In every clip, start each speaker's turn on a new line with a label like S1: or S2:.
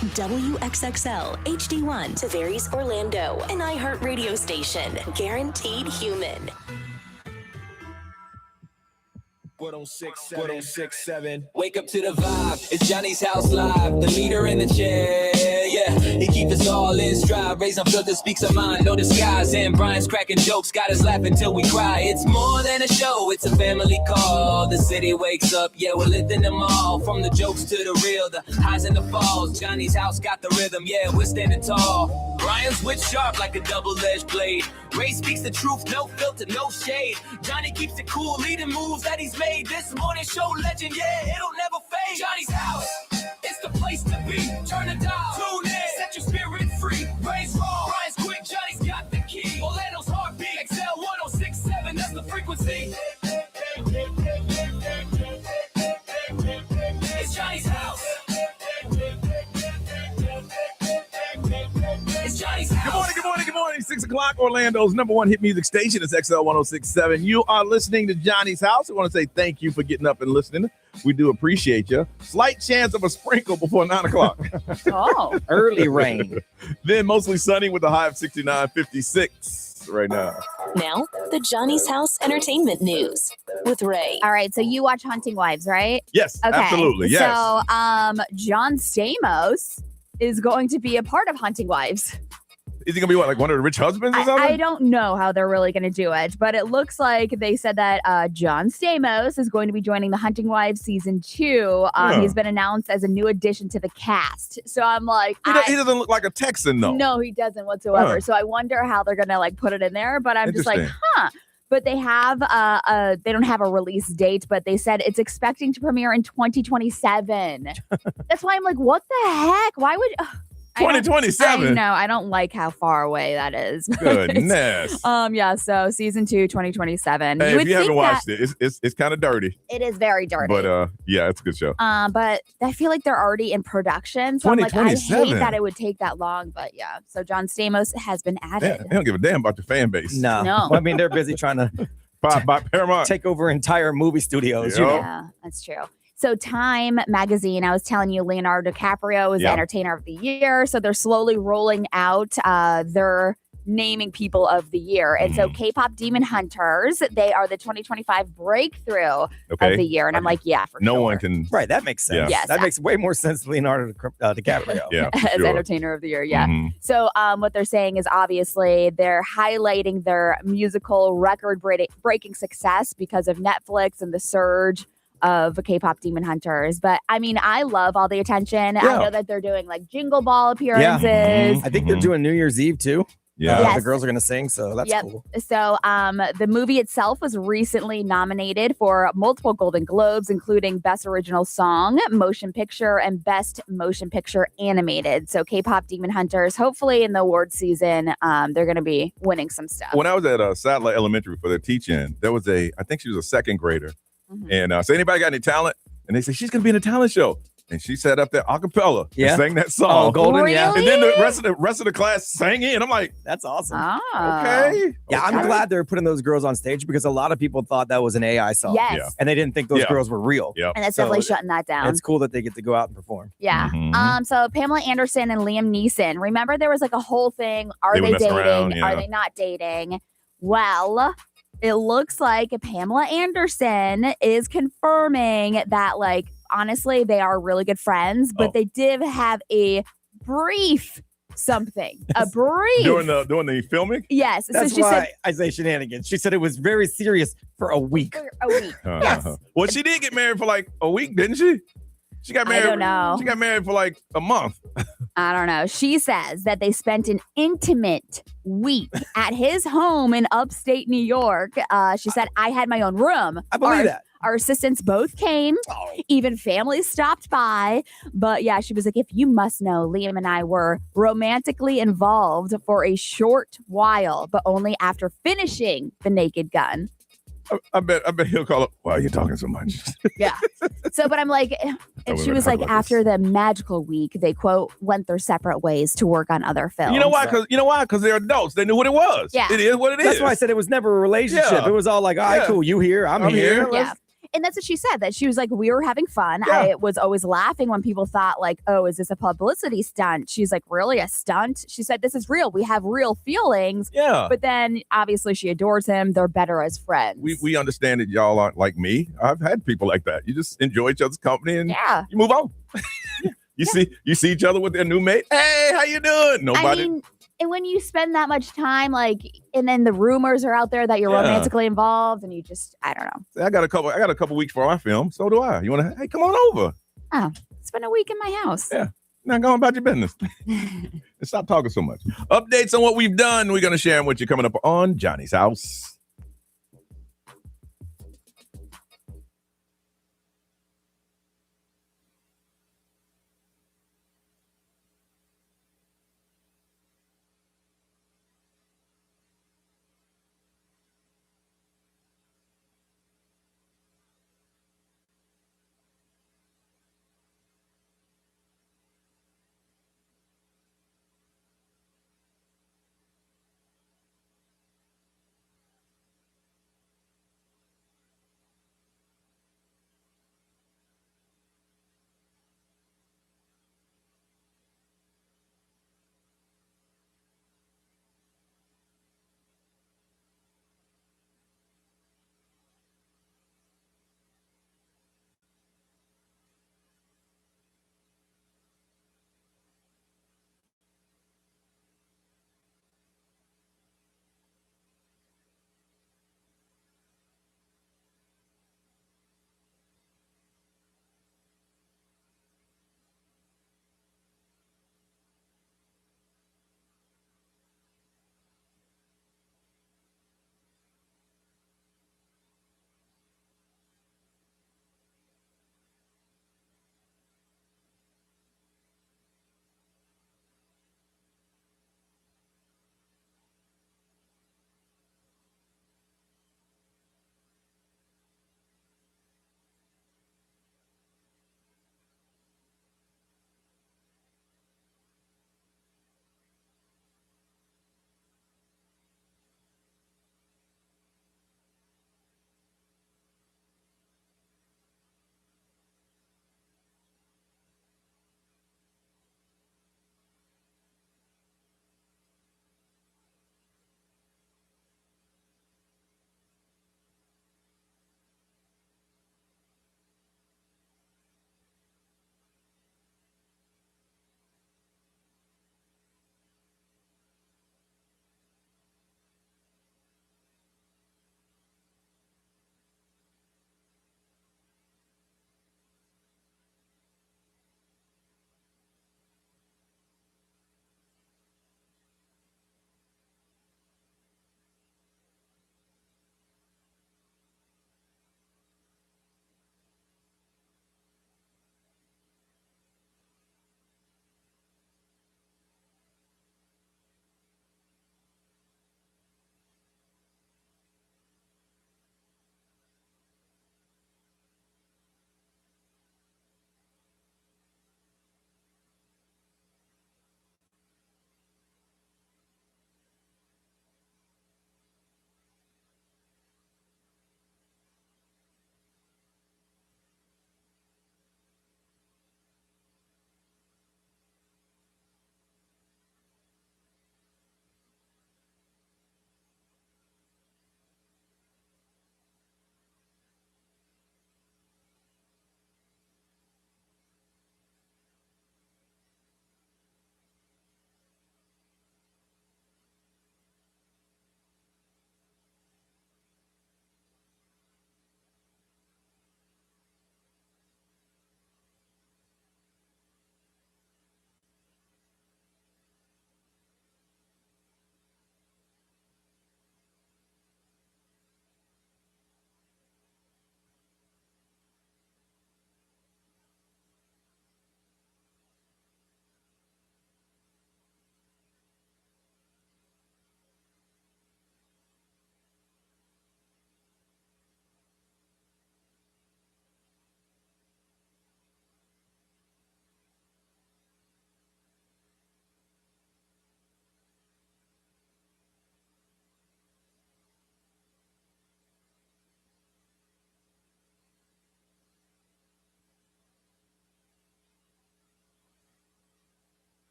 S1: WXXL HD1 Tavares, Orlando, an iHeartRadio station. Guaranteed human.
S2: 1067. Wake up to the vibe. It's Johnny's House Live. The leader in the chair. Yeah, he keeps us all in stride. Raise filter, speaks a mind, no disguise. And Brian's cracking jokes, got us laughing till we cry. It's more than a show, it's a family call. The city wakes up, yeah, we're lifting them all. From the jokes to the real, the highs and the falls. Johnny's house got the rhythm, yeah, we're standing tall. Brian's wit sharp like a double-edged blade. Ray speaks the truth, no filter, no shade. Johnny keeps it cool, leading moves that he's made. This morning show legend, yeah, it'll never fade. Johnny's house, it's the place to be. Turn the dial, tune in, set your spirit free. Ray's raw, Brian's quick, Johnny's got the key. Orlando's heartbeat, XL 1067, that's the frequency. It's Johnny's house. It's Johnny's house.
S3: Good morning. 6 o'clock, Orlando's number one hit music station is XL 1067. You are listening to Johnny's House. I want to say thank you for getting up and listening. We do appreciate you. Slight chance of a sprinkle before 9 o'clock.
S4: Oh, early rain.
S3: Then mostly sunny with a high of 69, 56 right now.
S1: Now, the Johnny's House Entertainment News with Ray.
S5: All right, so you watch Hunting Wives, right?
S3: Yes,
S5: Okay.
S3: absolutely. Yes.
S5: So, John Stamos is going to be a part of Hunting Wives.
S3: Is he going to be what, like one of the rich husbands or something?
S5: I don't know how they're really going to do it, but it looks like they said that John Stamos is going to be joining the Hunting Wives season 2. He's been announced as a new addition to the cast. So I'm like,
S3: he doesn't look like a Texan, though.
S5: No, he doesn't whatsoever. So I wonder how they're going to like put it in there. But I'm just like, But they have they don't have a release date, but they said it's expecting to premiere in 2027. That's why I'm like, what the heck? Why would
S3: 2027?
S5: No, I don't like how far away that is.
S3: Goodness.
S5: Yeah, so season 2, 2027.
S3: Hey, if you haven't watched it, it's kind of dirty.
S5: It is very dirty.
S3: But yeah, it's a good show.
S5: But I feel like they're already in production. So I'm like, I hate
S3: 2027.
S5: that it would take that long. But yeah, so John Stamos has been added.
S3: They don't give a damn about your fan base.
S4: No.
S5: No.
S4: I mean, they're busy trying to
S3: by Paramount.
S4: take over entire movie studios.
S3: Yep.
S4: You know?
S5: Yeah, that's true. So Time magazine, I was telling you, Leonardo DiCaprio is the Entertainer of the Year. So they're slowly rolling out their naming people of the year. And so K-pop Demon Hunters, they are the 2025 breakthrough of the year. And I'm like, yeah, for
S3: no
S5: sure.
S3: one can.
S4: Right, that makes sense.
S5: Yes.
S4: That makes way more sense than Leonardo DiCaprio.
S3: Yeah,
S5: as Entertainer of the Year, So what they're saying is obviously they're highlighting their musical record-breaking success because of Netflix and the surge of K-pop Demon Hunters. But I mean, I love all the attention. I know that they're doing like Jingle Ball appearances.
S4: I think they're doing New Year's Eve too.
S3: Yeah.
S4: The girls are going to sing, so that's cool.
S5: So the movie itself was recently nominated for multiple Golden Globes, including Best Original Song, Motion Picture, and Best Motion Picture Animated. So K-pop Demon Hunters, hopefully in the award season, they're going to be winning some stuff.
S3: When I was at Sadler Elementary for their teach-in, there was I think she was a second grader. And so anybody got any talent? And they said, she's going to be in a talent show. And she sat up there a cappella and sang that song.
S4: Oh, Golden, yeah.
S3: And then the rest of the class sang in. I'm like,
S4: that's awesome.
S3: Okay.
S4: Yeah, I'm glad they're putting those girls on stage because a lot of people thought that was an AI song.
S5: Yes. Yeah.
S4: And they didn't think those girls were real.
S3: Yeah.
S5: And that's definitely shutting that down.
S4: It's cool that they get to go out and perform.
S5: Yeah. So Pamela Anderson and Liam Neeson. Remember there was like a whole thing. Are
S3: They
S5: they
S3: were messing
S5: dating?
S3: around,
S5: Are they not dating? Well, it looks like Pamela Anderson is confirming that, like, honestly, they are really good friends, but they did have a brief something. A brief.
S3: During the filming?
S5: Yes.
S4: That's
S5: so she
S4: why
S5: said,
S4: I say shenanigans. She said it was very serious for a week.
S5: Yes.
S3: Well, she did get married for like a week, didn't she? She got married.
S5: I don't know.
S3: She got married for like a month.
S5: I don't know. She says that they spent an intimate week at his home in upstate New York. She said, I had my own room.
S4: I believe that.
S5: Our assistants both came. Even family stopped by. But yeah, she was like, if you must know, Liam and I were romantically involved for a short while, but only after finishing The Naked Gun.
S3: I bet he'll call up. Why are you talking so much?
S5: Yeah. So, but I'm like, and she was like, after the magical week, they quote went their separate ways to work on other films.
S3: You know why? Because they're adults. They knew what it was.
S5: Yeah.
S3: It is what it is.
S4: That's why I said it was never a relationship.
S3: Yeah.
S4: It was all like, all right, cool. You here? I'm here.
S5: Yeah. And that's what she said, that she was like, we were having fun.
S3: Yeah.
S5: I was always laughing when people thought like, oh, is this a publicity stunt? She's like, really, a stunt? She said, this is real. We have real feelings.
S3: Yeah.
S5: But then obviously she adores him. They're better as friends.
S3: We understand that y'all aren't like me. I've had people like that. You just enjoy each other's company and you move on. You see each other with their new mate. Hey, how you doing? Nobody.
S5: I mean, and when you spend that much time, like, and then the rumors are out there that you're romantically involved, and you just, I don't know.
S3: I got a couple weeks for my film. So do I. You want to? Hey, come on over.
S5: Oh, spend a week in my house.
S3: Yeah. Now go on about your business. And stop talking so much. Updates on what we've done. We're going to share them with you coming up on Johnny's House.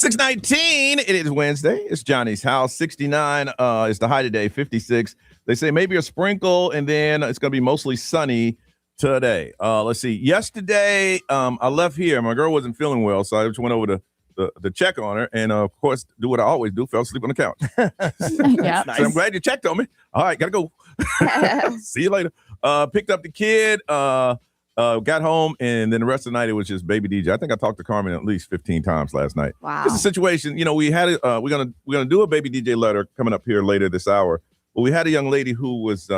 S3: 6:19. It is Wednesday. It's Johnny's house. 69 is the high today. 56. They say maybe a sprinkle, and then it's going to be mostly sunny today. Let's see. Yesterday, I left here. My girl wasn't feeling well, so I just went over to check on her, and of course, do what I always do: fell asleep on the couch.
S5: Yeah.
S3: So I'm glad you checked on me. All right, gotta go. See you later. Picked up the kid. Got home, and then the rest of the night it was just baby DJ. I think I talked to Carmen at least 15 times last night.
S5: Wow.
S3: It's a situation, we had it. We're gonna do a baby DJ letter coming up here later this hour. But we had a young lady who was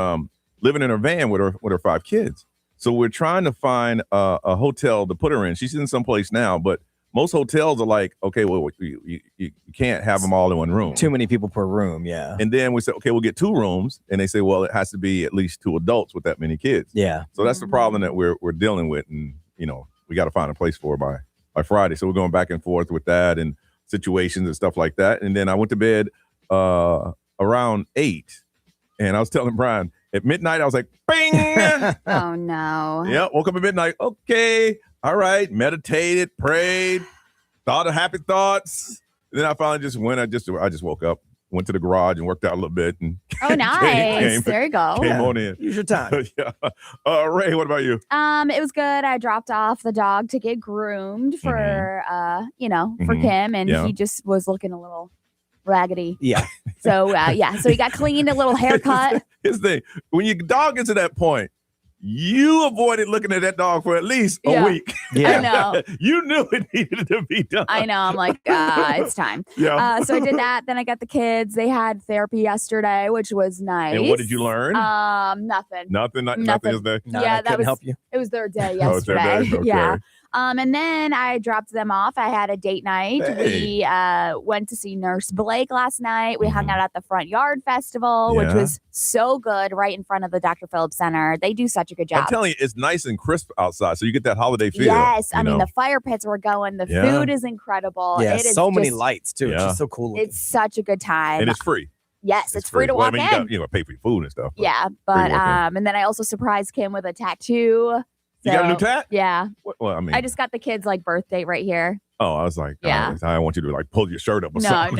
S3: living in her van with her 5 kids. So we're trying to find a hotel to put her in. She's in some place now, but most hotels are like, okay, well, you can't have them all in one room.
S4: Too many people per room, yeah.
S3: And then we said, okay, we'll get 2 rooms. And they say, well, it has to be at least 2 adults with that many kids.
S4: Yeah.
S3: So that's the problem that we're dealing with. And, we got to find a place for her by Friday. So we're going back and forth with that and situations and stuff like that. And then I went to bed around 8. And I was telling Brian, at midnight, I was like, bing!
S5: Oh, no.
S3: Yeah, woke up at midnight. Okay, all right. Meditated, prayed, thought of happy thoughts. And then I finally just went. I just woke up, went to the garage and worked out a little bit. And
S5: Oh, nice. There you go.
S3: Came on in.
S4: Use your time.
S3: Yeah. Ray, what about you?
S5: It was good. I dropped off the dog to get groomed for, for Kim, and
S3: Yeah.
S5: he just was looking a little raggedy.
S4: Yeah.
S5: So, so he got cleaned, a little haircut.
S3: Here's the thing. When your dog gets to that point, you avoided looking at that dog for at least a week.
S4: Yeah.
S5: I know.
S3: You knew it needed to be done.
S5: I know. I'm like, it's time.
S3: Yeah.
S5: So I did that. Then I got the kids. They had therapy yesterday, which was nice.
S3: And what did you learn?
S5: Nothing.
S3: Nothing is there.
S4: No,
S5: Yeah,
S4: that
S5: that
S4: couldn't
S5: was-
S4: help you.
S5: It was their day
S3: Oh, it's their
S5: yesterday.
S3: day? Okay.
S5: Yeah. And then I dropped them off. I had a date night.
S3: Hey.
S5: We went to see Nurse Blake last night. We hung out at the Front Yard Festival, which
S3: Yeah.
S5: was so good, right in front of the Dr. Phillips Center. They do such a good
S3: I'm
S5: job.
S3: telling you, it's nice and crisp outside, so you get that holiday feel.
S5: Yes, I
S3: you
S5: mean
S3: know?
S5: the fire pits were going. The
S3: Yeah.
S5: food is incredible.
S4: Yeah,
S5: It is
S4: so many
S5: just-
S4: lights, too. It's
S3: Yeah.
S4: just so cool looking.
S5: It's such a good time.
S3: and it's free.
S5: Yes, it's free to
S3: Well,
S5: walk
S3: I mean,
S5: in.
S3: you got pay for your food and stuff. but
S5: Yeah,
S3: free
S5: but
S3: to walk
S5: and then I also surprised Kim with a tattoo.
S3: You got a new
S5: So,
S3: tat?
S5: Yeah,
S3: Well, I mean,
S5: I just got the kids like birth date right here.
S3: I was like,
S5: Yeah.
S3: I want you to like pull your shirt up or
S5: No,
S3: something.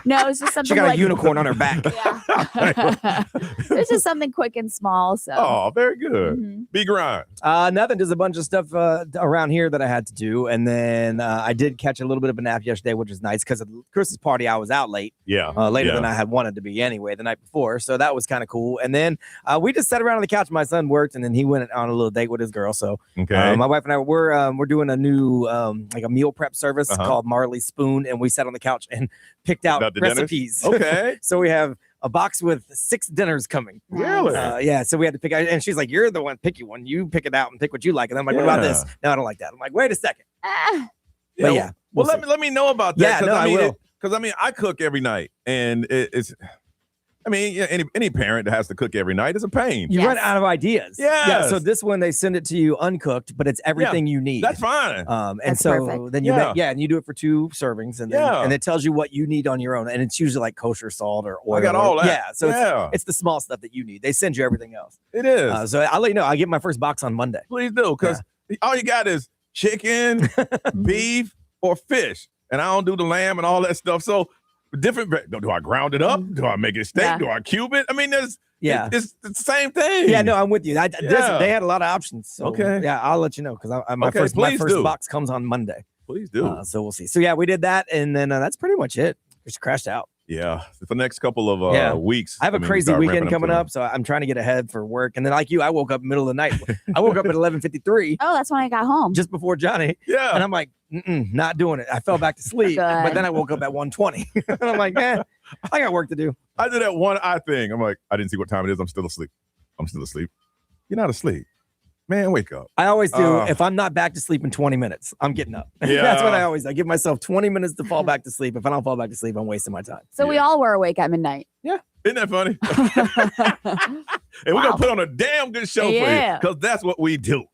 S5: No, it's just something
S4: She got
S5: like
S4: a unicorn on her back.
S5: Yeah. It's just something quick and small. So
S3: Oh, very good.
S5: Mhm.
S3: Big grind.
S4: Nothing. There's a bunch of stuff around here that I had to do. And then I did catch a little bit of a nap yesterday, which was nice because at the Christmas party, I was out late,
S3: Yeah.
S4: later
S3: Yeah.
S4: than I had wanted to be anyway the night before. So that was kind of cool. And then we just sat around on the couch. My son worked, and then he went on a little date with his girl. So
S3: Okay.
S4: my wife and I, we're doing a new like a meal prep service
S3: Uh-huh.
S4: called Marley's Spoon. And we sat on the couch and picked out
S3: About the dinners?
S4: recipes.
S3: Okay.
S4: So we have a box with 6 dinners coming.
S3: Really?
S4: Yeah, so we had to pick out, and she's like, "You're the one, pick you one. You pick it out and pick what you like." And I'm like, "What about this?" No, I don't like that. I'm like, "Wait a second."
S5: Ah,
S4: But yeah,
S3: Well,
S4: we'll
S3: let me know about that.
S4: Yeah,
S3: 'cause
S4: no, I will.
S3: Because I cook every night, and it's. I mean, yeah, any parent that has to cook every night is a pain.
S4: You
S5: Yes.
S4: run out of ideas.
S3: Yes.
S4: Yeah. So this one they send it to you uncooked, but it's everything you need.
S3: That's fine.
S4: And
S5: That's
S4: so
S5: perfect.
S4: then you
S3: Yeah.
S4: and you do it for 2 servings, and then,
S3: Yeah.
S4: and it tells you what you need on your own, and it's usually like kosher salt or oil.
S3: I got all that.
S4: Yeah. So
S3: yeah,
S4: it's the small stuff that you need. They send you everything else.
S3: it is.
S4: So I'll let you know. I get my first box on Monday.
S3: Please do, because all you got is chicken, beef, or fish, and I don't do the lamb and all that stuff. So different. Do I ground it up? Do I make it steak?
S5: Yeah.
S3: Do I cube it? I mean,
S4: Yeah.
S3: it's the same thing.
S4: Yeah, no, I'm with you.
S3: Yeah.
S4: They had a lot of options. So,
S3: Okay.
S4: Yeah, I'll let you know because my
S3: Okay,
S4: first
S3: please do.
S4: box comes on Monday.
S3: Please do.
S4: So we'll see. So yeah, we did that, and then that's pretty much it. Just crashed out.
S3: Yeah, for the next couple of weeks.
S4: I have a
S3: mean, we
S4: crazy
S3: start
S4: weekend
S3: ramping
S4: coming
S3: to
S4: up, so I'm trying to get ahead for work. And then, like you, I woke up in the middle of the night. I woke up at 11:53
S5: oh, that's when I got home.
S4: just before Johnny,
S3: it. Yeah.
S4: and I'm like, not doing it. I fell back to sleep,
S5: Good.
S4: but then I woke up at 1:20, and I'm like, I got work to do.
S3: I did that one eye thing. I'm like, I didn't see what time it is. I'm still asleep. You're not asleep. Man, wake up.
S4: I always do.
S3: Oh.
S4: If I'm not back to sleep in 20 minutes, I'm getting up.
S3: Yeah.
S4: That's what I give myself 20 minutes to fall back to sleep. If I don't fall back to sleep, I'm wasting my time.
S5: So we all were awake at midnight.
S3: Isn't that funny? And we're going to put on a damn good show
S5: Yeah.
S3: for you because that's what we do.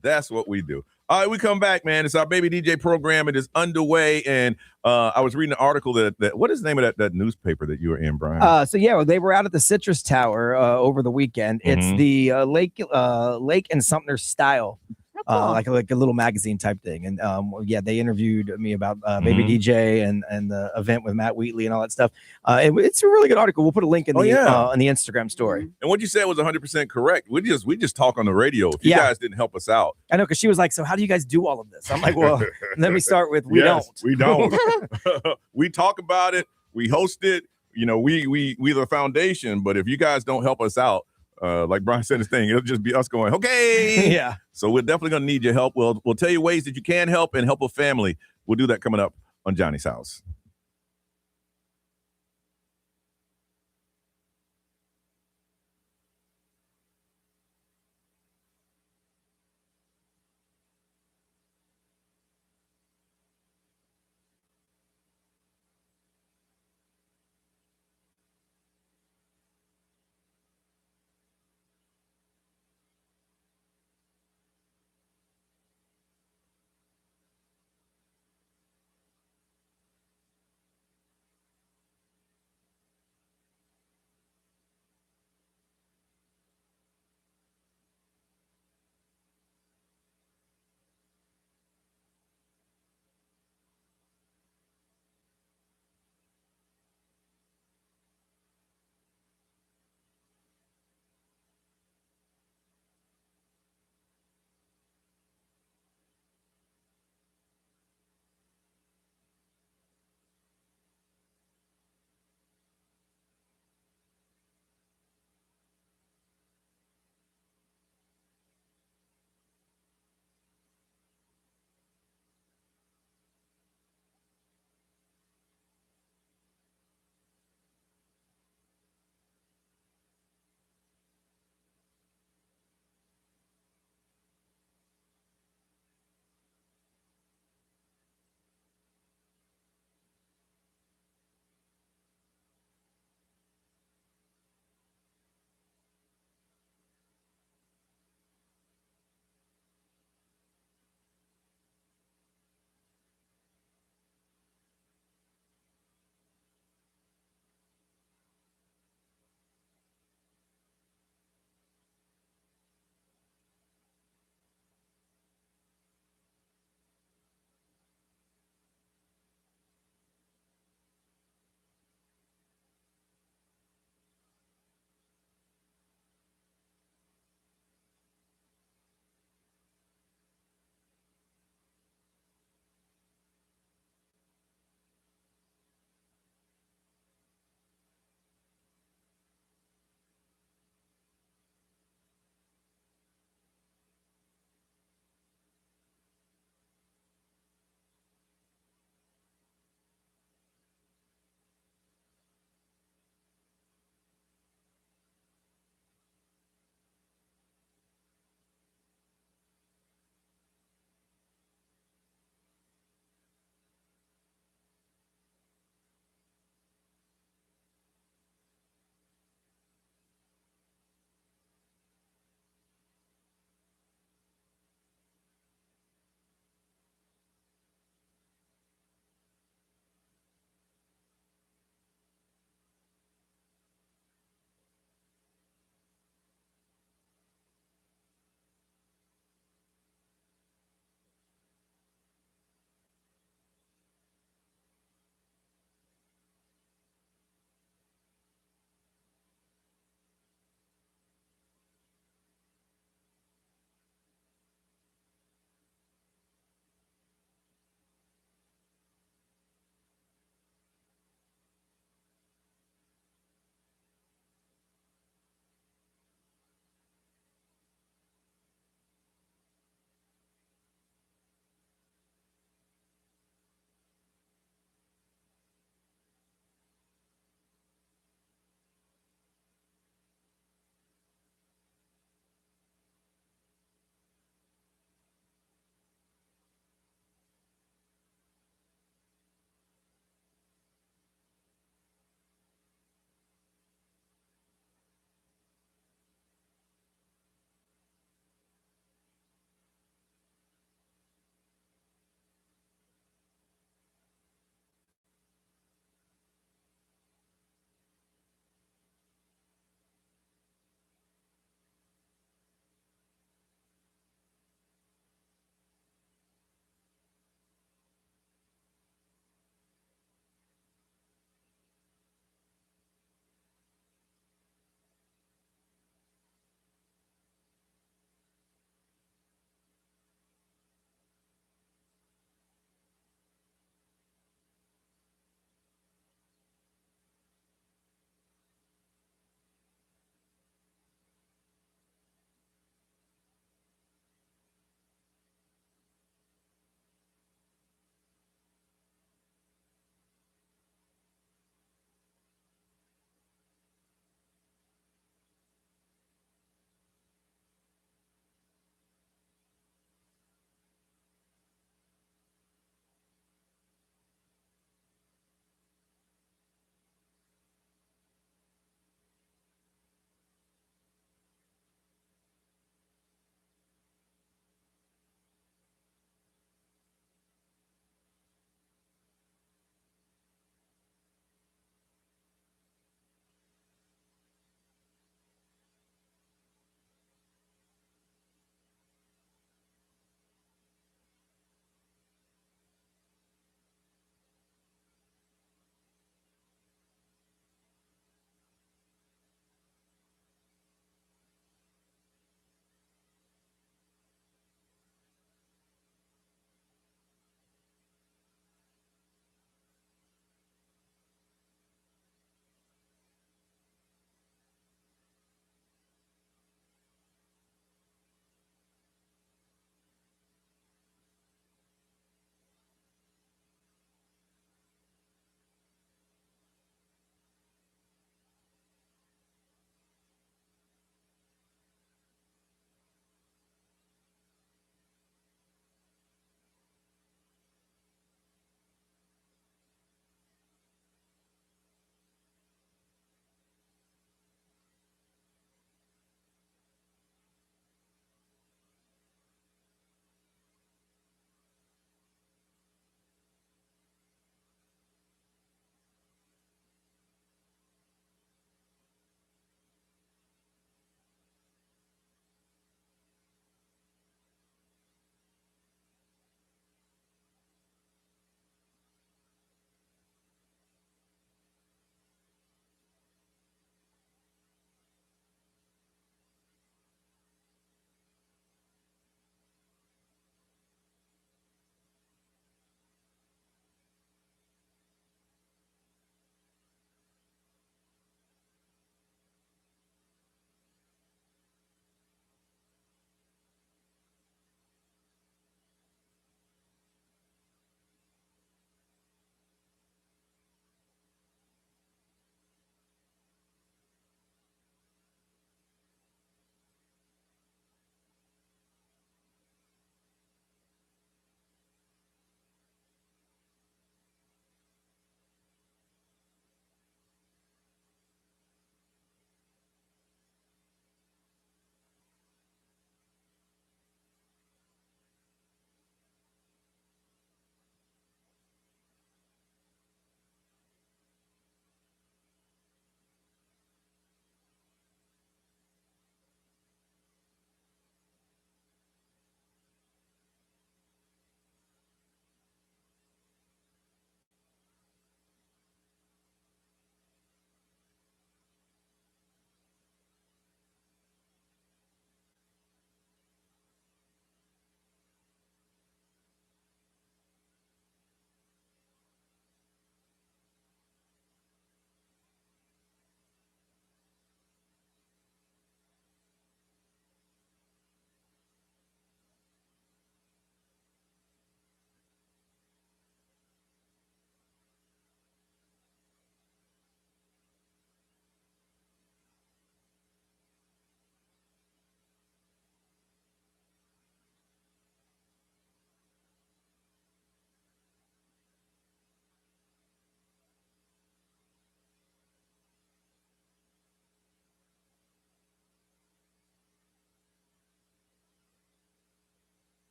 S3: That's what we do. All right, we come back, man. It's our Baby DJ program. It is underway. And I was reading an article that what is the name of that newspaper that you were in, Brian?
S4: So yeah, they were out at the Citrus Tower over the weekend. It's the Lake and Sumter Style
S5: cool.
S4: like a little magazine type thing. And yeah, they interviewed me about Baby
S3: Mhm.
S4: DJ and the event with Matt Wheatley and all that stuff. It's a really good article. We'll put a link in the Instagram story.
S5: Mhm.
S3: And what you said was 100% correct. We just talk on the radio. If you
S4: Yeah.
S3: guys didn't help us out,
S4: I know, because she was like, "So how do you guys do all of this?" I'm like, "Well, let me start with we
S3: Yes,
S4: don't.
S3: We don't. We talk about it. We host it. You know, we the foundation. But if you guys don't help us out, like Brian said, his thing, it'll just be us going, okay.
S4: Yeah.
S3: So we're definitely gonna need your help. We'll tell you ways that you can help and help a family. We'll do that coming up on Johnny's House.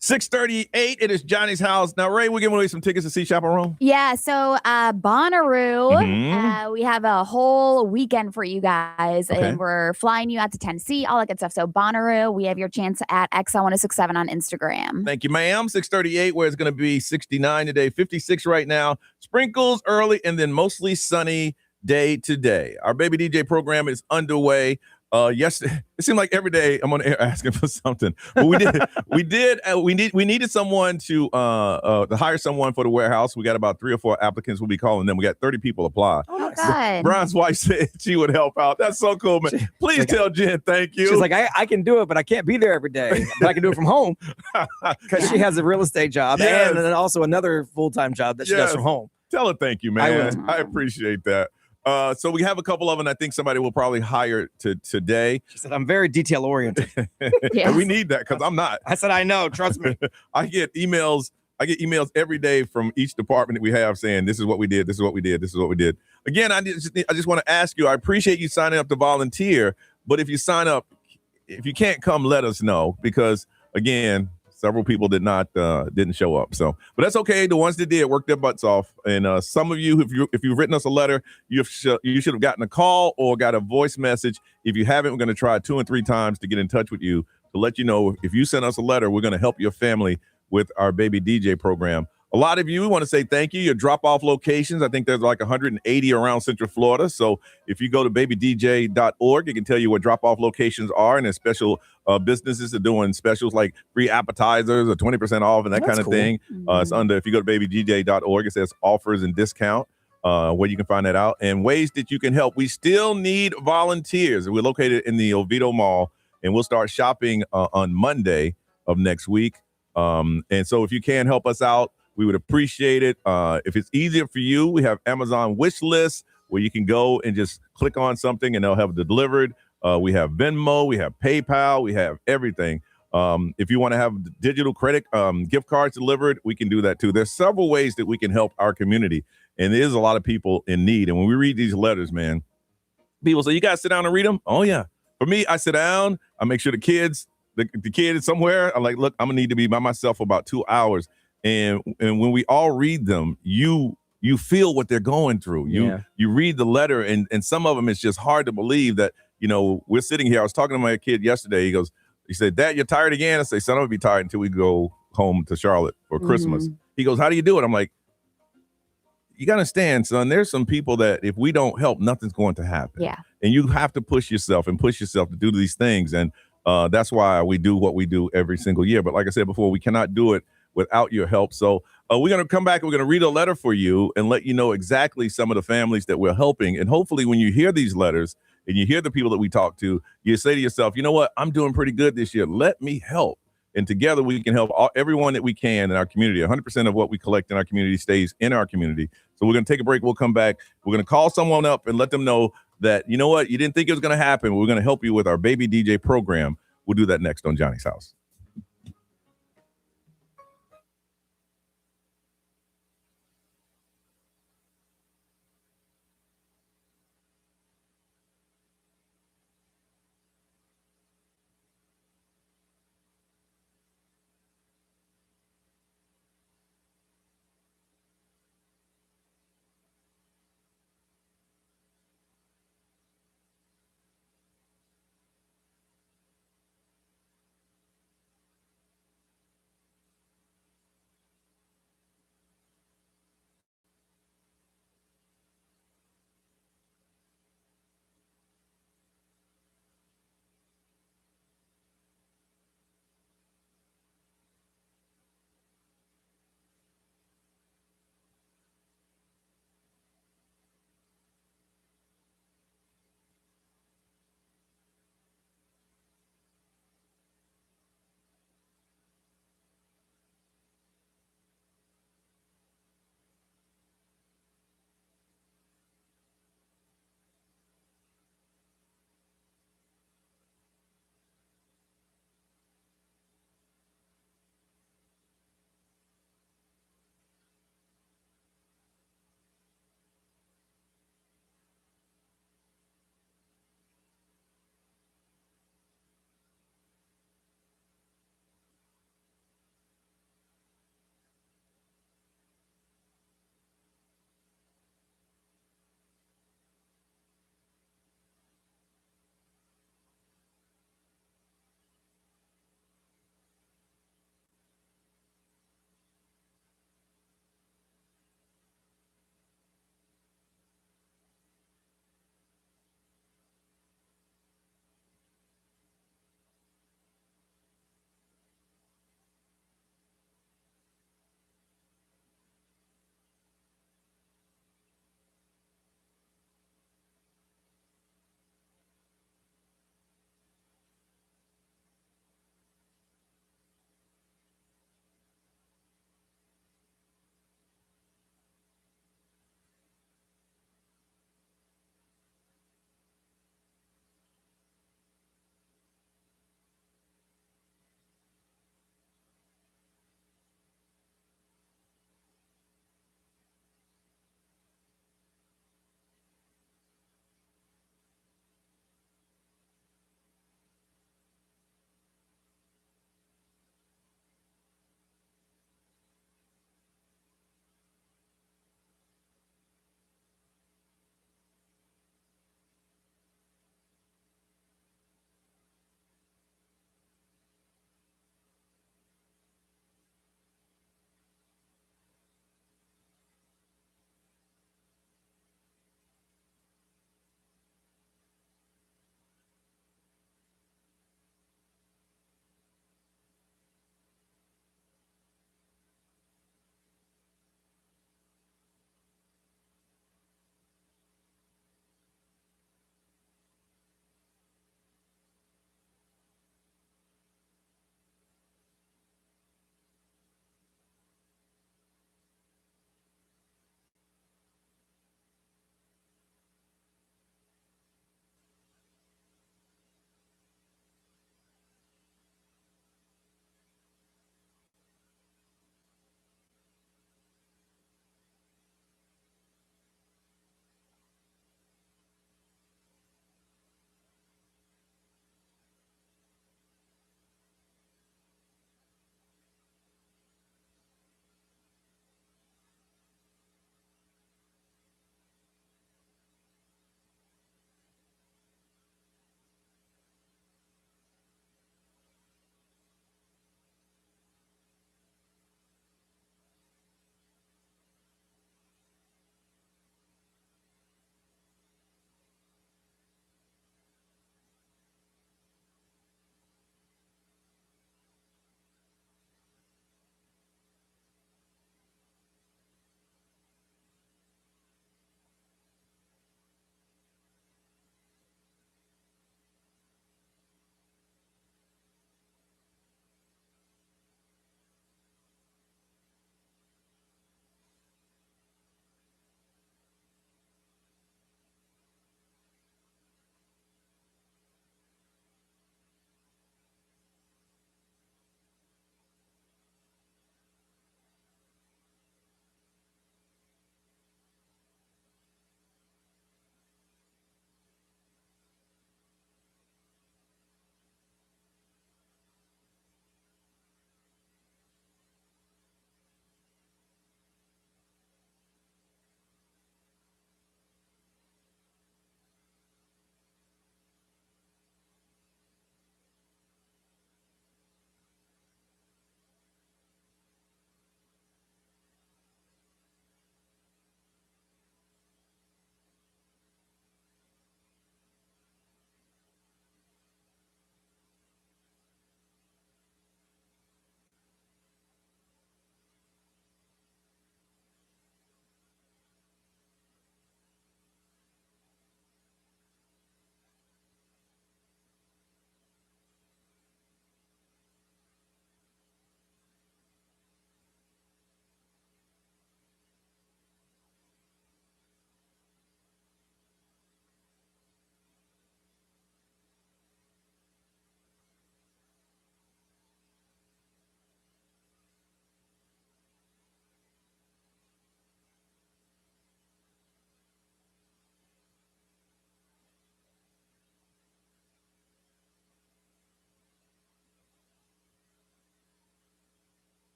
S3: 6:38. It is Johnny's house. Now, Ray, we're giving away some tickets to see Chaperone.
S5: Yeah, so Bonnaroo, we have a whole weekend for you guys, and we're flying you out to Tennessee, all that good stuff. So Bonnaroo, we have your chance at XL1067 on Instagram.
S3: Thank you, ma'am. 6:38, where it's going to be 69 today, 56 right now. Sprinkles early, and then mostly sunny day today. Our Baby DJ program is underway. Yesterday, it seemed like every day I'm on air asking for something. But we needed someone to hire someone for the warehouse. We got about 3 or 4 applicants. We'll be calling them. We got 30 people apply.
S5: Oh, good.
S3: Brian's wife said she would help out. That's so cool, man. Please tell Jen thank you.
S4: She's like, I can do it, but I can't be there every day. But I can do it from home because she has a real estate job and then also another full-time job that she does from home.
S3: Tell her thank you, man. I appreciate that. So we have a couple of them. I think somebody will probably hire today.
S4: She said, I'm very detail oriented.
S3: And we need that because I'm not.
S4: I said, I know. Trust me.
S3: I get emails every day from each department that we have saying, this is what we did. This is what we did. This is what we did. Again, I just want to ask you, I appreciate you signing up to volunteer. But if you sign up, if you can't come, let us know because, again, several people didn't show up. So, but that's okay. The ones that did worked their butts off. And some of you, if you've written us a letter, you should have gotten a call or got a voice message. If you haven't, we're going to try 2 and 3 times to get in touch with you to let you know if you send us a letter, we're going to help your family with our Baby DJ program. A lot of you, we want to say thank you. Your drop-off locations, I think there's like 180 around Central Florida. So if you go to babydj.org, it can tell you what drop-off locations are. And there's special businesses are doing specials like free appetizers or 20% off and that kind of thing. It's under, if you go to babydj.org, it says offers and discount, where you can find that out. And ways that you can help. We still need volunteers. We're located in the Oviedo Mall, and we'll start shopping on Monday of next week. And so if you can help us out, we would appreciate it. If it's easier for you, we have Amazon wish lists where you can go and just click on something and they'll have it delivered. We have Venmo, we have PayPal, we have everything. If you want to have digital credit gift cards delivered, we can do that too. There's several ways that we can help our community. And there's a lot of people in need. And when we read these letters, man, people say, you guys sit down and read them? Oh, yeah. For me, I sit down, I make sure the kid is somewhere. I'm like, look, I'm going to need to be by myself for about 2 hours. And when we all read them, you feel what they're going through. You read the letter, and some of them, it's just hard to believe that, we're sitting here. I was talking to my kid yesterday. He said, Dad, you're tired again? I say, son, I'm gonna be tired until we go home to Charlotte for Christmas. He goes, how do you do it? I'm like, you gotta understand, son, there's some people that if we don't help, nothing's going to happen. Yeah. And you have to push yourself to do these things. And that's why we do what we do every single year. But like I said before, we cannot do it without your help. So we're going to come back. We're going to read a letter for you and let you know exactly some of the families that we're helping. And hopefully when you hear these letters and you hear the people that we talk to, you say to yourself, you know what? I'm doing pretty good this year. Let me help. And together we can help everyone that we can in our community. 100% of what we collect in our community stays in our community. So we're going to take a break. We'll come back. We're going to call someone up and let them know that, you know what? You didn't think it was going to happen. We're going to help you with our Baby DJ program. We'll do that next on Johnny's House.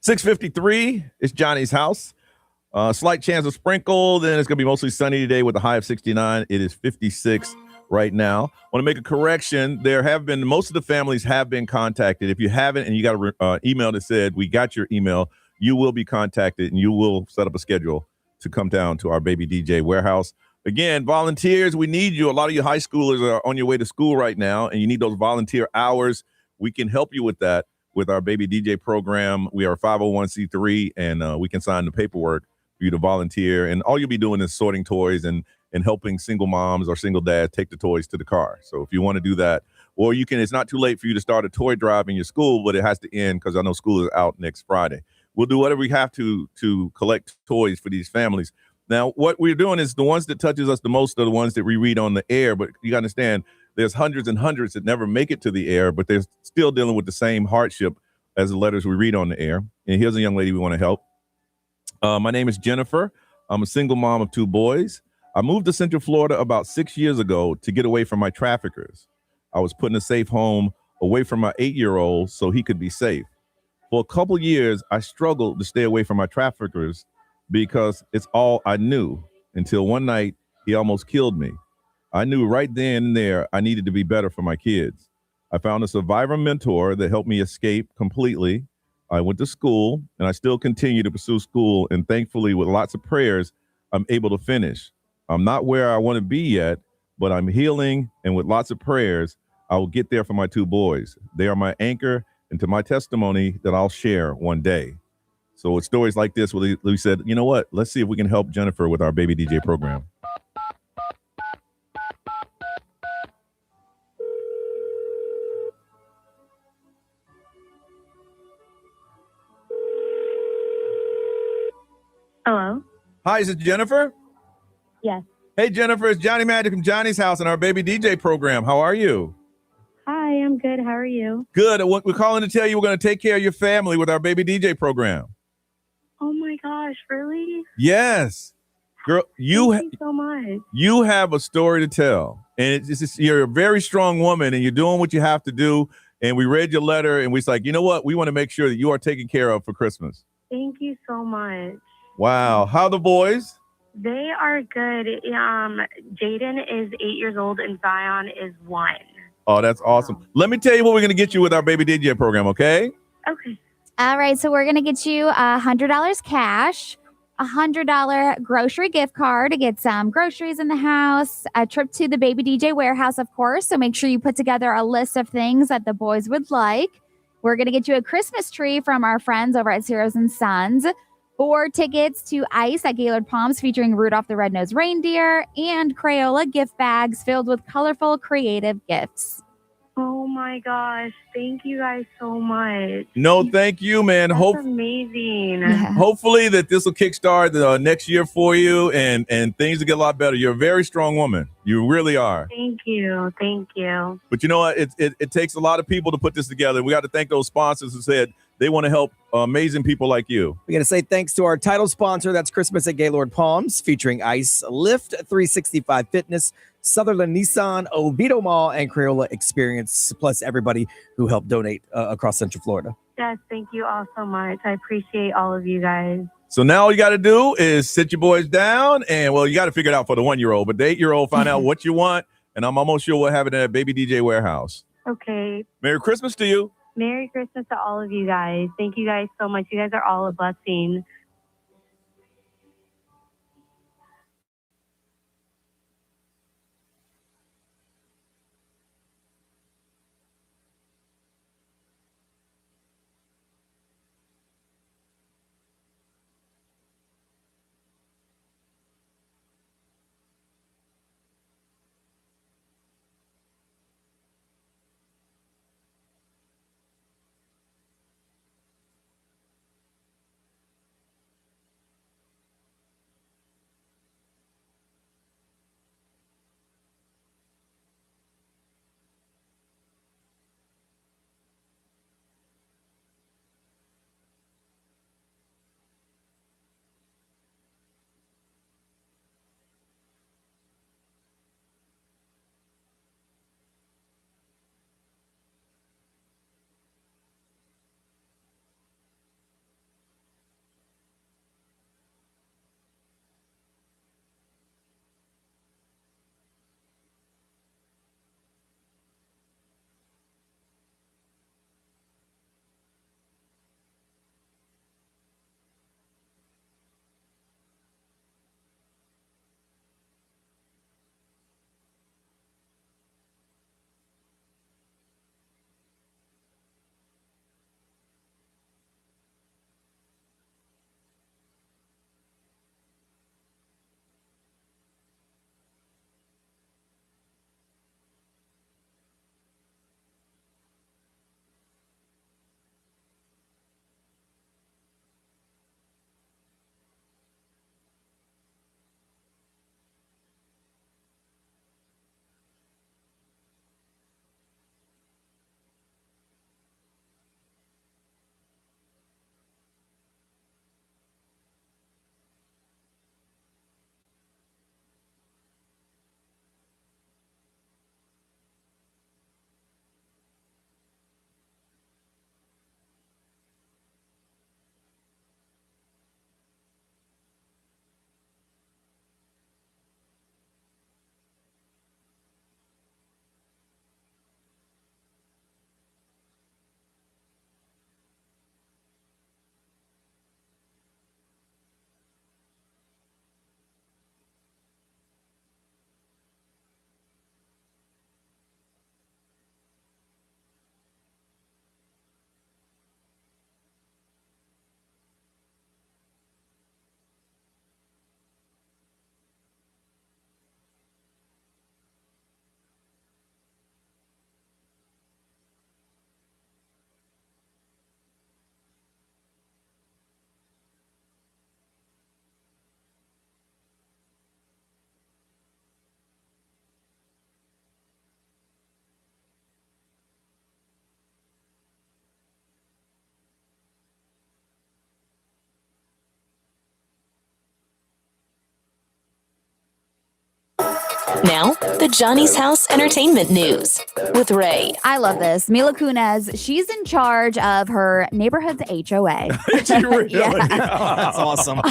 S3: 6:53. It's Johnny's house. Slight chance of sprinkle. Then it's going to be mostly sunny today with a high of 69. It is 56 right now. Want to make a correction. Most of the families have been contacted. If you haven't and you got an email that said, we got your email, you will be contacted and you will set up a schedule to come down to our Baby DJ warehouse. Again, volunteers, we need you. A lot of you high schoolers are on your way to school right now and you need those volunteer hours. We can help you with that with our Baby DJ program. We are 501c3 and we can sign the paperwork for you to volunteer. And all you'll be doing is sorting toys and helping single moms or single dads take the toys to the car. So if you want to do that, or you can, it's not too late for you to start a toy drive in your school, but it has to end because I know school is out next Friday. We'll do whatever we have to collect toys for these families. Now, what we're doing is the ones that touches us the most are the ones that we read on the air, but you got to understand there's hundreds and hundreds that never make it to the air, but they're still dealing with the same hardship as the letters we read on the air. And here's a young lady we want to help. My name is Jennifer. I'm a single mom of 2 boys. I moved to Central Florida about 6 years ago to get away from my traffickers. I was put in a safe home away from my 8-year-old so he could be safe. For a couple years, I struggled to stay away from my traffickers because it's all I knew until one night he almost killed me. I knew right then and there I needed to be better for my kids. I found a survivor mentor that helped me escape completely. I went to school and I still continue to pursue school. And thankfully, with lots of prayers, I'm able to finish. I'm not where I want to be yet, but I'm healing. And with lots of prayers, I will get there for my 2 boys. They are my anchor into my testimony that I'll share one day. So with stories like this, we said, you know what? Let's see if we can help Jennifer with our Baby DJ program.
S6: Hello?
S3: Hi, is it Jennifer?
S6: Yes.
S3: Hey, Jennifer, it's Johnny Magic from Johnny's house and our Baby DJ program. How are you?
S6: Hi, I'm good. How are you?
S3: Good. We're calling to tell you we're going to take care of your family with our Baby DJ program.
S6: Oh my gosh, really?
S3: Yes. Girl,
S6: Thank you so much.
S3: You have a story to tell. And you're a very strong woman and you're doing what you have to do. And we read your letter and we're like, you know what? We want to make sure that you are taken care of for Christmas.
S6: Thank you so much.
S3: Wow. How are the boys?
S6: They are good. Jaden is 8 years old and Zion is 1.
S3: Oh, that's awesome. Let me tell you what we're going to get you with our Baby DJ program, okay?
S6: Okay.
S5: All right, so we're going to get you $100 cash, $100 grocery gift card to get some groceries in the house, a trip to the Baby DJ warehouse, of course. So make sure you put together a list of things that the boys would like. We're going to get you a Christmas tree from our friends over at Zeros and Sons, 4 tickets to Ice at Gaylord Palms featuring Rudolph the Red-Nosed Reindeer, and Crayola gift bags filled with colorful, creative gifts.
S6: Oh my gosh. Thank you guys so much.
S3: No, thank you, man.
S6: That's amazing.
S5: Yeah.
S3: Hopefully that this will kickstart the next year for you and things will get a lot better. You're a very strong woman. You really are.
S6: Thank you. Thank you.
S3: But you know what? It takes a lot of people to put this together. We got to thank those sponsors who said they want to help amazing people like you.
S4: We're going to say thanks to our title sponsor. That's Christmas at Gaylord Palms, featuring Ice, Lift 365 Fitness, Sutherland Nissan, Oviedo Mall, and Crayola Experience, plus everybody who helped donate across Central Florida.
S6: Yes, thank you all so much. I appreciate all of you guys.
S3: So now all you got to do is sit your boys down and, well, you got to figure it out for the 1-year-old, but the 8-year-old, find out what you want. And I'm almost sure we'll have it at Baby DJ warehouse.
S6: Okay.
S3: Merry Christmas to you.
S6: Merry Christmas to all of you guys. Thank you guys so much. You guys are all a blessing.
S1: Now, the Johnny's House Entertainment News with Ray.
S5: I love this. Mila Kunis, she's in charge of her neighborhood's HOA.
S3: Yeah.
S4: That's awesome.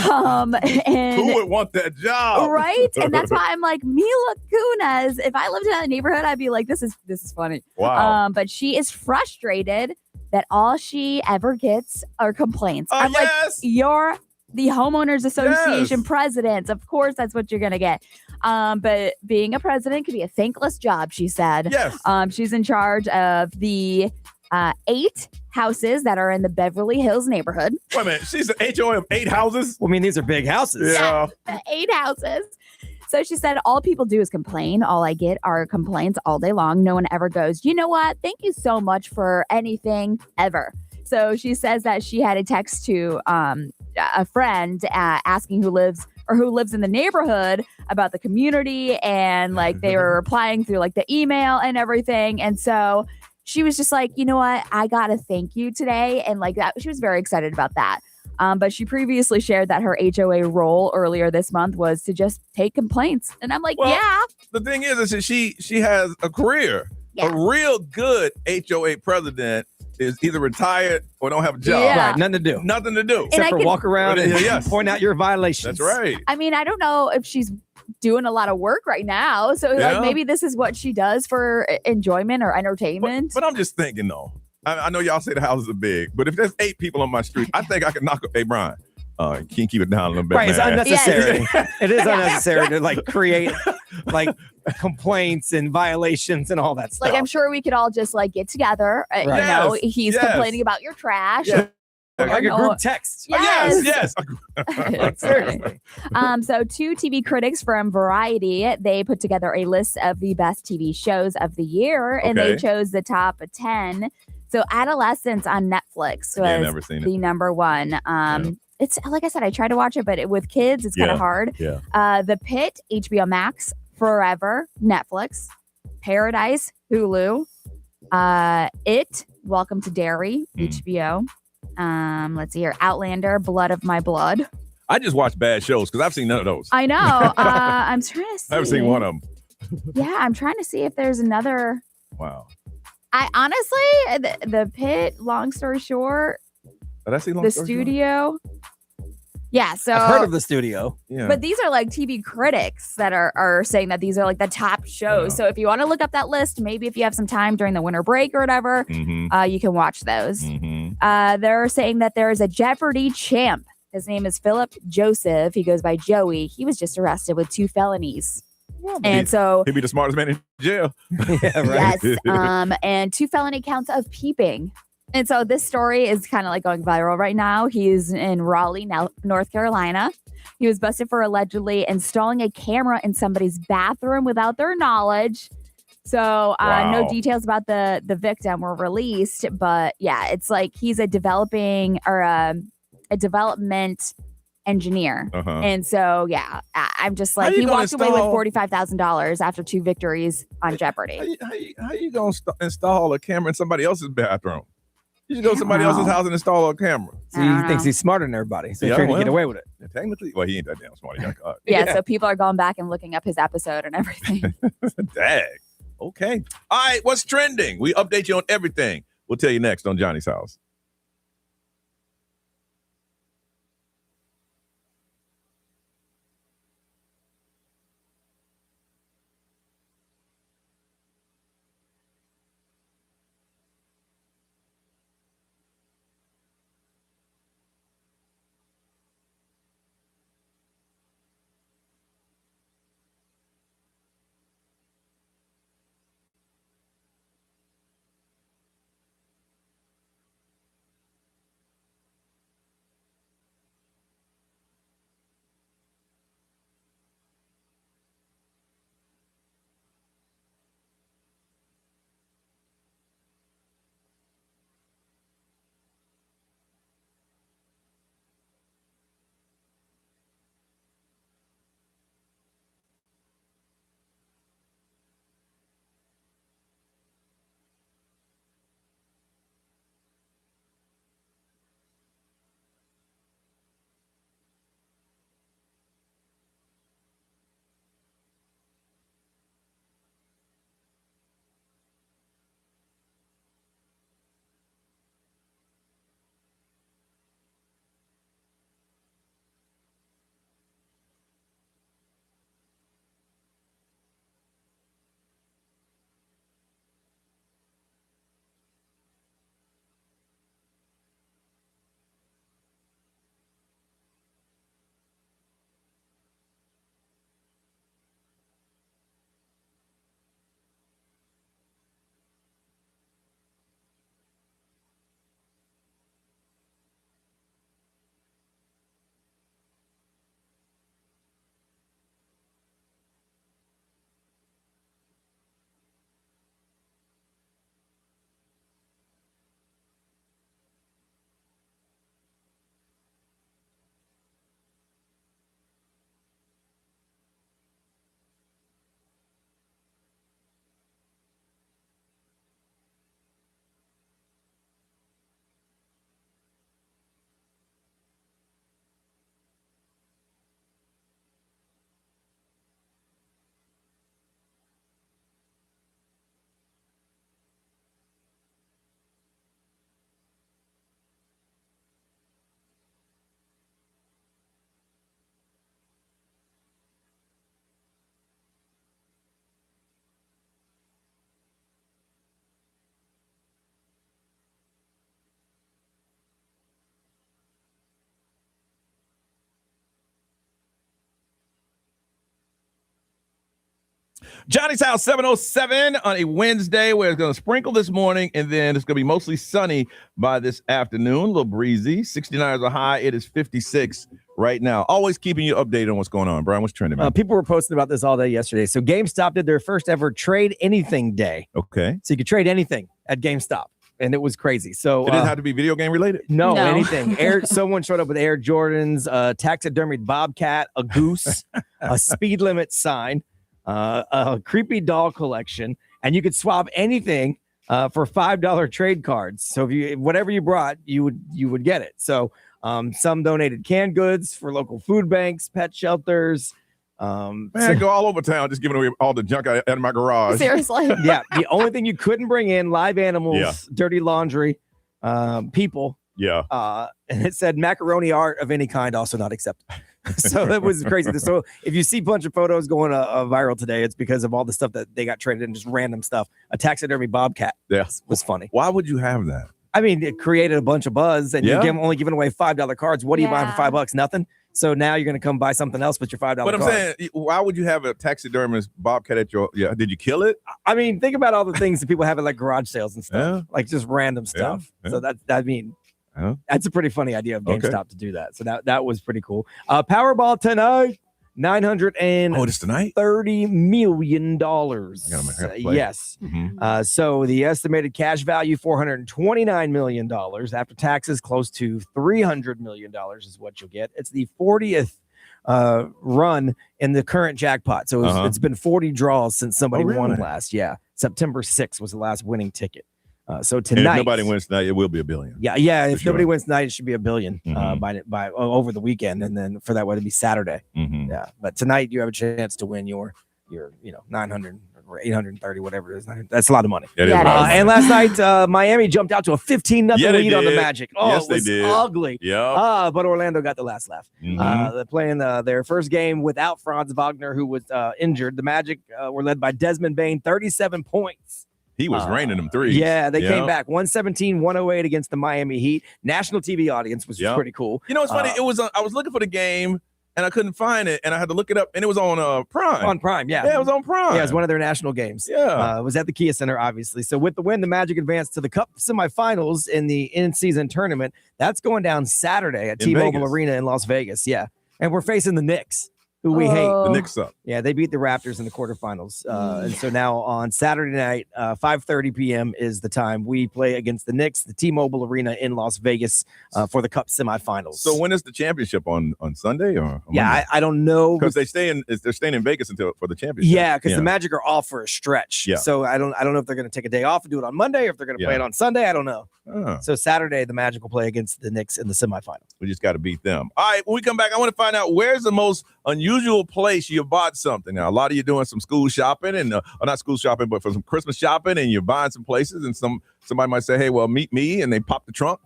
S5: And
S3: Who would want that job?
S5: right? And that's why I'm like, Mila Kunis, if I lived in that neighborhood, I'd be like, this is funny.
S3: Wow.
S5: But she is frustrated that all she ever gets are complaints.
S3: Oh,
S5: I'm like,
S3: yes.
S5: you're the homeowners association
S3: Yes.
S5: president. Of course, that's what you're gonna get. But being a president could be a thankless job, she said.
S3: Yes.
S5: She's in charge of the 8 houses that are in the Beverly Hills neighborhood.
S3: Wait a minute. She's an HOA of 8 houses?
S4: Well, I mean, these are big houses.
S3: Yeah.
S5: 8 houses. So she said, all people do is complain. All I get are complaints all day long. No one ever goes, you know what? Thank you so much for anything ever. So she says that she had a text to a friend asking who lives in the neighborhood about the community, and like they were replying through like the email and everything. And so she was just like, you know what? I got to thank you today. And like that, she was very excited about that. But she previously shared that her HOA role earlier this month was to just take complaints. And I'm like,
S3: Well,
S5: yeah.
S3: The thing is that she has a career.
S5: Yeah.
S3: A real good HOA president is either retired or don't have a job.
S5: Yeah.
S4: Right, nothing to do.
S3: Nothing to do.
S4: Except
S5: I
S4: for
S5: can-
S4: walk around and
S3: Yes.
S4: point out your violations.
S3: That's right.
S5: I mean, I don't know if she's doing a lot of work right now. So
S3: Yeah.
S5: like maybe this is what she does for enjoyment or entertainment.
S3: But I'm just thinking, though. I know y'all say the houses are big, but if there's 8 people on my street, I think I can knock. Hey, Brian, can you keep it down a little bit?
S4: Right, it's
S3: man?
S4: unnecessary. It is unnecessary to like create like complaints and violations and all that stuff.
S5: Like, I'm sure we could all just like get together.
S4: Right.
S5: You know,
S3: Yes,
S5: he's
S3: yes.
S5: complaining about your trash.
S3: Yeah.
S4: like a
S5: No.
S4: group text.
S5: Yes.
S3: Yes.
S4: Seriously.
S5: So 2 TV critics from Variety, they put together a list of the best TV shows of the year, and they
S3: Okay.
S5: chose the top 10. So Adolescence on Netflix
S3: Yeah,
S5: was
S3: never seen it.
S5: the number one. It's like I said, I try to watch it, but with kids, it's kind
S3: Yeah.
S5: of hard.
S3: Yeah.
S5: The Pit, HBO Max, Forever, Netflix, Paradise, Hulu, It, Welcome to Derry, HBO. Let's see here, Outlander, Blood of My Blood.
S3: I just watch bad shows because I've seen none of those.
S5: I know. I'm trying to see.
S3: I haven't seen one of them.
S5: Yeah, I'm trying to see if there's another.
S3: Wow.
S5: I honestly, the Pit. Long story short,
S3: Did I see Long
S5: the
S3: Story Short?
S5: Studio. Yeah, so
S4: I've heard of the studio.
S3: Yeah.
S5: but these are like TV critics that are saying that these are like the top shows.
S3: Yeah.
S5: So if you want to look up that list, maybe if you have some time during the winter break or whatever,
S3: Mm-hmm.
S5: you can watch those.
S3: Mm-hmm.
S5: They're saying that there is a Jeopardy champ. His name is Philip Joseph. He goes by Joey. He was just arrested with 2 felonies. And so,
S3: He'd be the smartest man in jail.
S4: Yeah, right.
S5: yes, and 2 felony counts of peeping. And so this story is kind of like going viral right now. He's in Raleigh, North Carolina. He was busted for allegedly installing a camera in somebody's bathroom without their knowledge. So
S3: Wow.
S5: no details about the victim were released, but yeah, it's like he's a development engineer.
S3: Uh-huh.
S5: And so, yeah, I'm just like,
S3: How you
S5: he
S3: gonna
S5: walked away with
S3: install-
S5: $45,000 after 2 victories on Jeopardy.
S3: How you gonna install a camera in somebody else's bathroom? You should go to somebody
S5: I don't
S3: else's
S5: know.
S3: house and install a camera.
S4: So
S5: I
S4: he
S5: don't
S4: thinks
S5: know.
S4: he's smarter than everybody. So he's
S3: Yeah,
S4: trying to
S3: well.
S4: get away with it.
S3: Yeah, technically, well, he ain't that damn smart. He got caught.
S5: Yeah, so people are going back and looking up his episode and everything.
S3: Dang. Okay. All right. What's trending? We update you on everything. We'll tell you next on Johnny's House. Johnny's House 707 on a Wednesday where it's going to sprinkle this morning and then it's going to be mostly sunny by this afternoon. A little breezy. 69 is a high. It is 56 right now. Always keeping you updated on what's going on. Brian, what's trending, man?
S4: People were posting about this all day yesterday. So GameStop did their first ever trade anything day.
S3: Okay.
S4: So you could trade anything at GameStop. And it was crazy. So
S3: it didn't have to be video game related?
S4: No. Anything. Someone showed up with Air Jordans, a taxidermied bobcat, a goose, a speed limit sign, a creepy doll collection, and you could swap anything for $5 trade cards. So if whatever you brought, you would get it. So some donated canned goods for local food banks, pet shelters.
S3: Man, go all over town just giving away all the junk out of my garage.
S5: Seriously.
S4: Yeah, the only thing you couldn't bring in, live animals, dirty laundry, people.
S3: Yeah.
S4: And it said macaroni art of any kind also not accepted. So that was crazy. So if you see a bunch of photos going viral today, it's because of all the stuff that they got traded in, just random stuff. A taxidermy bobcat was funny.
S3: Why would you have that?
S4: I mean, it created a bunch of buzz, and you're only giving away $5 cards. What are you buying for $5? Nothing. So now you're going to come buy something else with your $5
S3: But I'm saying, why would you have a taxidermist bobcat at your, did you kill it?
S4: I mean, think about all the things that people have at like garage sales and stuff, like just random stuff.
S3: Yeah.
S4: So that's a pretty funny idea of GameStop to do that. So that was pretty cool. Powerball tonight,
S3: it's tonight?
S4: $30 million. Yes.
S3: Mm-hmm.
S4: So the estimated cash value, $429 million. After taxes, close to $300 million is what you'll get. It's the 40th run in the current jackpot. So it's been 40 draws since somebody won last. Yeah. September 6th was the last winning ticket. So tonight,
S3: and if nobody wins tonight, it will be $1 billion.
S4: Yeah. If nobody wins tonight, it should be $1 billion by over the weekend, and then for that way to be Saturday.
S3: Mm-hmm.
S4: Yeah, but tonight you have a chance to win your 900 or 830, whatever it is. That's a lot of money. And last night, Miami jumped out to a 15-0 lead on the Magic. Oh, yes, it was ugly.
S3: Yeah.
S4: But Orlando got the last laugh. They're playing their first game without Franz Wagner, who was injured. The Magic were led by Desmond Bane, 37 points.
S3: He was raining them threes.
S4: Yeah, they came back 117-108 against the Miami Heat. National TV audience was pretty cool.
S3: You know, it's funny. It was I was looking for the game and I couldn't find it, and I had to look it up, and it was on Prime.
S4: On Prime, yeah.
S3: Yeah, it was on Prime.
S4: Yeah, it was one of their national games.
S3: Yeah.
S4: It was at the Kia Center, obviously. So with the win, the Magic advanced to the Cup semifinals in the in-season tournament. That's going down Saturday at T-Mobile Arena in Las Vegas. Yeah, and we're facing the Knicks, who we hate.
S3: The Knicks up.
S4: Yeah, they beat the Raptors in the quarterfinals. And so now on Saturday night, 5:30 p.m. is the time we play against the Knicks, the T-Mobile Arena in Las Vegas for the Cup semifinals.
S3: So when is the championship on Sunday or?
S4: Yeah, I don't know,
S3: because they're staying in Vegas for the championship.
S4: Yeah, because the Magic are off for a stretch.
S3: Yeah.
S4: So I don't know if they're going to take a day off and do it on Monday, or if they're going to play it on Sunday. I don't know. So Saturday, the Magic will play against the Knicks in the semifinals.
S3: We just got to beat them. All right, when we come back, I want to find out where's the most unusual place you bought something. Now, a lot of you doing some school shopping and not school shopping, but for some Christmas shopping, and you're buying some places, and somebody might say, hey, well, meet me, and they pop the trunk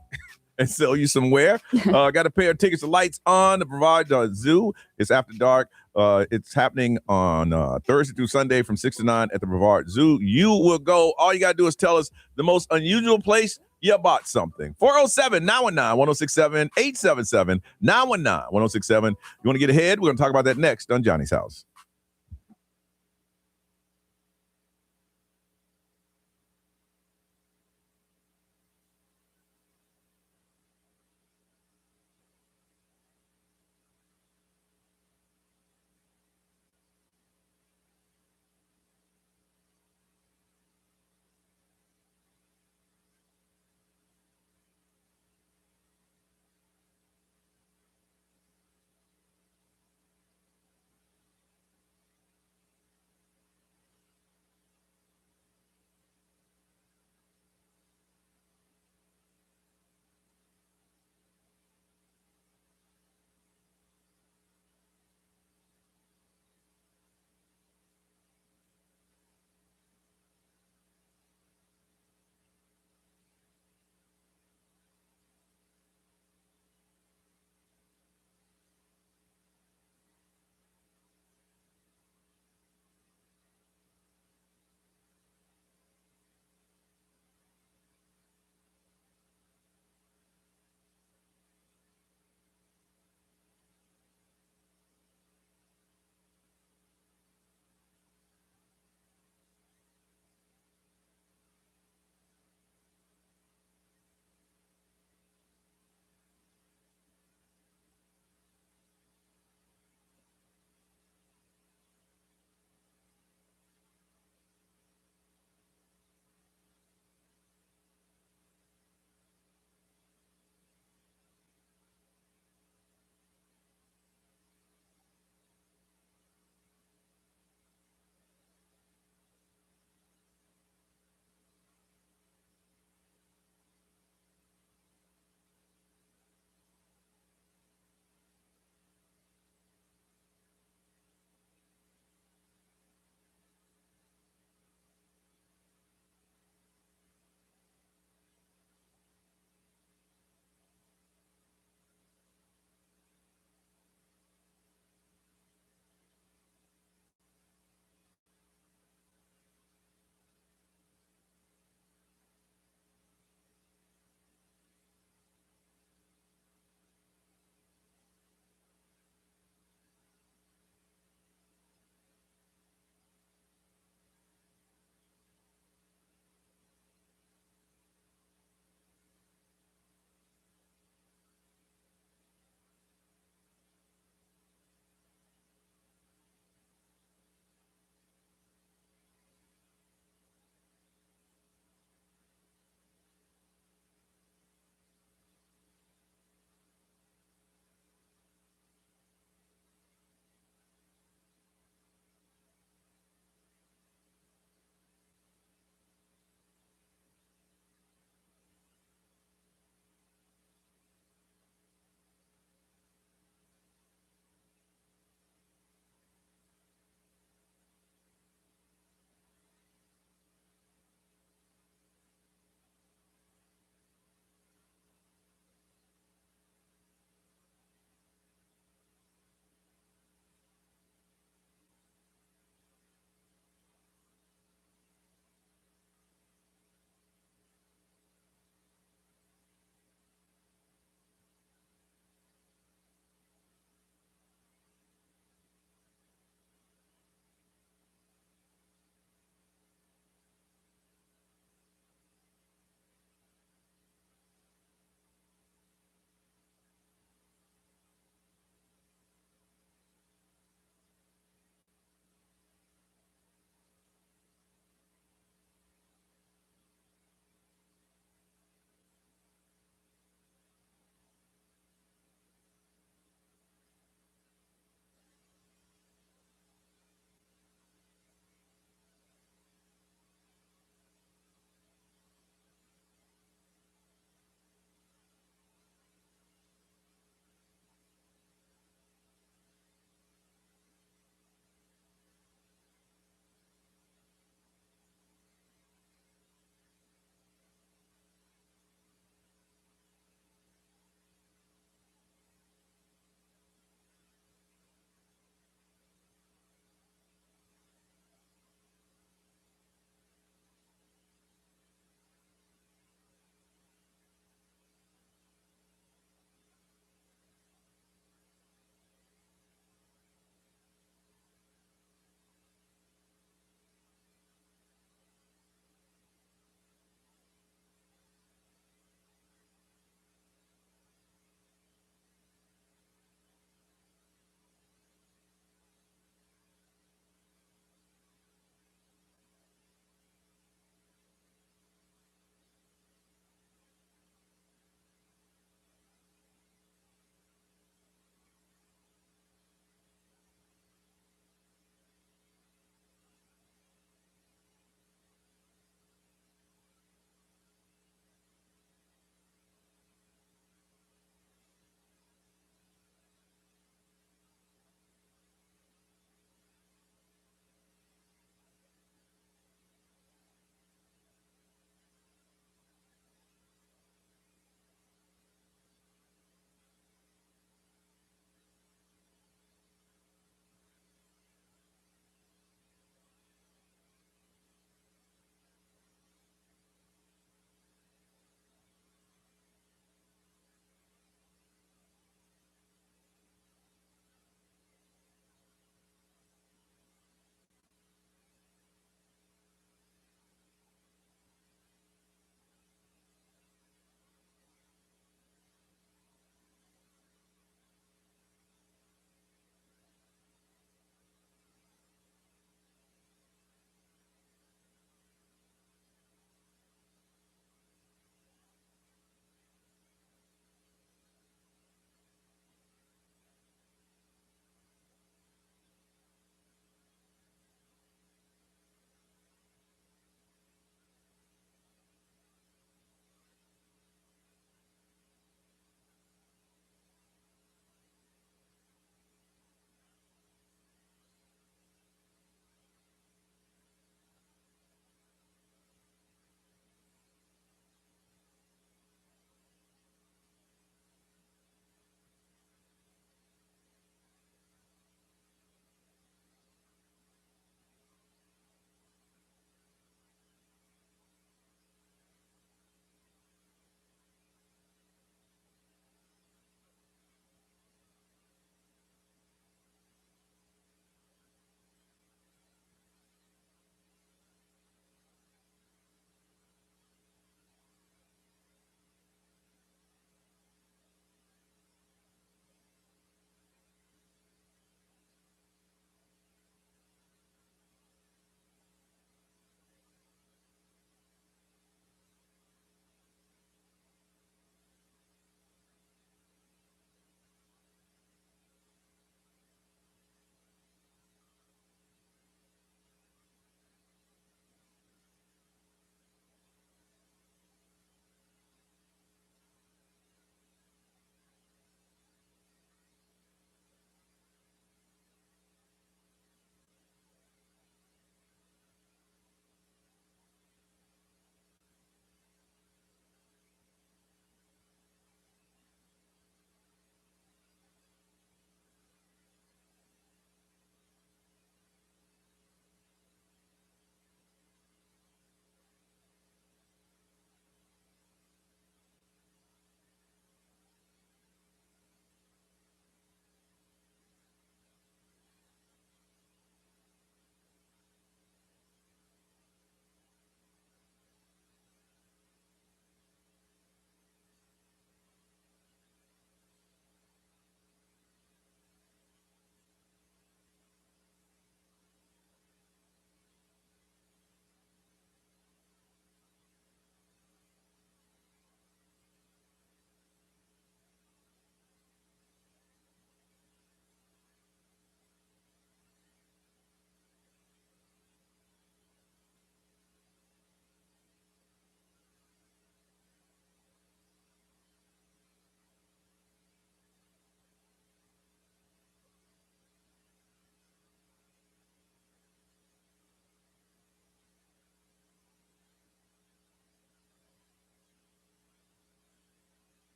S3: and sell you somewhere. Got a pair of tickets to Lights On the Brevard Zoo. It's after dark. It's happening on Thursday through Sunday from 6 to 9 at the Brevard Zoo. You will go. All you got to do is tell us the most unusual place you bought something. 407-919-1067, 877-919-1067. You want to get ahead? We're going to talk about that next on Johnny's House.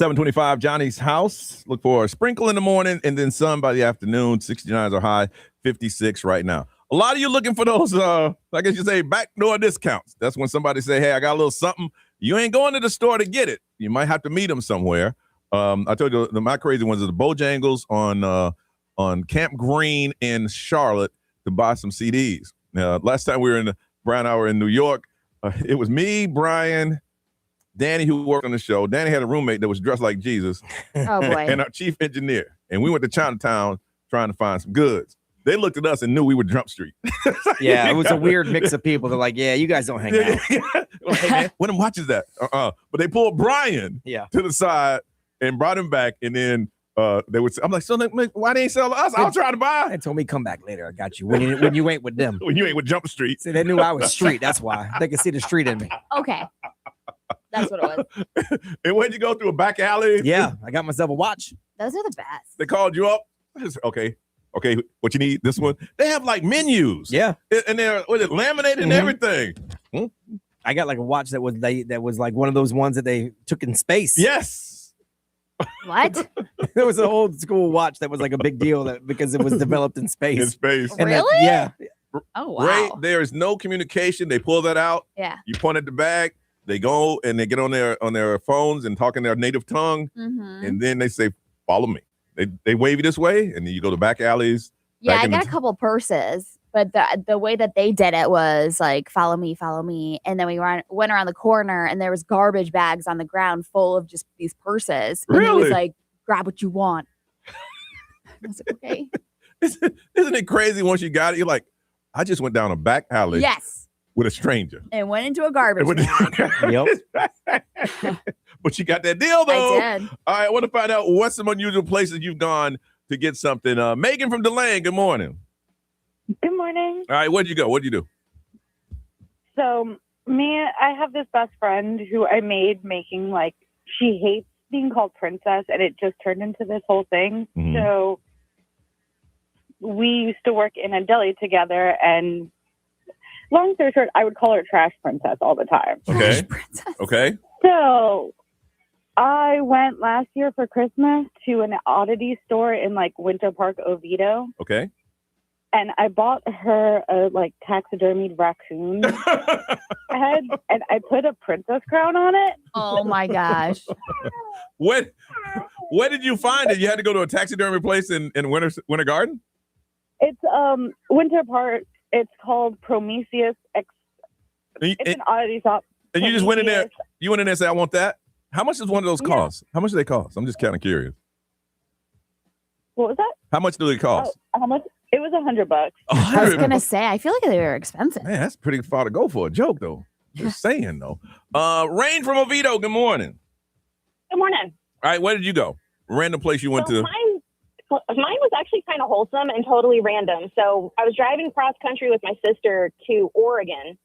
S3: 725 Johnny's house. Look for a sprinkle in the morning and then sun by the afternoon. 69s are high, 56 right now. A lot of you looking for those, I guess you say, backdoor discounts. That's when somebody say, hey, I got a little something. You ain't going to the store to get it. You might have to meet them somewhere. I told you my crazy ones are the Bojangles on Camp Green in Charlotte to buy some CDs. Last time we were in the Brown Hour in New York, it was me, Brian, Danny, who worked on the show. Danny had a roommate that was dressed like Jesus.
S5: Oh, boy.
S3: And our chief engineer. And we went to Chinatown trying to find some goods. They looked at us and knew we were Jump Street.
S4: Yeah, it was a weird mix of people. They're like, yeah, you guys don't hang out.
S3: Like, hey, man, what them watches that? But they pulled Brian to the side and brought him back. And then they would say, I'm like, so why they ain't sell us? I was trying to buy.
S4: They told me, come back later. I got you. When you ain't with them.
S3: When you ain't with Jump Street.
S4: See, they knew I was street. That's why. They could see the street in me.
S5: Okay. That's what it was.
S3: And when you go through a back alley?
S4: Yeah, I got myself a watch.
S5: Those are the best.
S3: They called you up? Okay, what you need? This one? They have like menus.
S4: Yeah.
S3: And they're laminated and everything.
S4: I got like a watch that was like one of those ones that they took in space.
S3: Yes.
S5: What?
S4: There was an old school watch that was like a big deal because it was developed in space.
S3: In space.
S4: And
S5: Really?
S4: Yeah.
S5: Oh, wow.
S3: Ray, there is no communication. They pull that out.
S5: Yeah.
S3: You point at the bag. They go and they get on their phones and talk in their native tongue.
S5: Mm-hmm.
S3: And then they say, follow me. They wave you this way. And then you go to back alleys.
S5: Yeah, I got a couple purses, but the way that they did it was like, follow me. And then we went around the corner and there was garbage bags on the ground full of just these purses. And
S3: Really?
S5: it was like, grab what you want. I was like, okay.
S3: Isn't it crazy once you got it? You're like, I just went down a back alley
S5: Yes.
S3: with a stranger.
S5: And went into a garbage bag.
S4: Yep.
S3: But you got that deal, though.
S5: I did.
S3: All right, I want to find out what's some unusual places you've gone to get something. Megan from DeLane, good morning.
S7: Good morning.
S3: All right, where'd you go? What'd you do?
S7: So I have this best friend who I made making like, she hates being called princess, and it just turned into this whole thing.
S3: Mhm.
S7: So we used to work in a deli together, and long story short, I would call her trash princess all the time.
S3: Okay.
S5: Princess.
S3: Okay.
S7: So I went last year for Christmas to an oddity store in like Winter Park, Oviedo,
S3: Okay.
S7: and I bought her a like taxidermied raccoon head, and I put a princess crown on it.
S5: Oh my gosh.
S3: Where did you find it? You had to go to a taxidermy place in Winter Garden?
S7: It's Winter Park. It's called Prometheus. It's an oddity shop.
S3: And you just went in there.
S7: Prometheus.
S3: You went in there and said, I want that. How much does one of those cost? How much do they cost? I'm just kind of curious.
S7: What was that?
S3: How much do they cost?
S7: How much? It was $100.
S5: I was going to say, I feel like they were expensive.
S3: Man, that's pretty far to go for a joke, though. Just saying, though. Rain from Oviedo, good morning.
S8: Good morning.
S3: All right, where did you go? Random place you went to?
S8: Mine was actually kind of wholesome and totally random. So I was driving cross country with my sister to Oregon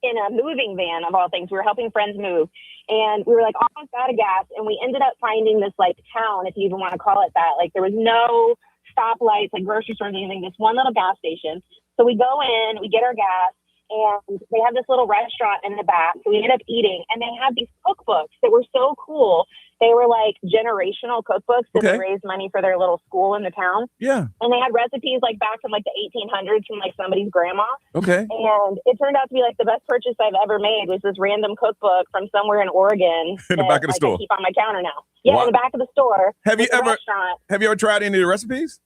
S8: in a moving van, of all things. We were helping friends move. And we were like almost out of gas. And we ended up finding this like town, if you even want to call it that. Like there was no stoplights, like grocery stores, anything, just one little gas station. So we go in, we get our gas, and they have this little restaurant in the back. So we ended up eating, and they had these cookbooks that were so cool. They were like generational cookbooks that they raised money for their little school in the town.
S3: Yeah.
S8: And they had recipes like back from like the 1800s from like somebody's grandma.
S3: Okay.
S8: And it turned out to be like the best purchase I've ever made was this random cookbook from somewhere in Oregon.
S3: In the back of the store.
S8: I keep on my counter now. Yeah,
S3: Wow.
S8: in the back of the store.
S3: Have you ever
S8: restaurant.
S3: tried any of the recipes?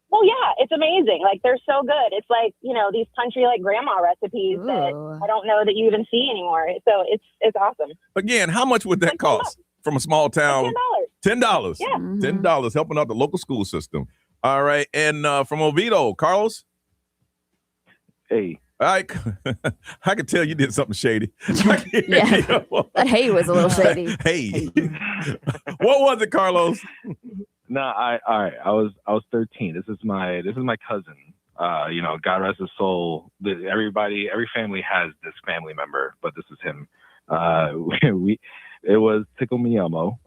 S8: Well, yeah, it's amazing. Like they're so good. It's like, you know, these country like grandma recipes that I don't know that you even see anymore. So it's awesome.
S3: Again, how much would that cost from a small town? $10.
S8: Yeah.
S3: $10 helping out the local school system. All right. And from Oviedo, Carlos?
S9: Hey.
S3: I could tell you did something shady.
S5: Yeah. That hay was a little shady.
S3: Hey. What was it, Carlos?
S9: No, I was 13. This is my cousin. You know, God rest his soul. Every family has this family member, but this is him. It was Tickle Me Elmo.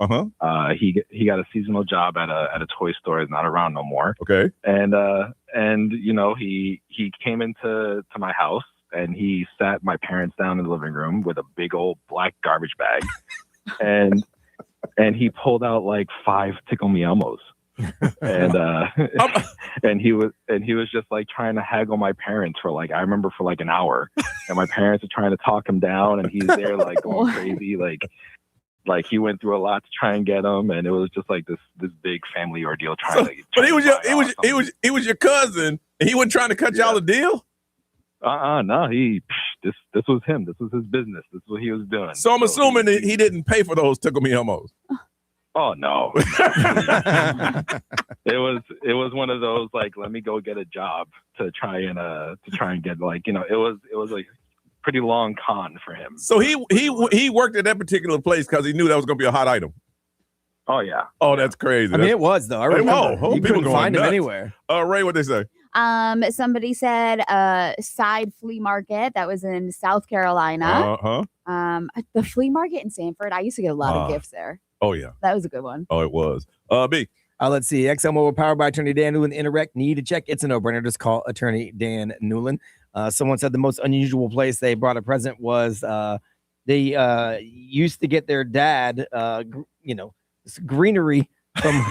S9: He got a seasonal job at a toy store. It's not around no more.
S3: Okay.
S9: And you know, he came into my house and he sat my parents down in the living room with a big old black garbage bag. And and he pulled out like 5 Tickle Me Elmos. And and he was just like trying to haggle my parents for like, I remember, for like an hour, and my parents are trying to talk him down, and he's there like going crazy, like he went through a lot to try and get him, and it was just like this big family ordeal trying to.
S3: But he was your cousin, and he wasn't trying to cut y'all a deal.
S9: No, this was him. This was his business. This is what he was doing.
S3: So I'm assuming that he didn't pay for those Tickle Me Elmos.
S9: Oh no. It was one of those like, let me go get a job to try and get, like, you know, it was like pretty long con for him.
S3: So he worked at that particular place because he knew that was going to be a hot item.
S9: Oh yeah.
S3: Oh, that's crazy.
S4: I mean, it was though. I remember. You couldn't find him anywhere.
S3: Ray, what they say?
S5: Somebody said side flea market that was in South Carolina. The flea market in Sanford. I used to get a lot of gifts there.
S3: Oh yeah,
S5: that was a good one.
S3: Oh, it was. B.
S4: Let's see. XL Mobile powered by Attorney Dan Newland. Interact. Need to check. It's a no-brainer. Just call Attorney Dan Newland. Someone said the most unusual place they brought a present was they used to get their dad, greenery from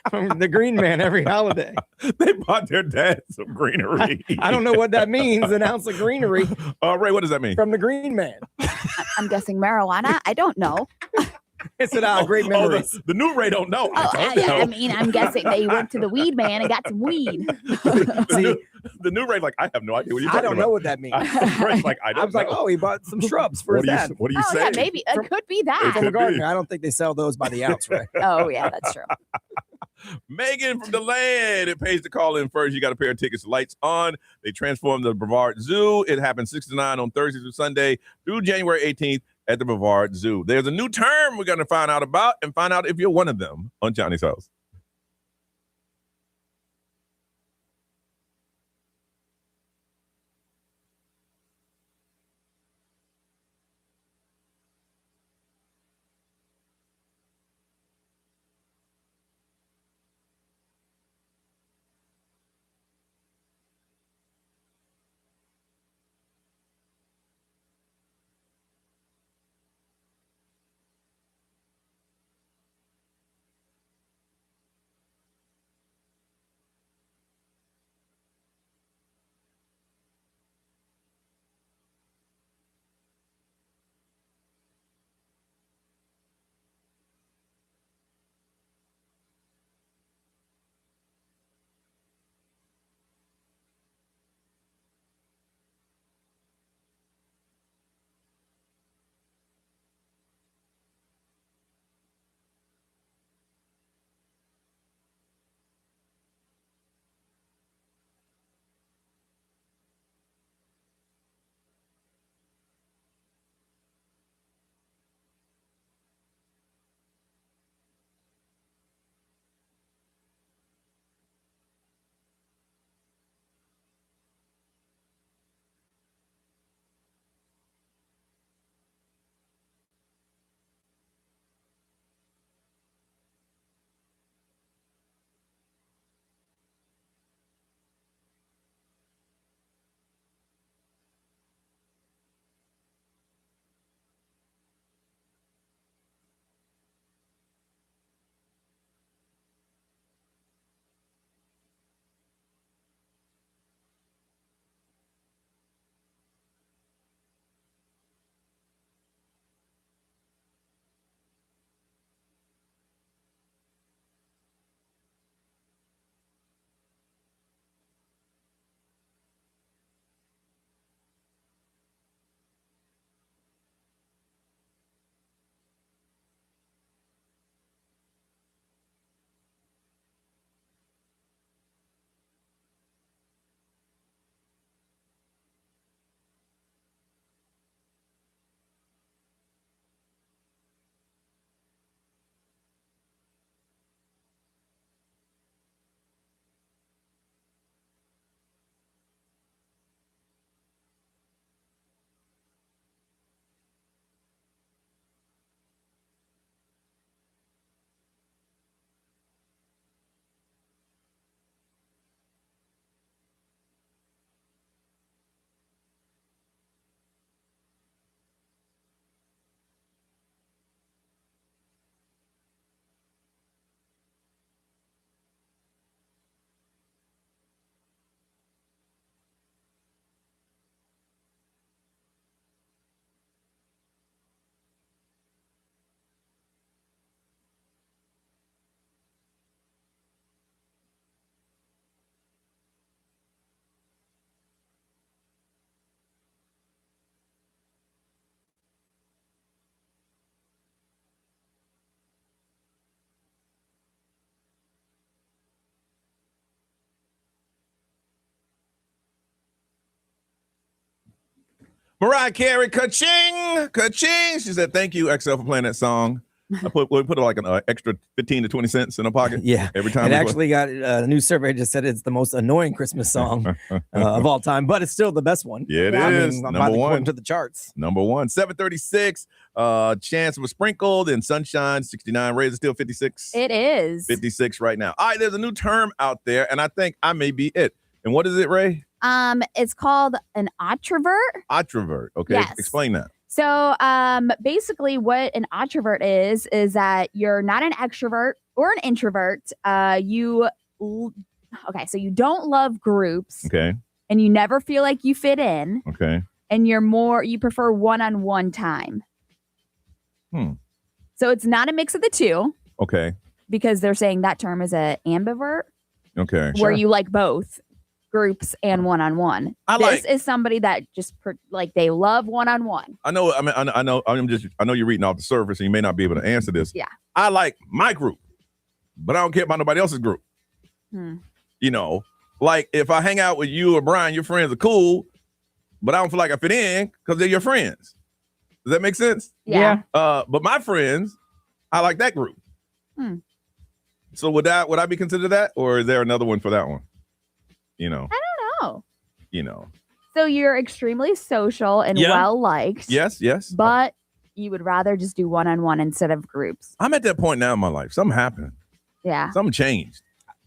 S4: from the Green Man every holiday.
S3: They bought their dad some greenery.
S4: I don't know what that means. An ounce of greenery.
S3: Ray, what does that mean?
S4: From the Green Man.
S5: I'm guessing marijuana. I don't know.
S4: It's great memories.
S3: The new Ray don't know.
S5: I mean, I'm guessing they went to the weed man and got some weed.
S3: The new Ray, like, I have no idea what you're talking about.
S4: I don't know what that means.
S3: I
S4: was like, oh, he bought some shrubs for his dad.
S3: What do you say?
S5: Yeah, maybe it could be that.
S4: From a gardener. I don't think they sell those by the ounce, right?
S5: Oh, yeah, that's true.
S3: Megan from DeLand. It pays to call in first. You got a pair of tickets. Lights on. They transformed the Brevard Zoo. It happens 6 to 9 on Thursday through Sunday through January 18th at the Brevard Zoo. There's a new term we're going to find out about and find out if you're one of them on Johnny's House. Mariah Carey, ka-ching, ka-ching. She said, thank you, XL, for playing that song. We put like an extra 15 to 20 cents in her pocket.
S4: Yeah.
S3: Every time.
S4: It actually got a new survey just said it's the most annoying Christmas song of all time, but it's still the best one.
S3: Yeah, it is. Number one
S4: to the charts.
S3: Number one. 736. Chance of a sprinkle, then sunshine, 69. Rays are still 56.
S5: It is
S3: 56 right now. All right, there's a new term out there, and I think I may be it. And what is it, Ray?
S5: It's called an Otrovert.
S3: Otrovert. Okay.
S5: Yes.
S3: Explain that.
S5: So basically what an Otrovert is that you're not an extrovert or an introvert. So you don't love groups.
S3: Okay.
S5: And you never feel like you fit in.
S3: Okay.
S5: And you prefer one-on-one time. So it's not a mix of the two.
S3: Okay.
S5: Because they're saying that term is an ambivert.
S3: Okay.
S5: Where you like both groups and one-on-one. This is somebody that just they love one-on-one.
S3: I know. I mean, I know. I know you're reading off the surface, and you may not be able to answer this.
S5: Yeah.
S3: I like my group, but I don't care about nobody else's group. You know, like if I hang out with you or Brian, your friends are cool, but I don't feel like I fit in because they're your friends. Does that make sense?
S5: Yeah.
S3: But my friends, I like that group. So would I be considered that, or is there another one for that one? You know.
S5: I don't know.
S3: You know.
S5: So you're extremely social and well liked.
S3: Yes.
S5: But you would rather just do one-on-one instead of groups.
S3: I'm at that point now in my life. Something happened.
S5: Yeah.
S3: Something changed.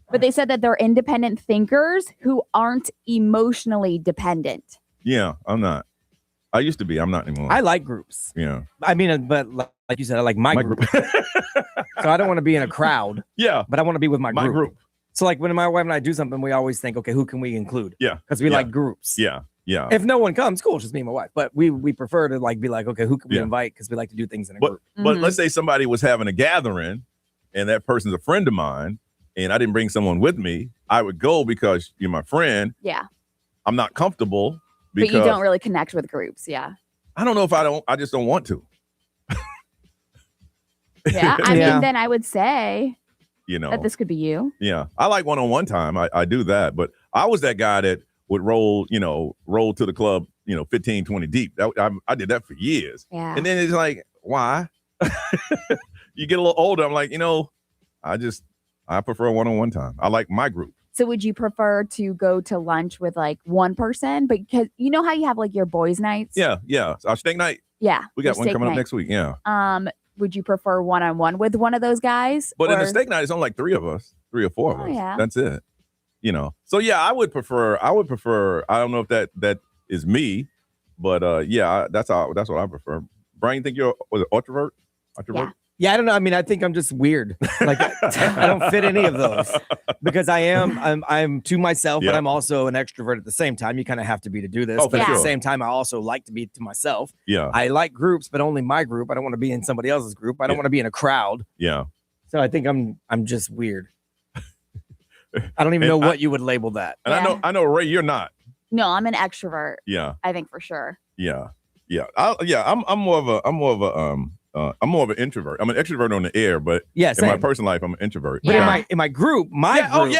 S5: But they said that they're independent thinkers who aren't emotionally dependent.
S3: Yeah, I'm not. I used to be. I'm not anymore.
S4: I like groups.
S3: Yeah.
S4: I mean, but like you said, I like my group. So I don't want to be in a crowd.
S3: Yeah.
S4: But I want to be with my
S3: group.
S4: So like when my wife and I do something, we always think, okay, who can we include?
S3: Yeah.
S4: Because we like groups.
S3: Yeah. Yeah.
S4: If no one comes, cool, just me and my wife. But we prefer to be like, okay, who can we invite? Because we like to do things in a group.
S3: But let's say somebody was having a gathering and that person's a friend of mine and I didn't bring someone with me, I would go because you're my friend.
S5: Yeah.
S3: I'm not comfortable because
S5: but you don't really connect with groups. Yeah.
S3: I don't know if I just don't want to.
S5: Yeah. I mean, then I would say, that this could be you.
S3: Yeah. I like one-on-one time. I do that. But I was that guy that would roll to the club, 15, 20 deep. I did that for years.
S5: Yeah.
S3: And then it's like, why? You get a little older. I'm like, I prefer one-on-one time. I like my group.
S5: So would you prefer to go to lunch with like one person? Because you know how you have like your boys' nights?
S3: Yeah. Our steak night.
S5: Yeah.
S3: We got one coming up next week. Yeah.
S5: Would you prefer one-on-one with one of those guys?
S3: But in the steak night, it's only like 3 of us, 3 or 4 of us.
S5: Yeah.
S3: That's it. So yeah, I would prefer, I don't know if that is me, but yeah, that's what I prefer. Brian, you think you're Otrovert?
S4: Yeah, I don't know. I mean, I think I'm just weird. Like I don't fit any of those because I'm to myself, but I'm also an extrovert at the same time. You kind of have to be to do this. But at the same time, I also like to be to myself.
S3: Yeah.
S4: I like groups, but only my group. I don't want to be in somebody else's group. I don't want to be in a crowd.
S3: Yeah.
S4: So I think I'm just weird. I don't even know what you would label that.
S3: And I know Ray, you're not.
S5: No, I'm an extrovert.
S3: Yeah.
S5: I think for sure.
S3: Yeah. I'm more of an introvert. I'm an extrovert on the air, but in my personal life, I'm an introvert.
S4: But in my group, I'm an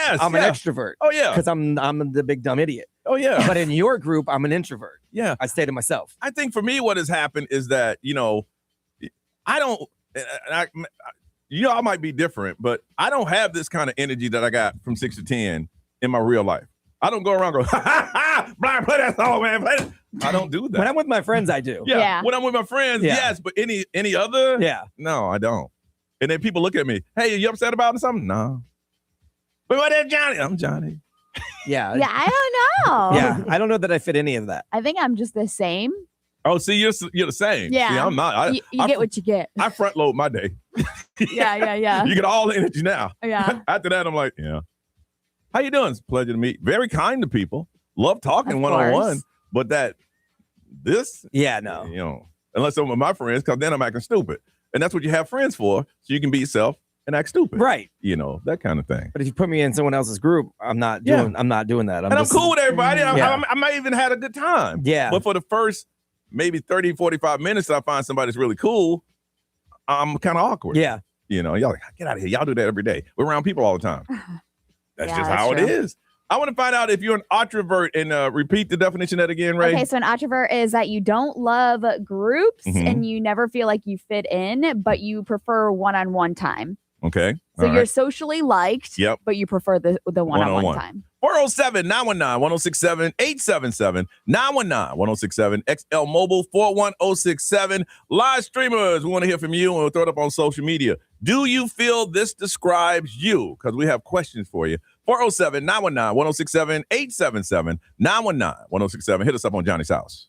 S4: extrovert.
S3: Oh yeah,
S4: because I'm the big dumb idiot.
S3: Oh yeah.
S4: But in your group, I'm an introvert.
S3: Yeah,
S4: I stay to myself.
S3: I think for me, what has happened is that I don't. I might be different, but I don't have this kind of energy that I got from 6 to 10 in my real life. I don't go around Brian, play that song, man. Play it. I don't do that.
S4: When I'm with my friends, I do.
S3: Yeah. When I'm with my friends, yes. But any other?
S4: Yeah.
S3: No, I don't. And then people look at me, hey, are you upset about something? No. But what is Johnny? I'm Johnny.
S5: Yeah. Yeah, I don't know.
S4: Yeah. I don't know that I fit any of that.
S5: I think I'm just the same.
S3: Oh, see, you're the same.
S5: Yeah.
S3: See, I'm not.
S5: You get what you get.
S3: I front load my day.
S5: Yeah.
S3: You get all the energy now.
S5: Yeah.
S3: After that, I'm like, yeah. How you doing? It's a pleasure to meet. Very kind to people. Love talking one-on-one. But
S4: yeah, no.
S3: Unless some of my friends, because then I'm acting stupid. And that's what you have friends for, so you can be yourself and act stupid.
S4: Right.
S3: That kind of thing.
S4: But if you put me in someone else's group, I'm not doing that.
S3: I'm cool with everybody. I might even had a good time.
S4: Yeah.
S3: But for the first maybe 30, 45 minutes, I find somebody that's really cool, I'm kind of awkward.
S4: Yeah.
S3: Y'all like, get out of here. Y'all do that every day. We're around people all the time. That's just how it is. I want to find out if you're an Otrovert and repeat the definition of that again, Ray.
S5: Okay, so an introvert is that you don't love groups and you never feel like you fit in, but you prefer one-on-one time.
S3: Okay.
S5: So you're socially liked,
S3: Yep.
S5: but you prefer the one-on-one time.
S3: 407-919-1067, 877-919-1067, XL Mobile 41067. Live streamers, we want to hear from you and we'll throw it up on social media. Do you feel this describes you? Because we have questions for you. 407-919-1067, 877-919-1067. Hit us up on Johnny's House.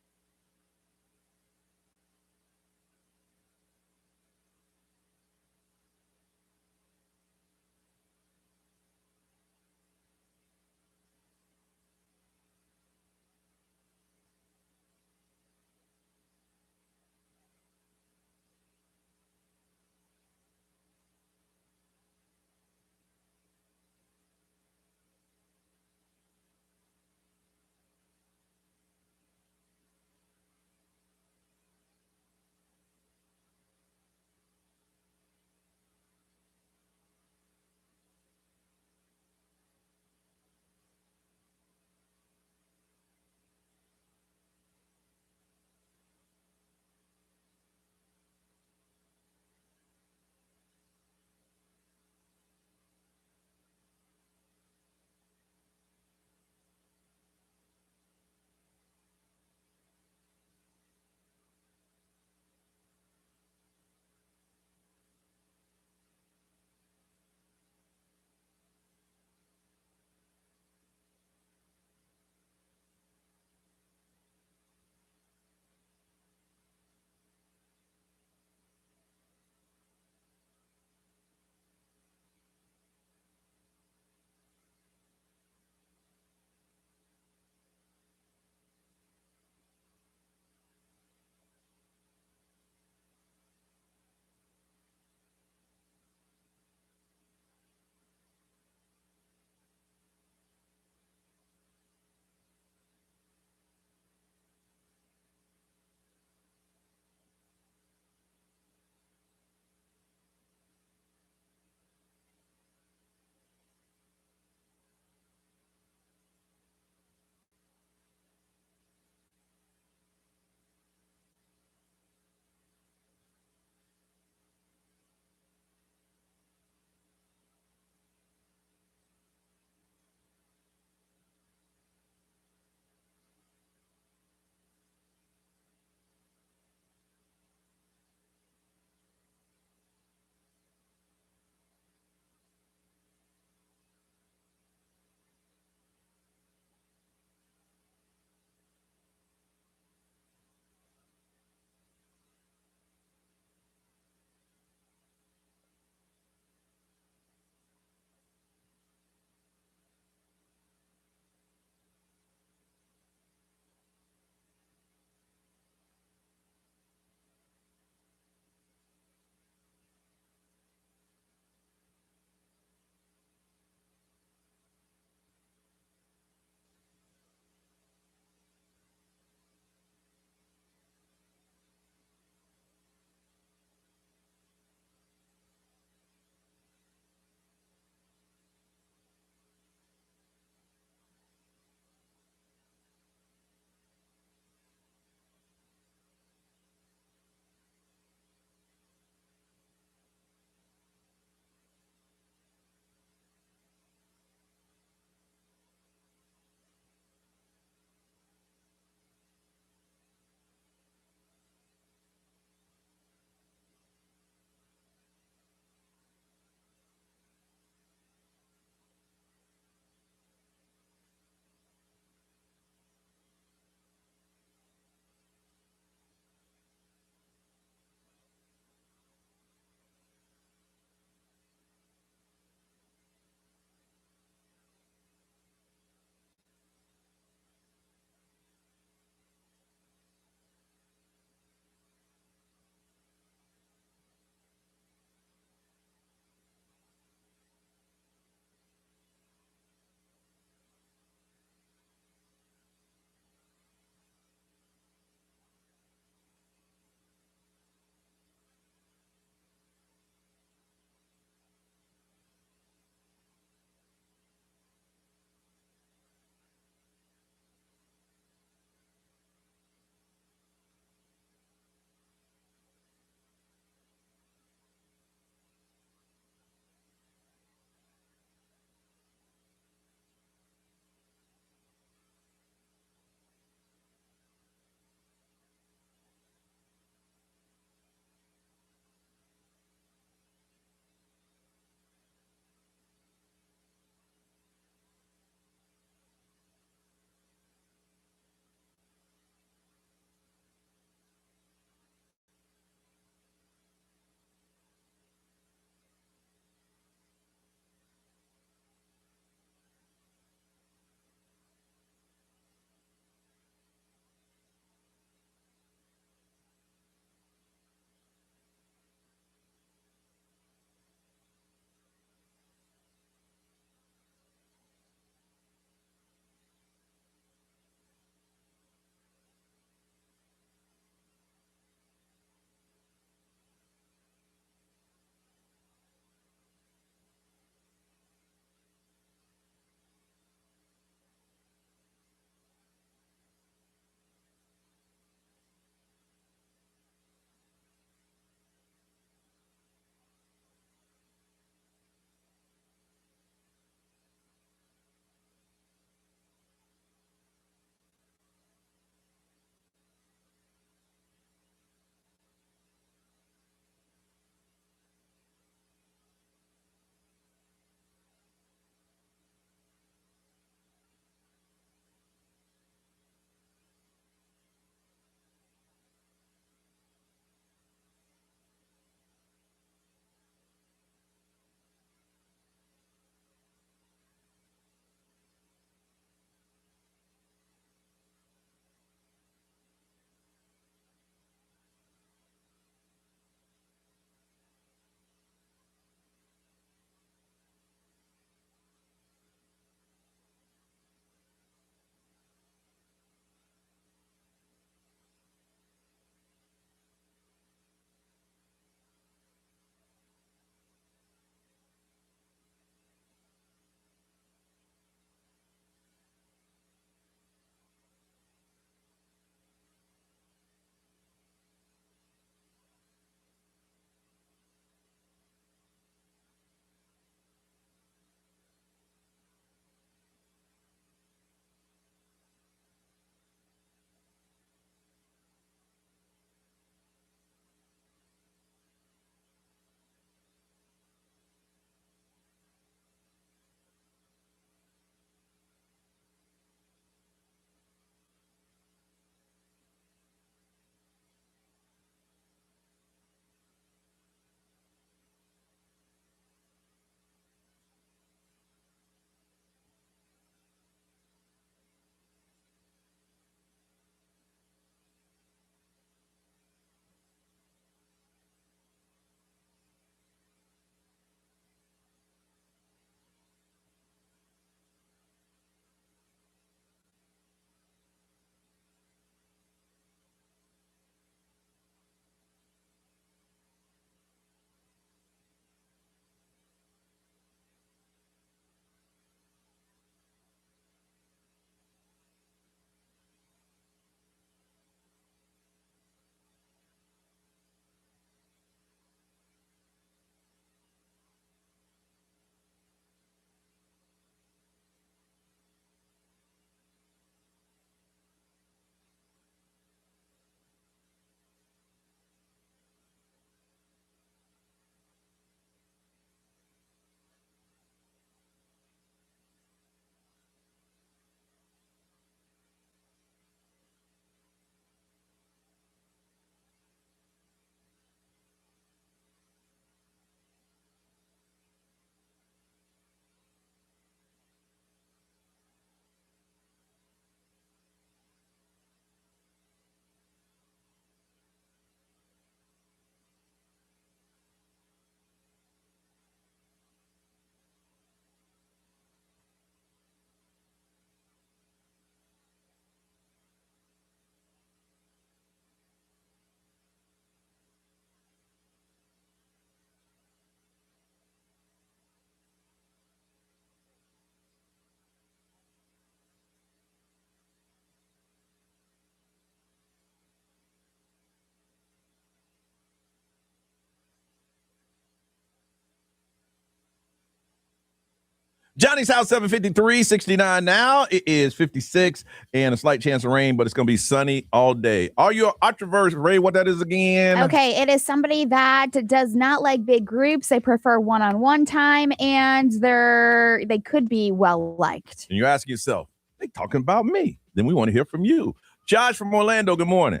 S3: Johnny's house, 753, 69 now. It is 56 and a slight chance of rain, but it's going to be sunny all day. Are you an Otrovert, Ray? What that is again?
S5: Okay, it is somebody that does not like big groups. They prefer one-on-one time, and they could be well-liked.
S3: And you're asking yourself, they talking about me. Then we want to hear from you. Josh from Orlando, good morning.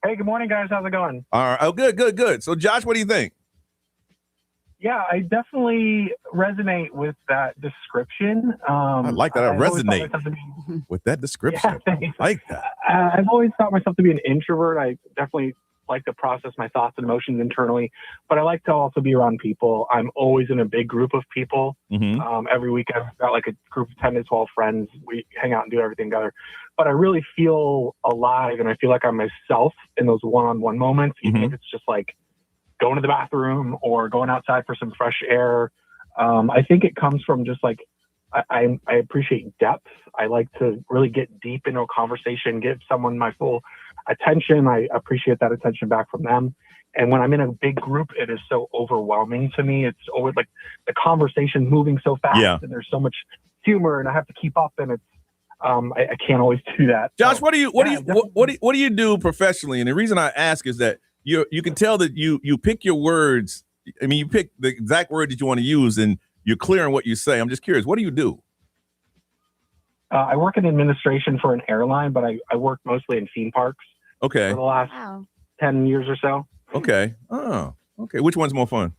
S10: Hey, good morning, guys. How's it going?
S3: All right. Oh, good. So, Josh, what do you think?
S10: Yeah, I definitely resonate with that description.
S3: I like that. I resonate with that description.
S10: Yeah,
S3: I like that.
S10: I've always thought myself to be an introvert. I definitely like to process my thoughts and emotions internally, but I like to also be around people. I'm always in a big group of people. Every week I've got like a group of 10 to 12 friends. We hang out and do everything together. But I really feel alive, and I feel like I'm myself in those one-on-one moments, even if it's just like going to the bathroom or going outside for some fresh air. I think it comes from just like, I appreciate depth. I like to really get deep into a conversation, give someone my full attention. I appreciate that attention back from them. And when I'm in a big group, it is so overwhelming to me. It's always like the conversation moving so fast and there's so much humor and I have to keep up, and it's, I can't always do that.
S3: Josh, what do you do professionally? And the reason I ask is that you can tell that you pick your words. I mean, you pick the exact word that you want to use, and you're clear on what you say. I'm just curious, what do you do?
S10: I work in administration for an airline, but I work mostly in theme parks.
S3: Okay.
S10: For the last 10 years or so.
S3: Okay. Oh, okay. Which one's more fun?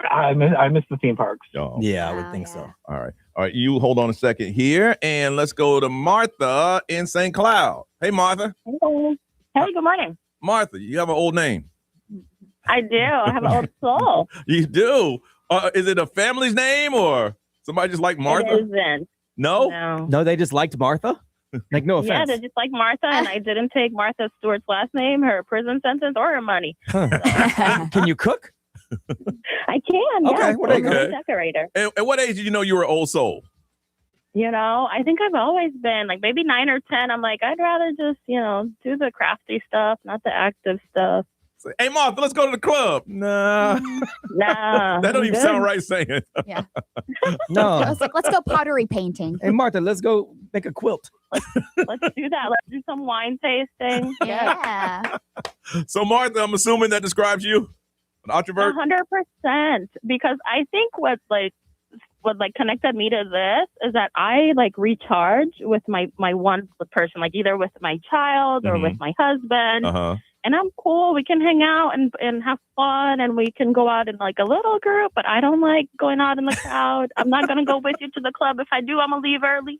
S10: I miss the theme parks.
S3: Oh.
S4: Yeah, I would think so.
S3: All right. You hold on a second here, and let's go to Martha in St. Cloud. Hey, Martha.
S11: Hello. Hey, good morning.
S3: Martha, you have an old name.
S11: I do. I have an old soul.
S3: You do? Is it a family's name or somebody just like Martha?
S11: It isn't.
S3: No?
S4: No, they just liked Martha? Like, no
S11: Yeah,
S4: offense.
S11: they're just like Martha, and I didn't take Martha Stewart's last name, her prison sentence, or her money.
S4: Can you cook?
S11: I can, yeah.
S3: Okay,
S11: I'm a decorator.
S3: And at what age did you know you were an old soul?
S11: You know, I think I've always been, like, maybe 9 or 10. I'm like, I'd rather just, do the crafty stuff, not the active stuff.
S3: Hey, Martha, let's go to the club. Nah.
S11: Nah.
S3: That don't even sound right saying.
S5: Yeah.
S4: No.
S5: Let's go pottery painting.
S4: Hey, Martha, let's go make a quilt.
S11: Let's do that. Let's do some wine tasting.
S5: Yeah.
S3: So, Martha, I'm assuming that describes you? An introvert?
S11: 100%. Because I think what connected me to this is that I recharge with my one person, like either with my child or with my husband. And I'm cool. We can hang out and have fun, and we can go out in a little group, but I don't like going out in the crowd. I'm not going to go with you to the club. If I do, I'm going to leave early.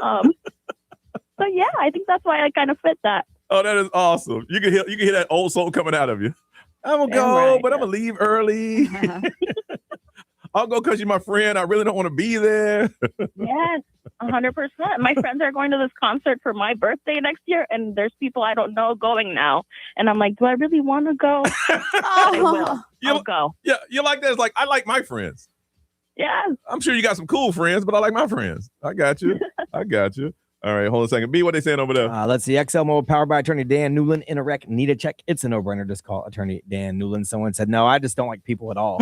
S11: So yeah, I think that's why I kind of fit that.
S3: Oh, that is awesome. You can hear that old soul coming out of you. I'm going to go, but I'm going to leave early. I'll go because you're my friend. I really don't want to be there.
S11: Yes, 100%. My friends are going to this concert for my birthday next year, and there's people I don't know going now. And I'm like, do I really want to go? I will. I'll go.
S3: Yeah, you like that? It's like, I like my friends.
S11: Yeah.
S3: I'm sure you got some cool friends, but I like my friends. I got you. I got you. All right, hold on a second. B, what they saying over there?
S4: Let's see. XL Mobile powered by attorney Dan Newland. In a wreck, need a check. It's a no-brainer. Just call attorney Dan Newland. Someone said, no, I just don't like people at all.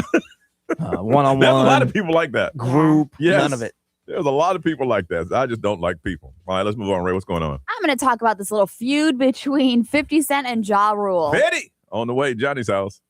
S4: One-on-one.
S3: There's a lot of people like that.
S4: Group.
S3: Yes.
S4: None of it.
S3: There's a lot of people like that. I just don't like people. All right, let's move on. Ray, what's going on?
S5: I'm going to talk about this little feud between 50 Cent and Ja Rule.
S3: Betty, on the way, Johnny's house.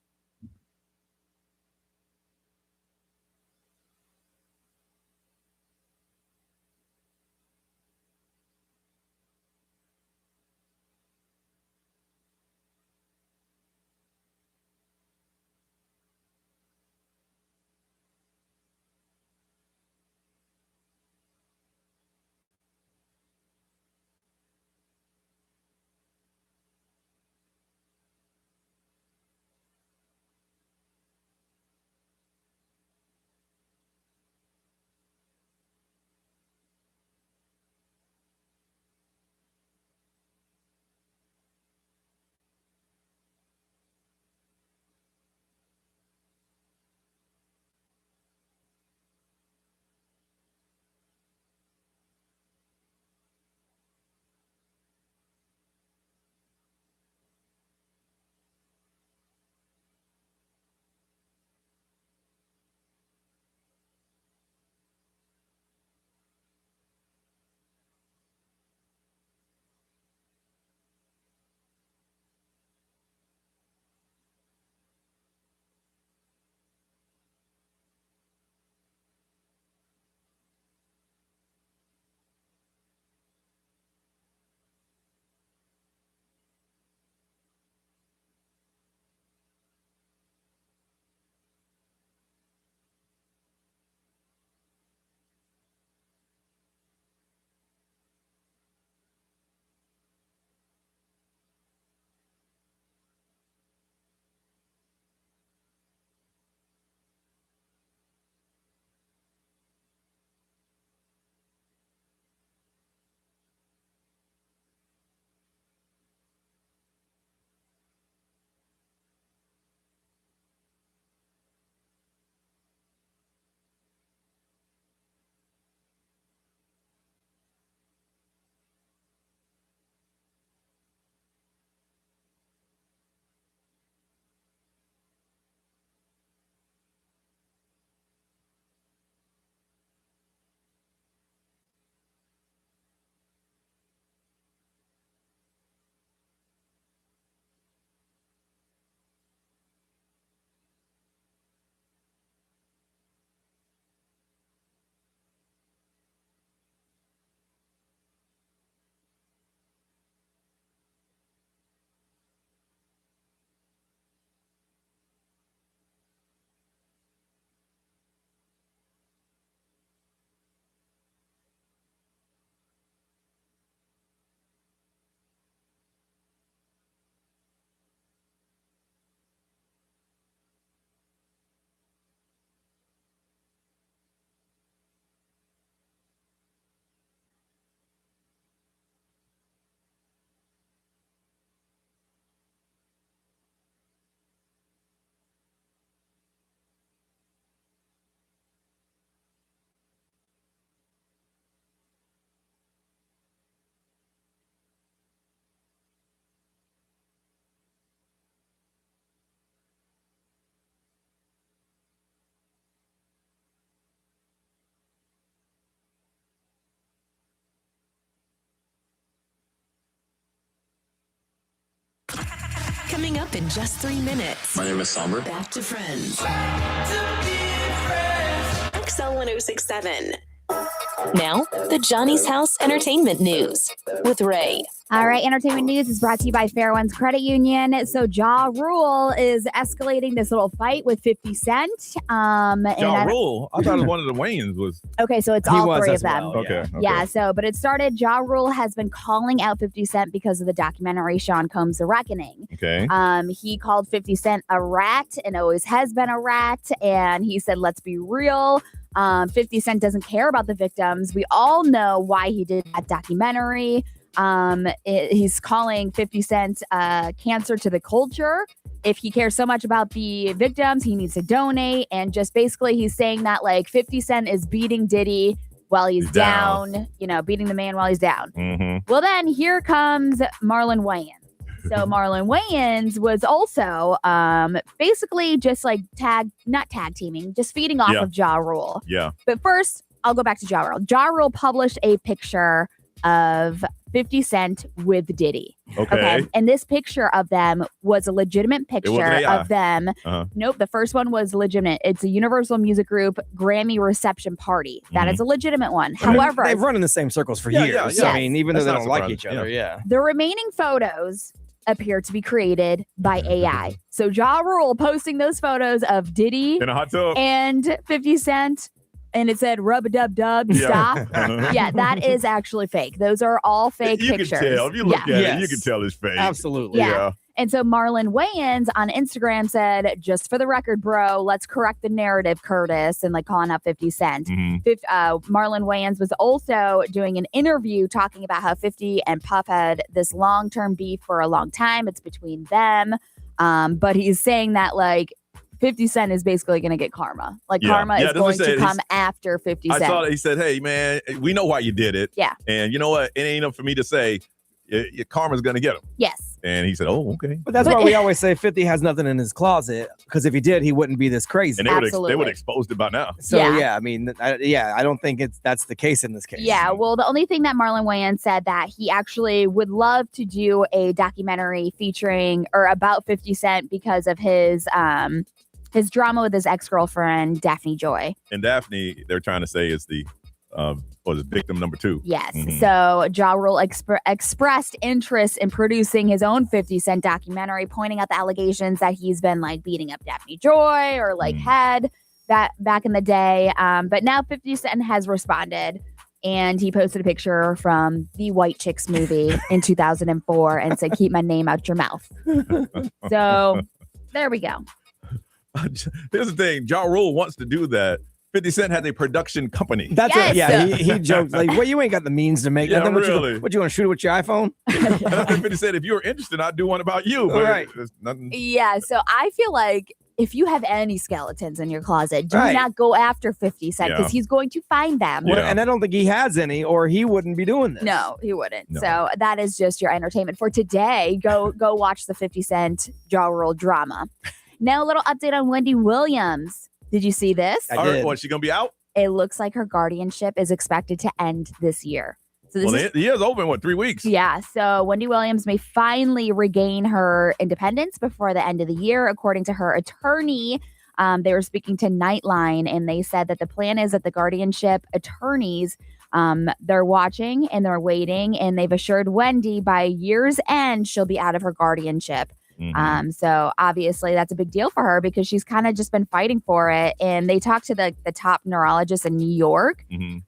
S1: Coming up in just 3 minutes.
S12: My name is Somber.
S1: Back to Friends. XL 1067. Now, the Johnny's House Entertainment News with Ray.
S5: All right, entertainment news is brought to you by Fair Ones Credit Union. So Ja Rule is escalating this little fight with 50 Cent.
S3: Ja Rule? I thought it was one of the Wayans was.
S5: Okay, so it's all three of them.
S3: Well, okay.
S5: Yeah, but it started, Ja Rule has been calling out 50 Cent because of the documentary Sean Combs' The Reckoning.
S3: Okay.
S5: He called 50 Cent a rat and always has been a rat. And he said, let's be real. 50 Cent doesn't care about the victims. We all know why he did that documentary. He's calling 50 Cent cancer to the culture. If he cares so much about the victims, he needs to donate. And just basically he's saying that like 50 Cent is beating Diddy while he's down, beating the man while he's down.
S3: Mm-hmm.
S5: Well, then here comes Marlon Wayans. So Marlon Wayans was also basically just like not tag teaming, just feeding off of Ja Rule.
S3: Yeah.
S5: But first, I'll go back to Ja Rule. Ja Rule published a picture of 50 Cent with Diddy.
S3: Okay.
S5: And this picture of them was a legitimate picture of them. Nope. The first one was legitimate. It's a Universal Music Group Grammy reception party. That is a legitimate one. However,
S4: they've run in the same circles for years.
S5: Yeah.
S4: I mean, even though they don't like each other. Yeah.
S5: The remaining photos appear to be created by AI. So Ja Rule posting those photos of Diddy
S3: in a hot tub
S5: and 50 Cent. And it said rub-a-dub-dub, stop. Yeah, that is actually fake. Those are all fake pictures.
S3: You can tell. If you look at it, you can tell it's fake.
S4: Absolutely.
S5: Yeah. And so Marlon Wayans on Instagram said, just for the record, bro, let's correct the narrative, Curtis, and like calling out 50 Cent. Marlon Wayans was also doing an interview talking about how 50 and Puff had this long-term beef for a long time. It's between them. But he's saying that like 50 Cent is basically going to get karma. Like karma is going to come after 50 Cent.
S3: I saw that. He said, hey, man, we know why you did it.
S5: Yeah.
S3: And you know what? It ain't enough for me to say your karma's going to get him.
S5: Yes.
S3: And he said, oh, okay.
S4: But that's why we always say 50 has nothing in his closet, because if he did, he wouldn't be this crazy.
S3: And they would have exposed it by now.
S4: So, I mean, I don't think that's the case in this case.
S5: Yeah, well, the only thing that Marlon Wayans said that he actually would love to do a documentary featuring or about 50 Cent because of his drama with his ex-girlfriend, Daphne Joy.
S3: And Daphne, they're trying to say, is the victim number 2.
S5: Yes. So Ja Rule expressed interest in producing his own 50 Cent documentary, pointing out the allegations that he's been like beating up Daphne Joy or like had that back in the day. But now 50 Cent has responded. And he posted a picture from the White Chicks movie in 2004 and said, keep my name out your mouth. So there we go.
S3: Here's the thing. Ja Rule wants to do that. 50 Cent has a production company.
S4: That's it. Yeah, he joked like, well, you ain't got the means to make nothing.
S3: Really.
S4: What you want to shoot it with your iPhone?
S3: I think 50 Cent, if you're interested, I'd do one about you. But
S4: right.
S5: Yeah, so I feel like if you have any skeletons in your closet, do not go after 50 Cent because he's going to find them.
S4: Well, and I don't think he has any, or he wouldn't be doing this.
S5: No, he wouldn't. No. So that is just your entertainment for today. Go watch the 50 Cent Ja Rule drama. Now a little update on Wendy Williams. Did you see this?
S3: I did. Is she going to be out?
S5: It looks like her guardianship is expected to end this year. So
S3: the year's over in 3 weeks?
S5: Yeah. So Wendy Williams may finally regain her independence before the end of the year, according to her attorney. They were speaking to Nightline, and they said that the plan is that the guardianship attorneys, they're watching and they're waiting, and they've assured Wendy by year's end she'll be out of her guardianship. So obviously that's a big deal for her because she's kind of just been fighting for it. And they talked to the top neurologist in New York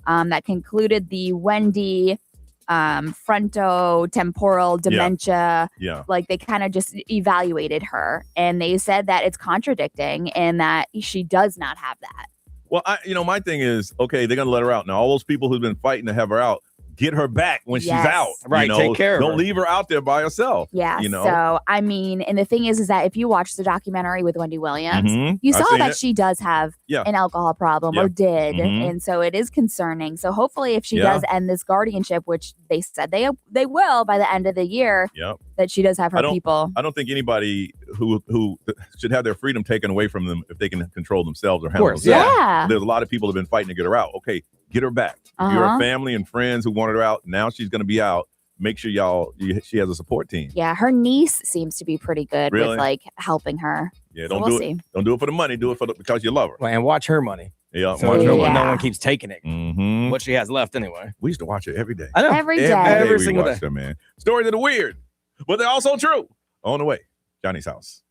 S5: that concluded the Wendy frontotemporal dementia.
S3: Yeah.
S5: Like they kind of just evaluated her and they said that it's contradicting and that she does not have that.
S3: Well, my thing is, okay, they're going to let her out. Now, all those people who've been fighting to have her out, get her back when she's out.
S4: Right, take care of her.
S3: Don't leave her out there by herself.
S5: Yeah. So, I mean, and the thing is that if you watch the documentary with Wendy Williams, you saw that she does have an alcohol problem or did. And so it is concerning. So hopefully if she does end this guardianship, which they said they will by the end of the year, that she does have her people.
S3: I don't think anybody who should have their freedom taken away from them if they can control themselves or handle themselves.
S5: Yeah.
S3: There's a lot of people who have been fighting to get her out. Okay, get her back. If you're a family and friends who wanted her out, now she's going to be out. make sure she has a support team.
S5: Yeah, her niece seems to be pretty good
S3: Really?
S5: with like helping her.
S3: Yeah,
S5: So
S3: don't
S5: we'll
S3: do
S5: see.
S3: it. Don't do it for the money. Do it because you love her.
S4: Well, and watch her money.
S3: Yeah,
S4: So
S3: watch her
S4: no
S3: money.
S4: one keeps taking it.
S3: Mm-hmm.
S4: What she has left anyway.
S3: We used to watch it every day.
S4: I know.
S5: Every day.
S4: Every
S3: we
S4: single
S3: watched
S4: day.
S3: her, man. Stories of the weird, but they're also true. On the way, Johnny's house.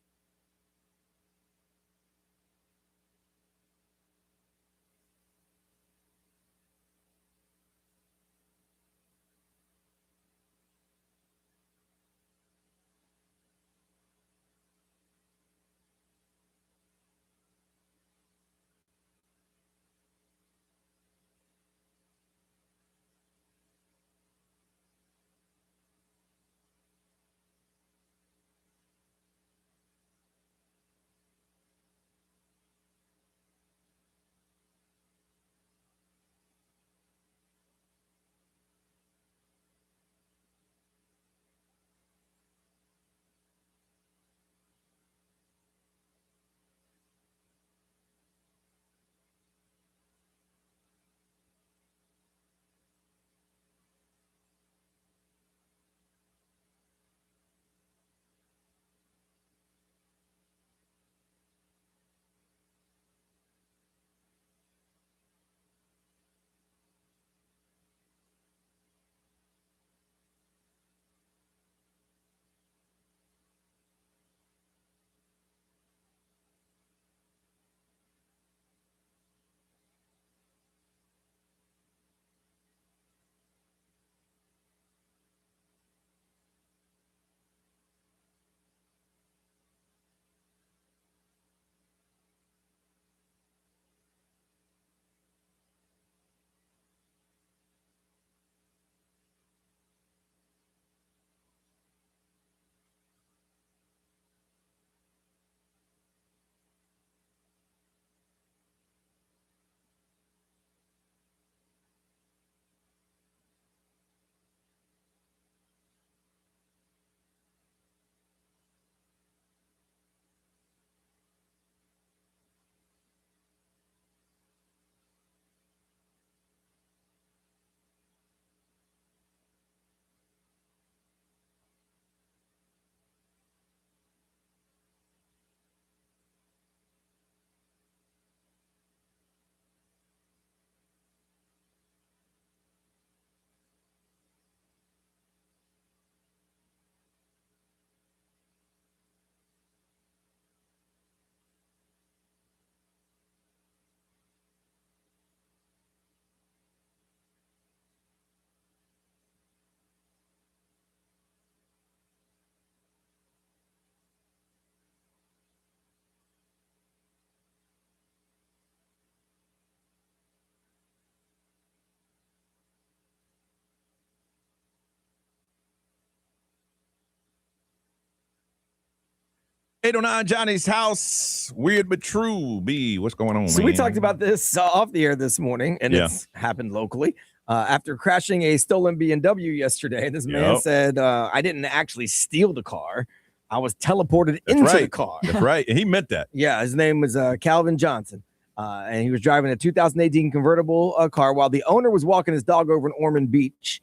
S3: $809 Johnny's house. Weird but true. B, what's going on,
S4: So
S3: man?
S4: we talked about this off the air this morning, and it's happened locally. After crashing a stolen BMW yesterday, this man said, I didn't actually steal the car. I was teleported into the car.
S3: That's right. And he meant that.
S4: Yeah, his name was Calvin Johnson. And he was driving a 2018 convertible car while the owner was walking his dog over in Ormond Beach.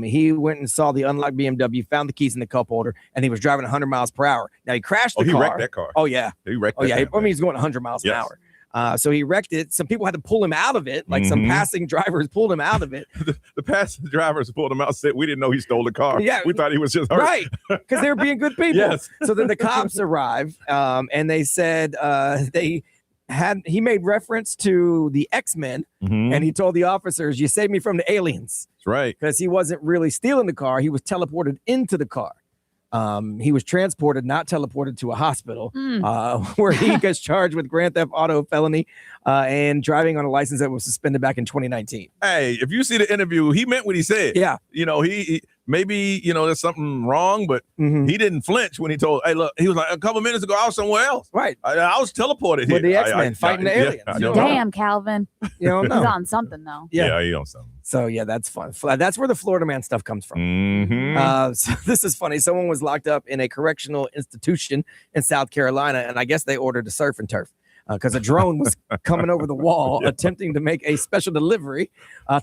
S4: He went and saw the unlocked BMW, found the keys in the cup holder, and he was driving 100 miles per hour. Now, he crashed the car.
S3: He wrecked that car.
S4: Oh, yeah.
S3: He wrecked
S4: that. I mean, he's going 100 miles an hour. So he wrecked it. Some people had to pull him out of it. Like some passing drivers pulled him out of it.
S3: The passing drivers pulled him out and said, we didn't know he stole the car.
S4: Yeah.
S3: We thought he was just hurt.
S4: Right. Because they were being good people.
S3: Yes.
S4: So then the cops arrived and they said he made reference to the X-Men and he told the officers, you saved me from the aliens.
S3: That's right.
S4: Because he wasn't really stealing the car. He was teleported into the car. He was transported, not teleported to a hospital, where he gets charged with grand theft auto felony and driving on a license that was suspended back in 2019.
S3: Hey, if you see the interview, he meant what he said.
S4: Yeah.
S3: You know, he maybe, there's something wrong, but he didn't flinch when he told, hey, look, he was like, a couple minutes ago, I was somewhere else.
S4: Right.
S3: I was teleported here.
S4: With the X-Men fighting the aliens.
S5: Damn, Calvin.
S4: You don't know.
S5: He's on something, though.
S3: Yeah, he's on something.
S4: So, yeah, that's fun. That's where the Florida man stuff comes from. So this is funny. Someone was locked up in a correctional institution in South Carolina, and I guess they ordered a surf and turf. because a drone was coming over the wall attempting to make a special delivery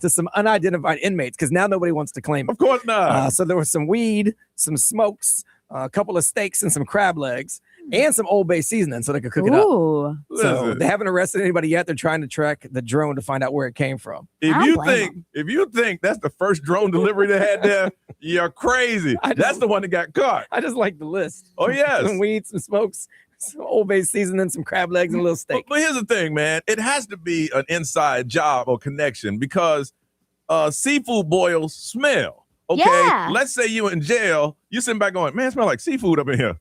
S4: to some unidentified inmates because now nobody wants to claim it.
S3: Of course not.
S4: So there was some weed, some smokes, a couple of steaks and some crab legs and some Old Bay seasoning so they could cook it up. So
S3: Listen.
S4: they haven't arrested anybody yet. They're trying to track the drone to find out where it came from.
S3: If you think that's the first drone delivery they had there, you're crazy. That's the one that got caught.
S4: I just like the list.
S3: Oh, yes.
S4: Some weed, some smokes, some Old Bay seasoning, some crab legs, and a little steak.
S3: But here's the thing, man. It has to be an inside job or connection because seafood boils smell. Okay?
S5: Yeah.
S3: Let's say you in jail. You sitting back going, man, it smells like seafood up in here.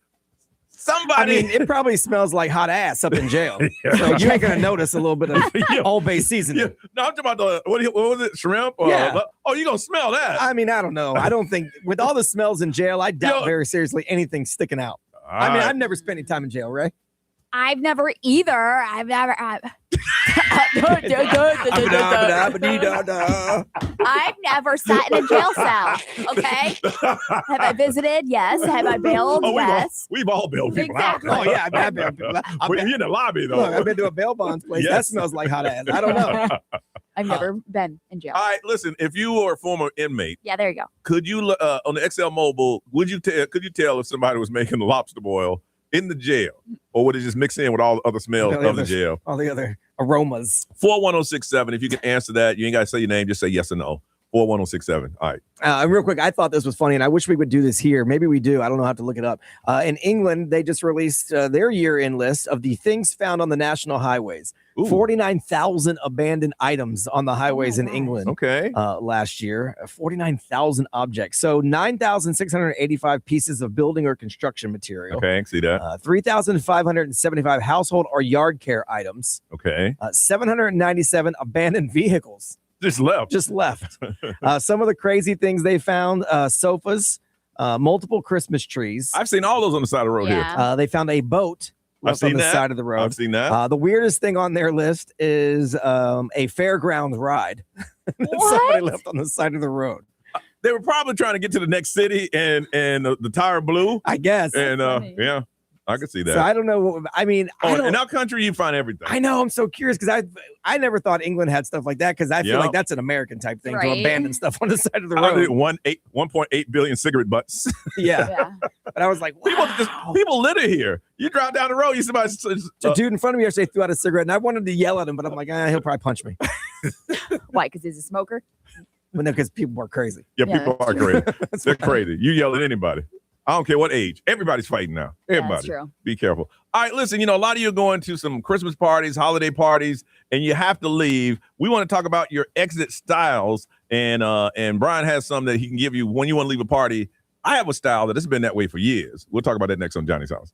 S3: Somebody.
S4: I mean, it probably smells like hot ass up in jail. So you ain't going to notice a little bit of Old Bay seasoning.
S3: Yeah. No, I'm talking about what was it? Shrimp?
S4: Yeah.
S3: Oh, you're going to smell that.
S4: I mean, I don't know. I don't think, with all the smells in jail, I doubt very seriously anything sticking out. I mean, I've never spent any time in jail, Ray.
S5: I've never either. I've never. I've never sat in a jail cell. Okay. Have I visited? Yes. Have I bailed? Yes.
S3: We've all bailed people
S5: Exactly.
S3: out.
S4: Oh, yeah. I've bailed people out.
S3: You're in the lobby, though.
S4: Look, I've been to a bail bonds place.
S3: Yes.
S4: That smells like hot ass. I don't know.
S5: I've never been in jail.
S3: All right, listen. If you were a former inmate,
S5: Yeah, there you go.
S3: could you on the XL Mobile? Could you tell if somebody was making lobster boil in the jail, or would it just mix in with all the other smells of the jail?
S4: All the other aromas.
S3: 41067. If you can answer that, you ain't got to say your name. Just say yes or no. 41067. All right.
S4: Real quick, I thought this was funny, and I wish we would do this here. Maybe we do. I don't know. I have to look it up. In England, they just released their year-end list of the things found on the national highways. 49,000 abandoned items on the highways in England.
S3: Okay.
S4: Last year, 49,000 objects. So 9,685 pieces of building or construction material.
S3: Okay, I can see that.
S4: 3,575 household or yard care items.
S3: Okay.
S4: 797 abandoned vehicles.
S3: Just left.
S4: Some of the crazy things they found: sofas, multiple Christmas trees.
S3: I've seen all those on the side of the road here.
S4: They found a boat left on the side of the road.
S3: I've seen that.
S4: The weirdest thing on their list is a fairground ride. Somebody left on the side of the road.
S3: They were probably trying to get to the next city, and the tire blew.
S4: I guess.
S3: And yeah, I could see that.
S4: So I don't know. I mean,
S3: in our country, you find everything.
S4: I know. I'm so curious because I never thought England had stuff like that because I feel like that's an American type thing to abandon stuff on the side of the road.
S3: 1.8 billion cigarette butts.
S4: Yeah. But I was like, wow.
S3: People litter here. You drive down the road, you somebody.
S4: A dude in front of me yesterday threw out a cigarette, and I wanted to yell at him, but I'm like, he'll probably punch me.
S5: Why? Because he's a smoker?
S4: Well, no, because people are crazy.
S3: Yeah, people are crazy. They're crazy. You yell at anybody. I don't care what age. Everybody's fighting now. Everybody.
S5: That's true.
S3: Be careful. All right, listen, a lot of you are going to some Christmas parties, holiday parties, and you have to leave. We want to talk about your exit styles, and Brian has some that he can give you when you want to leave a party. I have a style that has been that way for years. We'll talk about that next on Johnny's House.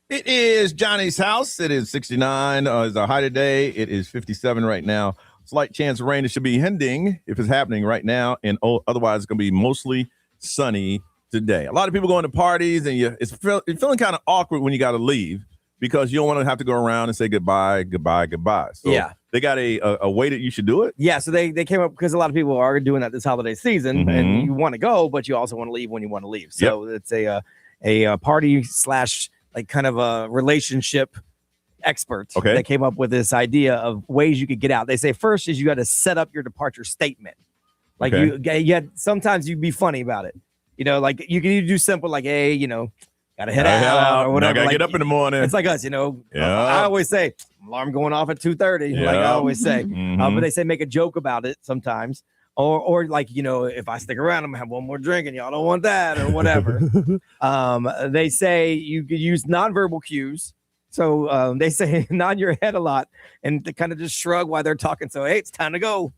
S3: It is Johnny's house. It is 69 is our high today. It is 57 right now. Slight chance of rain. It should be ending if it's happening right now. And otherwise, it's going to be mostly sunny today. A lot of people going to parties, and you're feeling kind of awkward when you got to leave because you don't want to have to go around and say goodbye. So
S4: yeah.
S3: They got a way that you should do it.
S4: Yeah, so they came up because a lot of people are doing that this holiday season, and you want to go, but you also want to leave when you want to leave. So it's a party / like kind of a relationship expert that came up with this idea of ways you could get out. They say first is you got to set up your departure statement. Like sometimes you be funny about it. Like you can either do simple like, hey, gotta head out or whatever.
S3: Gotta get up in the morning.
S4: It's like us, I always say alarm going off at 2:30. Like I always say, but they say make a joke about it sometimes, or like if I stick around, I'm gonna have one more drink, and y'all don't want that or whatever. They say you could use nonverbal cues. So they say nod your head a lot and to kind of just shrug while they're talking. So hey, it's time to go.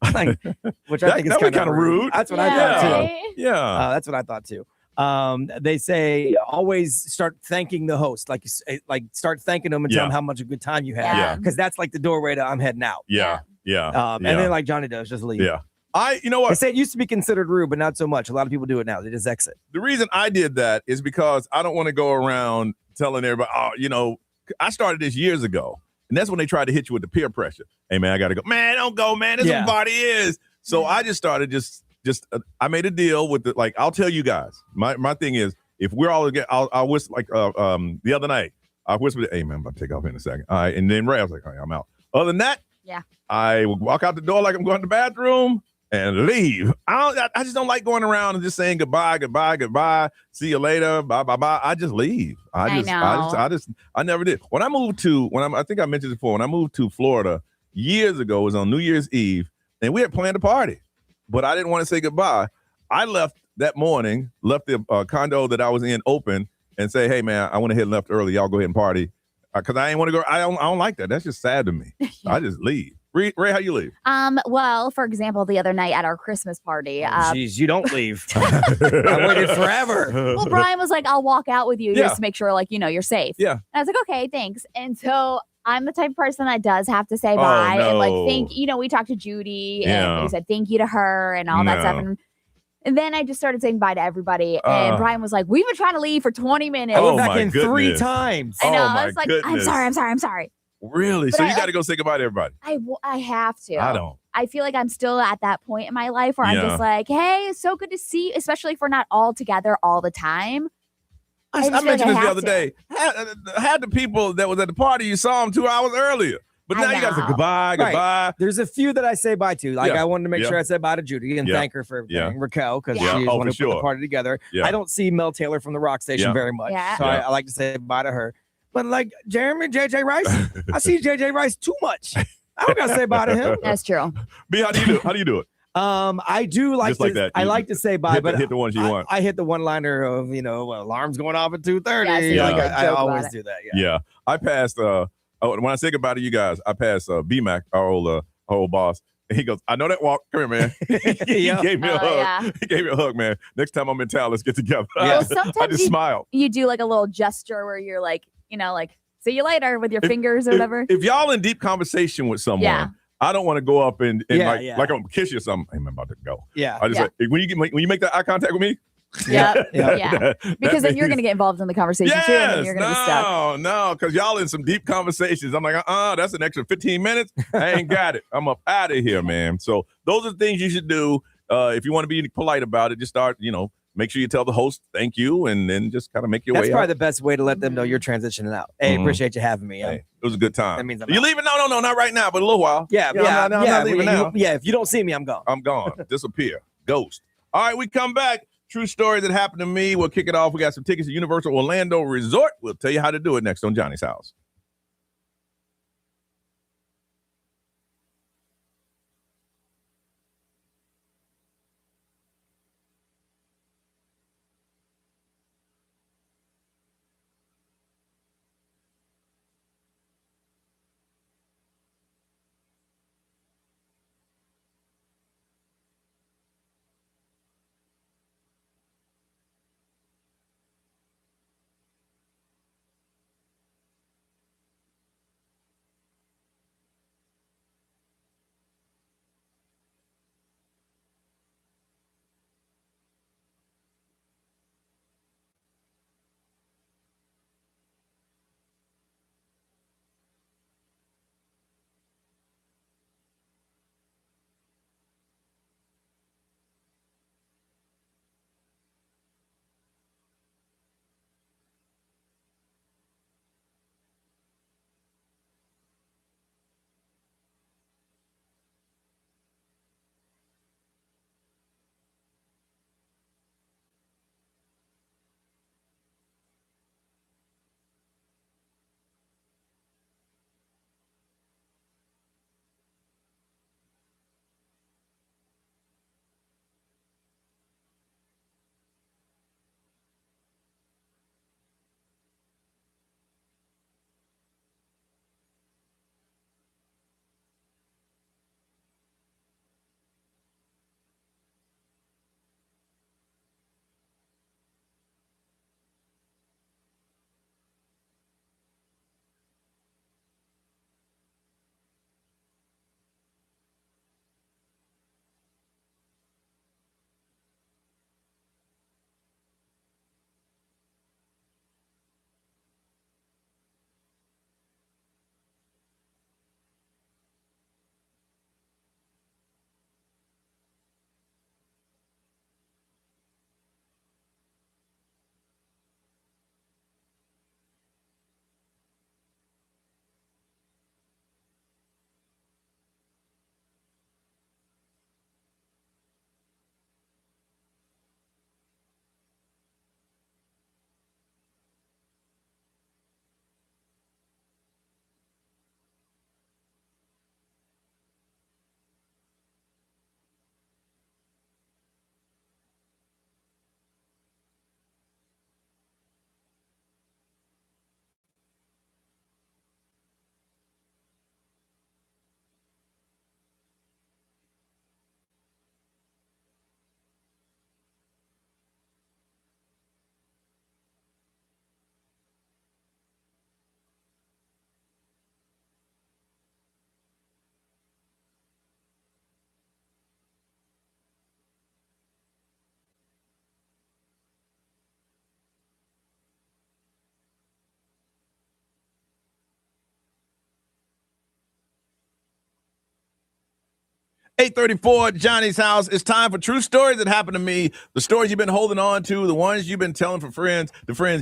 S4: Which I think is kind of rude. That's what I thought too.
S3: Yeah,
S4: that's what I thought too. They say always start thanking the host, like start thanking them and tell them how much a good time you had, because that's like the doorway to I'm heading out. And then like Johnny does, just leave.
S3: You know what?
S4: They say it used to be considered rude, but not so much. A lot of people do it now. They just exit.
S3: The reason I did that is because I don't want to go around telling everybody, I started this years ago, and that's when they tried to hit you with the peer pressure. Hey man, I gotta go. Man, don't go, man. This is what party is. So I just started I made a deal with I'll tell you guys. My thing is, if we're all together, I'll whisper the other night. I whispered, "Hey man, I'm about to take off in a second." All right, and then Ray, I was like, "All right, I'm out." Other than that, I would walk out the door like I'm going to the bathroom and leave. I just don't like going around and just saying goodbye. See you later. Bye. I just leave. I never did. I think I mentioned it before. When I moved to Florida years ago, it was on New Year's Eve, and we had planned a party. But I didn't want to say goodbye. I left that morning, left the condo that I was in open, and say, "Hey man, I went ahead and left early. Y'all go ahead and party," because I ain't want to go. I don't like that. That's just sad to me. I just leave. Ray, how you leave?
S5: Well, for example, the other night at our Christmas party.
S4: Jeez, you don't leave. I waited forever.
S5: Well, Brian was like, "I'll walk out with you just to make sure, you're safe."
S3: Yeah.
S5: And I was like, "Okay, thanks." And so I'm the type of person that does have to say bye and we talked to Judy and we said thank you to her and all that stuff. And then I just started saying bye to everybody. And Brian was like, "We've been trying to leave for 20 minutes.
S4: I went back in 3 times.
S5: I know. I was like, I'm sorry.
S3: Really? So you got to go say goodbye to everybody.
S5: I have to.
S3: I don't.
S5: I feel like I'm still at that point in my life where I'm just like, hey, it's so good to see, especially if we're not all together all the time.
S3: I mentioned this the other day. Had the people that was at the party, you saw them 2 hours earlier. But now you got to say goodbye.
S4: Right. There's a few that I say bye to. I wanted to make sure I said bye to Judy and thank her for everything. Raquel, because she's one who put the party together. I don't see Mel Taylor from the Rock Station very much. So I like to say bye to her. But like Jeremy, JJ Rice, I see JJ Rice too much. I don't got to say bye to him.
S5: That's true.
S3: B, how do you do it?
S4: I do like
S3: just like that.
S4: I like to say bye, but
S3: hit the ones you want.
S4: I hit the one-liner of alarms going off at 2:30. I always do that.
S3: Yeah. I passed. When I say goodbye to you guys, I passed B-Mac, our old boss. And he goes, "I know that walk. Come here, man." He gave me a hug. Yeah. He gave me a hug, man. Next time I'm in town, let's get together.
S5: Yeah. Well,
S3: I just smiled.
S5: You do like a little gesture where you're like, see you later with your fingers or whatever.
S3: If y'all in deep conversation with someone, I don't want to go up and like I'm gonna kiss you or something. Hey, I'm about to go.
S4: Yeah.
S3: I just like, when you make that eye contact with me.
S5: Yeah. Because then you're gonna get involved in the conversation too, and then you're gonna be stuck.
S3: No, because y'all in some deep conversations. I'm like, that's an extra 15 minutes. I ain't got it. I'm up out of here, man. So those are the things you should do if you want to be polite about it. Just start, make sure you tell the host thank you, and then just kind of make your way out.
S4: That's probably the best way to let them know you're transitioning out. Hey, appreciate you having me.
S3: Hey, it was a good time.
S4: That means
S3: you leaving? No, not right now, but a little while.
S4: Yeah,
S3: I'm not leaving now.
S4: If you don't see me, I'm gone.
S3: I'm gone. Disappear. Ghost. All right, we come back. True story that happened to me. We'll kick it off. We got some tickets to Universal Orlando Resort. We'll tell you how to do it next on Johnny's House. 834 Johnny's House. It's time for true stories that happened to me. The stories you've been holding on to, the ones you've been telling to friends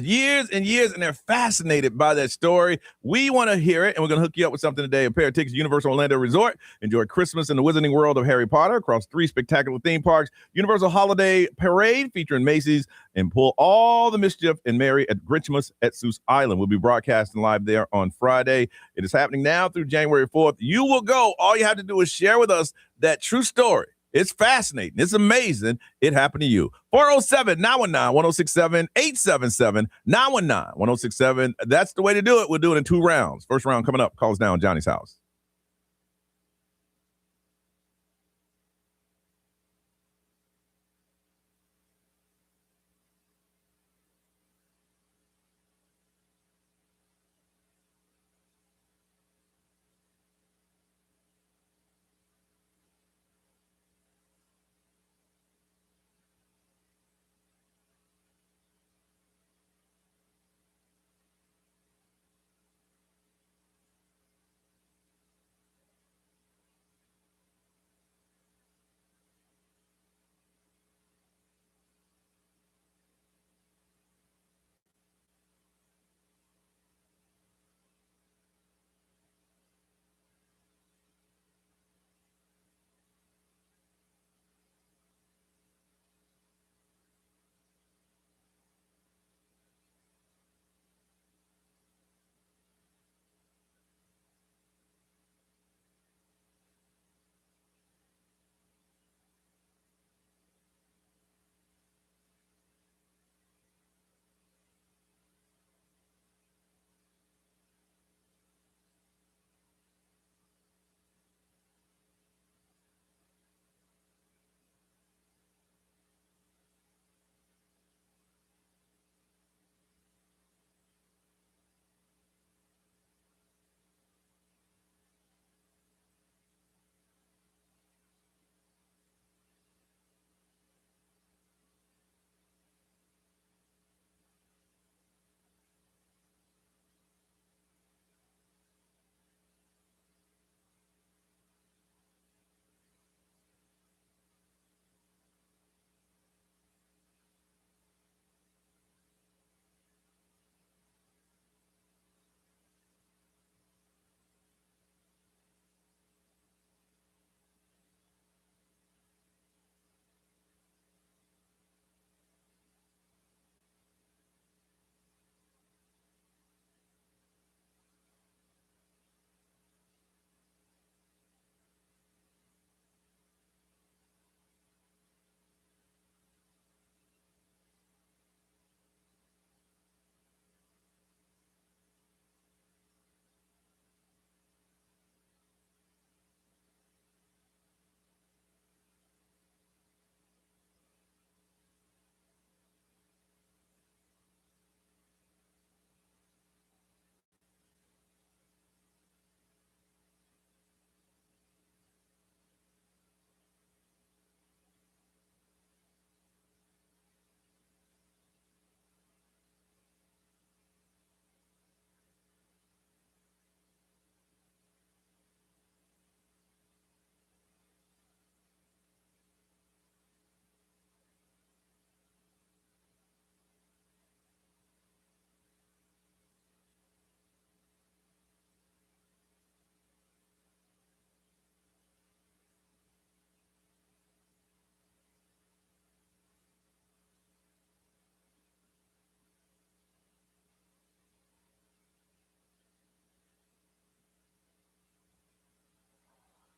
S3: years and years, and they're fascinated by that story. We want to hear it, and we're going to hook you up with something today. A pair of tickets to Universal Orlando Resort. Enjoy Christmas in the Wizarding World of Harry Potter across 3 spectacular theme parks. Universal Holiday Parade featuring Macy's, and pull all the mischief and merry at Grinchmas at Seuss Island. We'll be broadcasting live there on Friday. It is happening now through January 4th. You will go. All you have to do is share with us that true story. It's fascinating. It's amazing. It happened to you. 407-919-1067, 877-919-1067. That's the way to do it. We'll do it in 2 rounds. First round coming up. Calls down Johnny's House.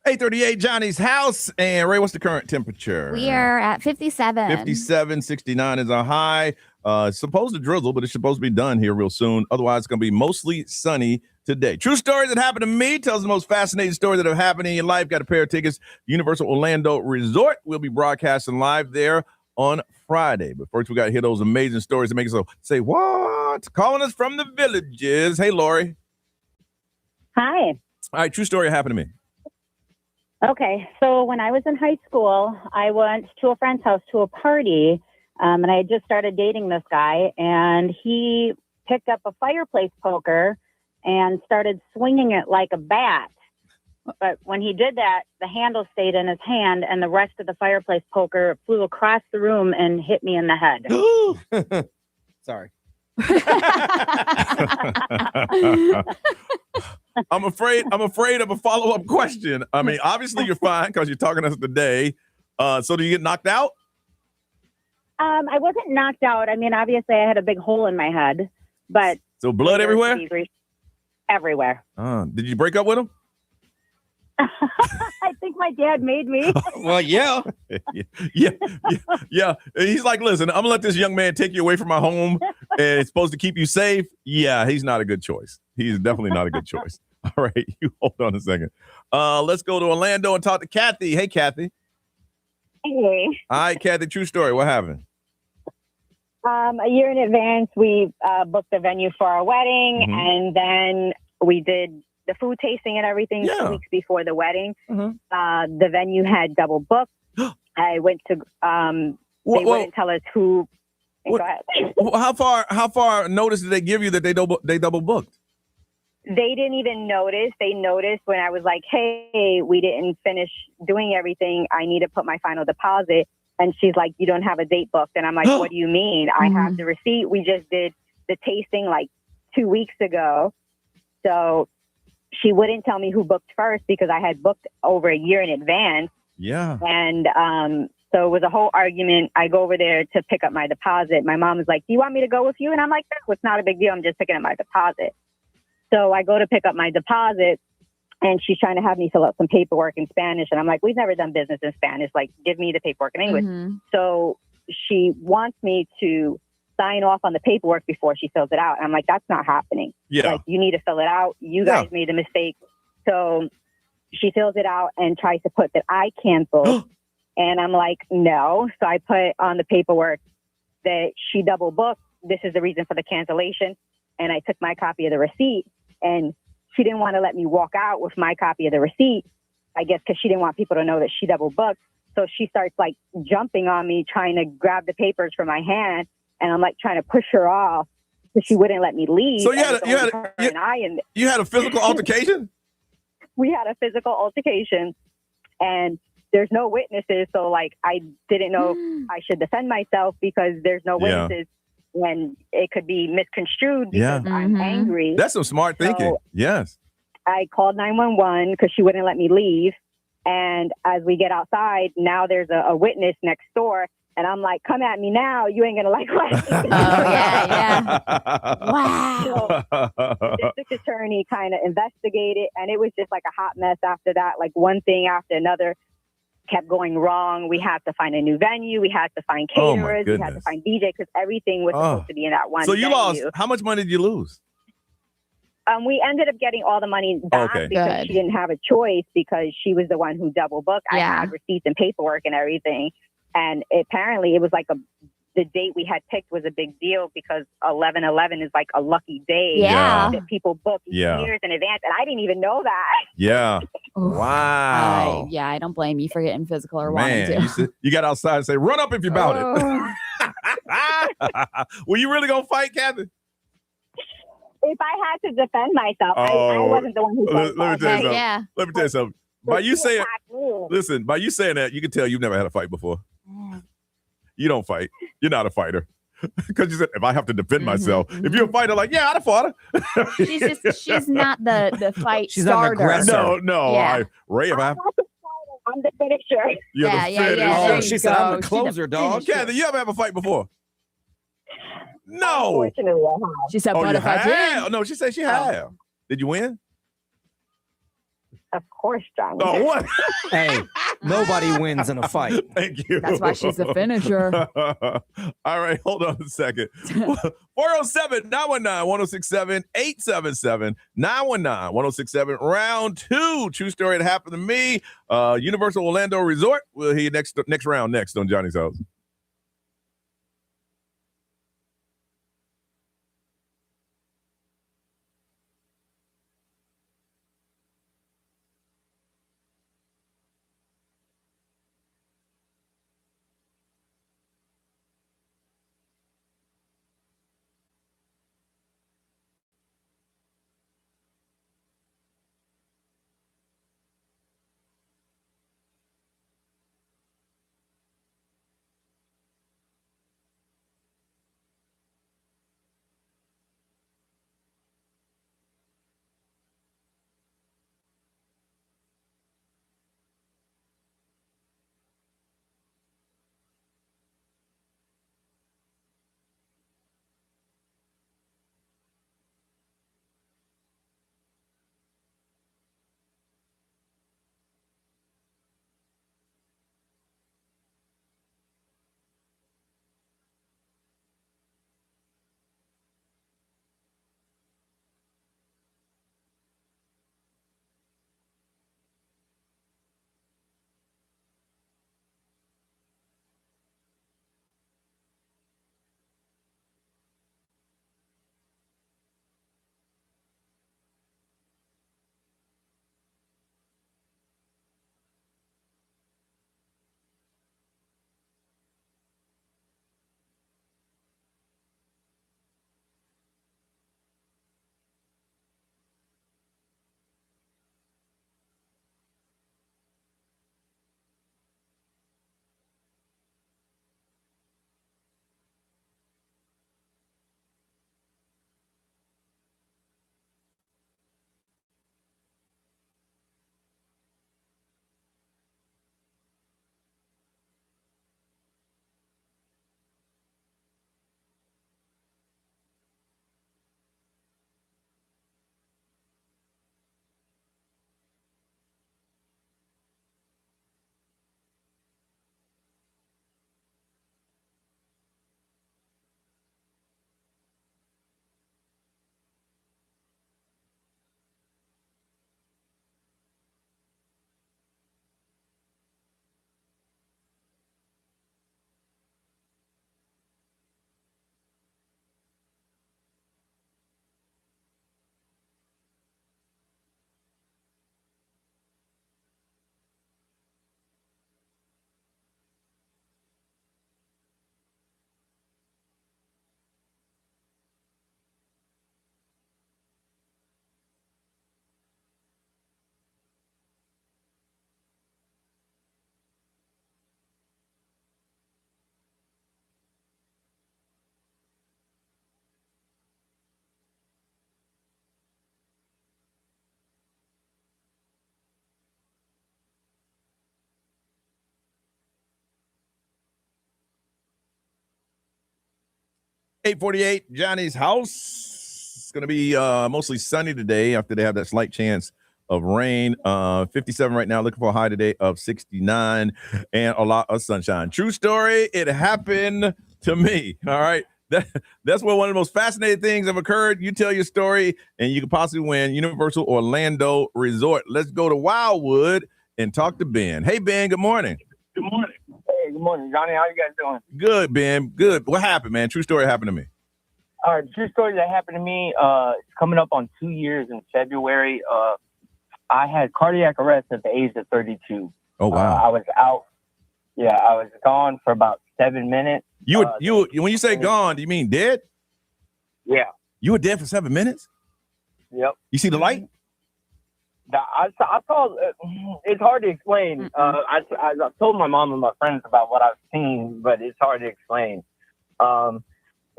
S3: $838 Johnny's House. And Ray, what's the current temperature?
S5: We are at 57.
S3: 57, 69 is our high. It's supposed to drizzle, but it's supposed to be done here real soon. Otherwise, it's going to be mostly sunny today. True stories that happened to me. Tells the most fascinating stories that have happened in your life. Got a pair of tickets. Universal Orlando Resort. We'll be broadcasting live there on Friday. But first, we got to hear those amazing stories that make us say, what? Calling us from the Villages. Hey, Lori.
S12: Hi.
S3: All right, true story happened to me.
S12: Okay, so when I was in high school, I went to a friend's house to a party, and I had just started dating this guy, and he picked up a fireplace poker and started swinging it like a bat. But when he did that, the handle stayed in his hand and the rest of the fireplace poker flew across the room and hit me in the head.
S4: Sorry.
S3: I'm afraid of a follow-up question. I mean, obviously you're fine because you're talking to us today. So do you get knocked out?
S12: I wasn't knocked out. I mean, obviously I had a big hole in my head, but
S3: so blood everywhere?
S12: Everywhere.
S3: Did you break up with him?
S12: I think my dad made me.
S4: Well, yeah.
S3: Yeah. He's like, listen, I'm going to let this young man take you away from my home and it's supposed to keep you safe. Yeah, he's not a good choice. He's definitely not a good choice. All right, you hold on a second. Let's go to Orlando and talk to Kathy. Hey, Kathy.
S13: Hey.
S3: All right, Kathy, true story. What happened?
S13: A year in advance, we booked the venue for our wedding, and then we did the food tasting and everything 2 weeks before the wedding. The venue had double booked. I went to, they wouldn't tell us who. Go ahead.
S3: How far notice did they give you that they double booked?
S13: They didn't even notice. They noticed when I was like, hey, we didn't finish doing everything. I need to put my final deposit. And she's like, you don't have a date booked. And I'm like, what do you mean? I have the receipt. We just did the tasting like 2 weeks ago. So she wouldn't tell me who booked first because I had booked over a year in advance.
S3: Yeah.
S13: And so it was a whole argument. I go over there to pick up my deposit. My mom was like, do you want me to go with you? And I'm like, no, it's not a big deal. I'm just picking up my deposit. So I go to pick up my deposit. And she's trying to have me fill out some paperwork in Spanish. And I'm like, we've never done business in Spanish. Like, give me the paperwork in English. So she wants me to sign off on the paperwork before she fills it out. And I'm like, that's not happening.
S3: Yeah.
S13: Like, you need to fill it out. You guys made a mistake. So she fills it out and tries to put that I canceled. And I'm like, no. So I put on the paperwork that she double booked. This is the reason for the cancellation. And I took my copy of the receipt, and she didn't want to let me walk out with my copy of the receipt, I guess, because she didn't want people to know that she double booked. So she starts like jumping on me, trying to grab the papers from my hand. And I'm like trying to push her off so she wouldn't let me leave.
S3: So you had a physical altercation?
S13: We had a physical altercation, and there's no witnesses. So like, I didn't know if I should defend myself because there's no witnesses. When it could be misconstrued because I'm angry.
S3: That's some smart thinking. Yes.
S13: I called 911 because she wouldn't let me leave. And as we get outside, now there's a witness next door. And I'm like, come at me now. You ain't going to like what
S5: Wow.
S13: So the district attorney kind of investigated. And it was just like a hot mess after that. Like one thing after another kept going wrong. We had to find a new venue. We had to find caterers. We had to find DJ because everything was supposed to be in that one.
S3: So you
S13: venue.
S3: lost. How much money did you lose?
S13: We ended up getting all the money back because she didn't have a choice because she was the one who double booked. I had receipts and paperwork and everything. And apparently it was like the date we had picked was a big deal because 11/11 is like a lucky day that people book years in advance. And I didn't even know that. Yeah. Wow.
S5: I don't blame you for getting physical or wanting to.
S3: You got outside and say, run up if you're about it. Were you really going to fight, Kathy?
S13: If I had to defend myself, I wasn't the one who
S3: let me tell you something. Let me tell you something. By you saying that, you can tell you've never had a fight before. You don't fight. You're not a fighter. Because you said, if I have to defend myself, if you're a fighter, like, I'd have fought her.
S5: she's not the fight
S4: she's
S5: starter.
S4: Not an aggressor.
S3: No.
S5: Yeah.
S3: Ray, if I have...
S13: I'm the finisher.
S3: You're the finisher.
S5: Oh,
S4: she said, I'm the closer, dog.
S3: Kathy, you ever have a fight before? No.
S13: Unfortunately, I have.
S5: She said, what if I did?
S3: No, she said she have. Did you win?
S13: Of course, John.
S3: Oh, what?
S4: Hey, nobody wins in a fight.
S3: Thank you.
S5: That's why she's the finisher.
S3: All right, hold on a second. 407-919-1067, 877-919-1067. Round 2. True story that happened to me. Universal Orlando Resort. We'll hear you next round next on Johnny's House. 8:48, Johnny's house. It's going to be mostly sunny today after they have that slight chance of rain. 57 right now, looking for a high today of 69 and a lot of sunshine. True story, it happened to me. All right. That's where one of the most fascinating things have occurred. You tell your story, and you can possibly win Universal Orlando Resort. Let's go to Wildwood and talk to Ben. Hey, Ben, good morning.
S14: Good morning. Hey, good morning, Johnny. How you guys doing?
S3: Good, Ben. Good. What happened, man? True story happened to me.
S14: All right, true story that happened to me. It's coming up on 2 years in February. I had cardiac arrest at the age of 32.
S3: Oh, wow.
S14: I was out. Yeah, I was gone for about 7 minutes.
S3: You when you say gone, do you mean dead?
S14: Yeah.
S3: You were dead for 7 minutes?
S14: Yep.
S3: You see the light?
S14: I saw. It's hard to explain. I told my mom and my friends about what I've seen, but it's hard to explain.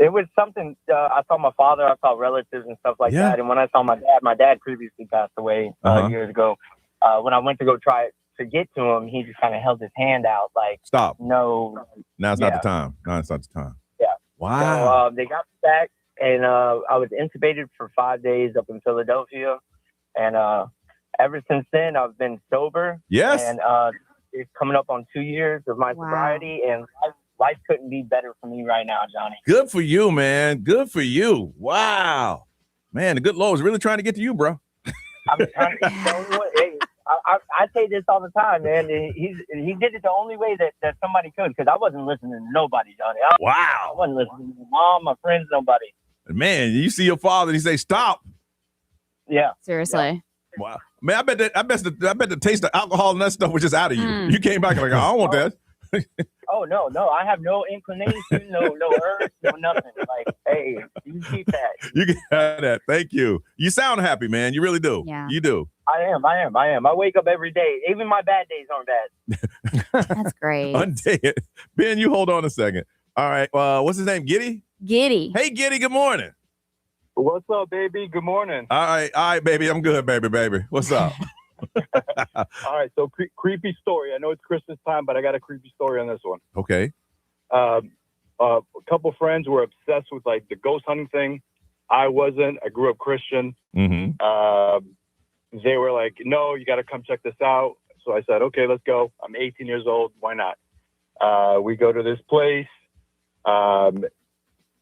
S14: It was something. I saw my father. I saw relatives and stuff like that. And when I saw my dad previously passed away years ago. When I went to go try to get to him, he just kind of held his hand out like,
S3: stop.
S14: No.
S3: Now it's not the time. No, it's not the time.
S14: Yeah.
S3: Wow.
S14: So, they got me back, and I was intubated for 5 days up in Philadelphia, and ever since then I've been sober.
S3: Yes.
S14: And it's coming up on 2 years of my sobriety, and life couldn't be better for me right now, Johnny.
S3: Good for you, man. Good for you. Wow. Man, the good Lord's really trying to get to you, bro.
S14: I'm trying to I say this all the time, man. He did it the only way that somebody could, because I wasn't listening to nobody, Johnny. I wasn't listening to my mom, my friends, nobody.
S3: Man, you see your father, he say, stop.
S14: Yeah.
S5: Seriously.
S3: Yeah. Wow. Man, I bet the taste of alcohol and that stuff was just out of you. You came back like, I don't want that.
S14: Oh, no. I have no inclination, no urge, no nothing. Like, hey, you keep that.
S3: You can have that. Thank you. You sound happy, man. You really do.
S5: Yeah.
S3: You do.
S14: I am. I wake up every day. Even my bad days aren't bad.
S5: That's great.
S3: Undead. Ben, you hold on a second. All right. What's his name? Giddy?
S5: Giddy.
S3: Hey, Giddy. Good morning.
S15: What's up, baby? Good morning.
S3: All right, baby. I'm good, baby. What's up?
S15: All right. So creepy story. I know it's Christmas time, but I got a creepy story on this one.
S3: Okay.
S15: A couple friends were obsessed with like the ghost hunting thing. I wasn't. I grew up Christian.
S3: Mm-hmm.
S15: They were like, no, you got to come check this out. So I said, okay, let's go. I'm 18 years old. Why not? We go to this place.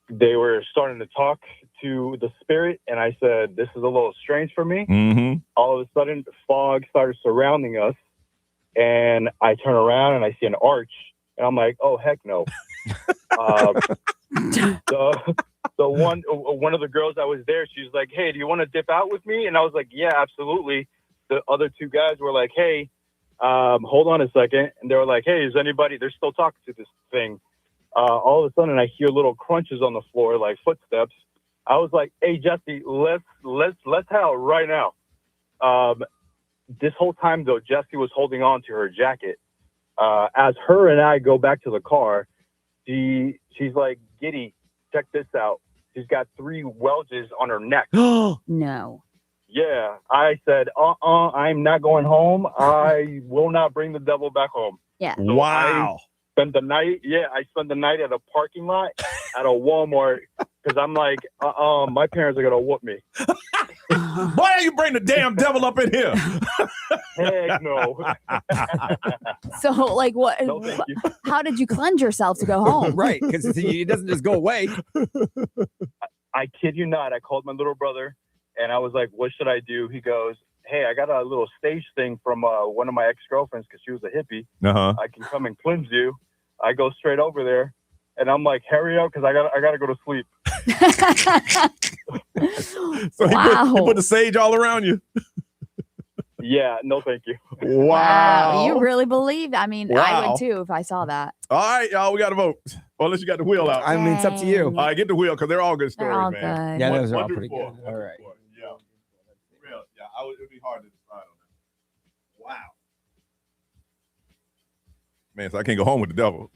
S15: They were starting to talk to the spirit, and I said, this is a little strange for me.
S3: Mm-hmm.
S15: All of a sudden, the fog started surrounding us, and I turn around and I see an arch, and I'm like, oh, heck no. So one of the girls that was there, she's like, hey, do you want to dip out with me? And I was like, yeah, absolutely. The other two guys were like, hey, hold on a second. And they were like, hey, is anybody, they're still talking to this thing. All of a sudden I hear little crunches on the floor, like footsteps. I was like, hey, Jesse, let's head out right now. This whole time though, Jesse was holding on to her jacket. As her and I go back to the car, she's like, Giddy, check this out. She's got 3 welges on her neck.
S5: No.
S15: Yeah. I said, I'm not going home. I will not bring the devil back home.
S5: Yeah.
S15: So
S3: wow.
S15: I spent the night at a parking lot at a Walmart because I'm like, my parents are going to whoop me.
S3: Why don't you bring the damn devil up in here?
S15: Heck no.
S5: So, like, what?
S15: No, thank you.
S5: How did you cleanse yourself to go home?
S4: Right, because it doesn't just go away.
S15: I kid you not. I called my little brother, and I was like, what should I do? He goes, hey, I got a little stage thing from one of my ex-girlfriends because she was a hippie.
S3: Uh-huh.
S15: I can come and cleanse you. I go straight over there, and I'm like, hurry up because I gotta go to sleep.
S3: So he put the sage all around you.
S15: Yeah, no, thank you.
S3: Wow.
S5: You really believed? I mean, I
S3: Wow.
S5: would too if I saw that.
S3: All right, y'all, we got to vote. Well, unless you got the wheel out.
S4: I mean, it's up to you.
S3: All right, get the wheel because they're all good stories,
S5: They're all
S3: man.
S5: good.
S4: Yeah, those are all
S3: One through
S4: pretty
S3: four.
S4: good. All right.
S3: Yeah. Real. Yeah, it'd be hard to decide on that. Wow. Man, so I can't go home with the devil.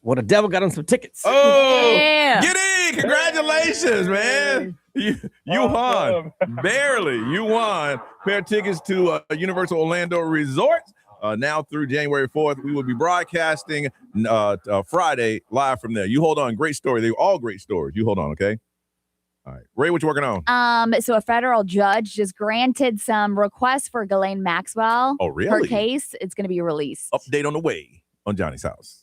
S4: Well, the devil got him some tickets.
S3: Oh,
S5: Yeah.
S3: Giddy! Congratulations, man. You won. Barely. You won. Pair of tickets to Universal Orlando Resort. now through January 4th. We will be broadcasting Friday live from there. You hold on. Great story. They're all great stories. You hold on, okay? All right. Ray, what you working on?
S5: So a federal judge just granted some requests for Ghislaine Maxwell.
S3: Oh, really?
S5: Her case, it's going to be released.
S3: Update on the way on Johnny's House.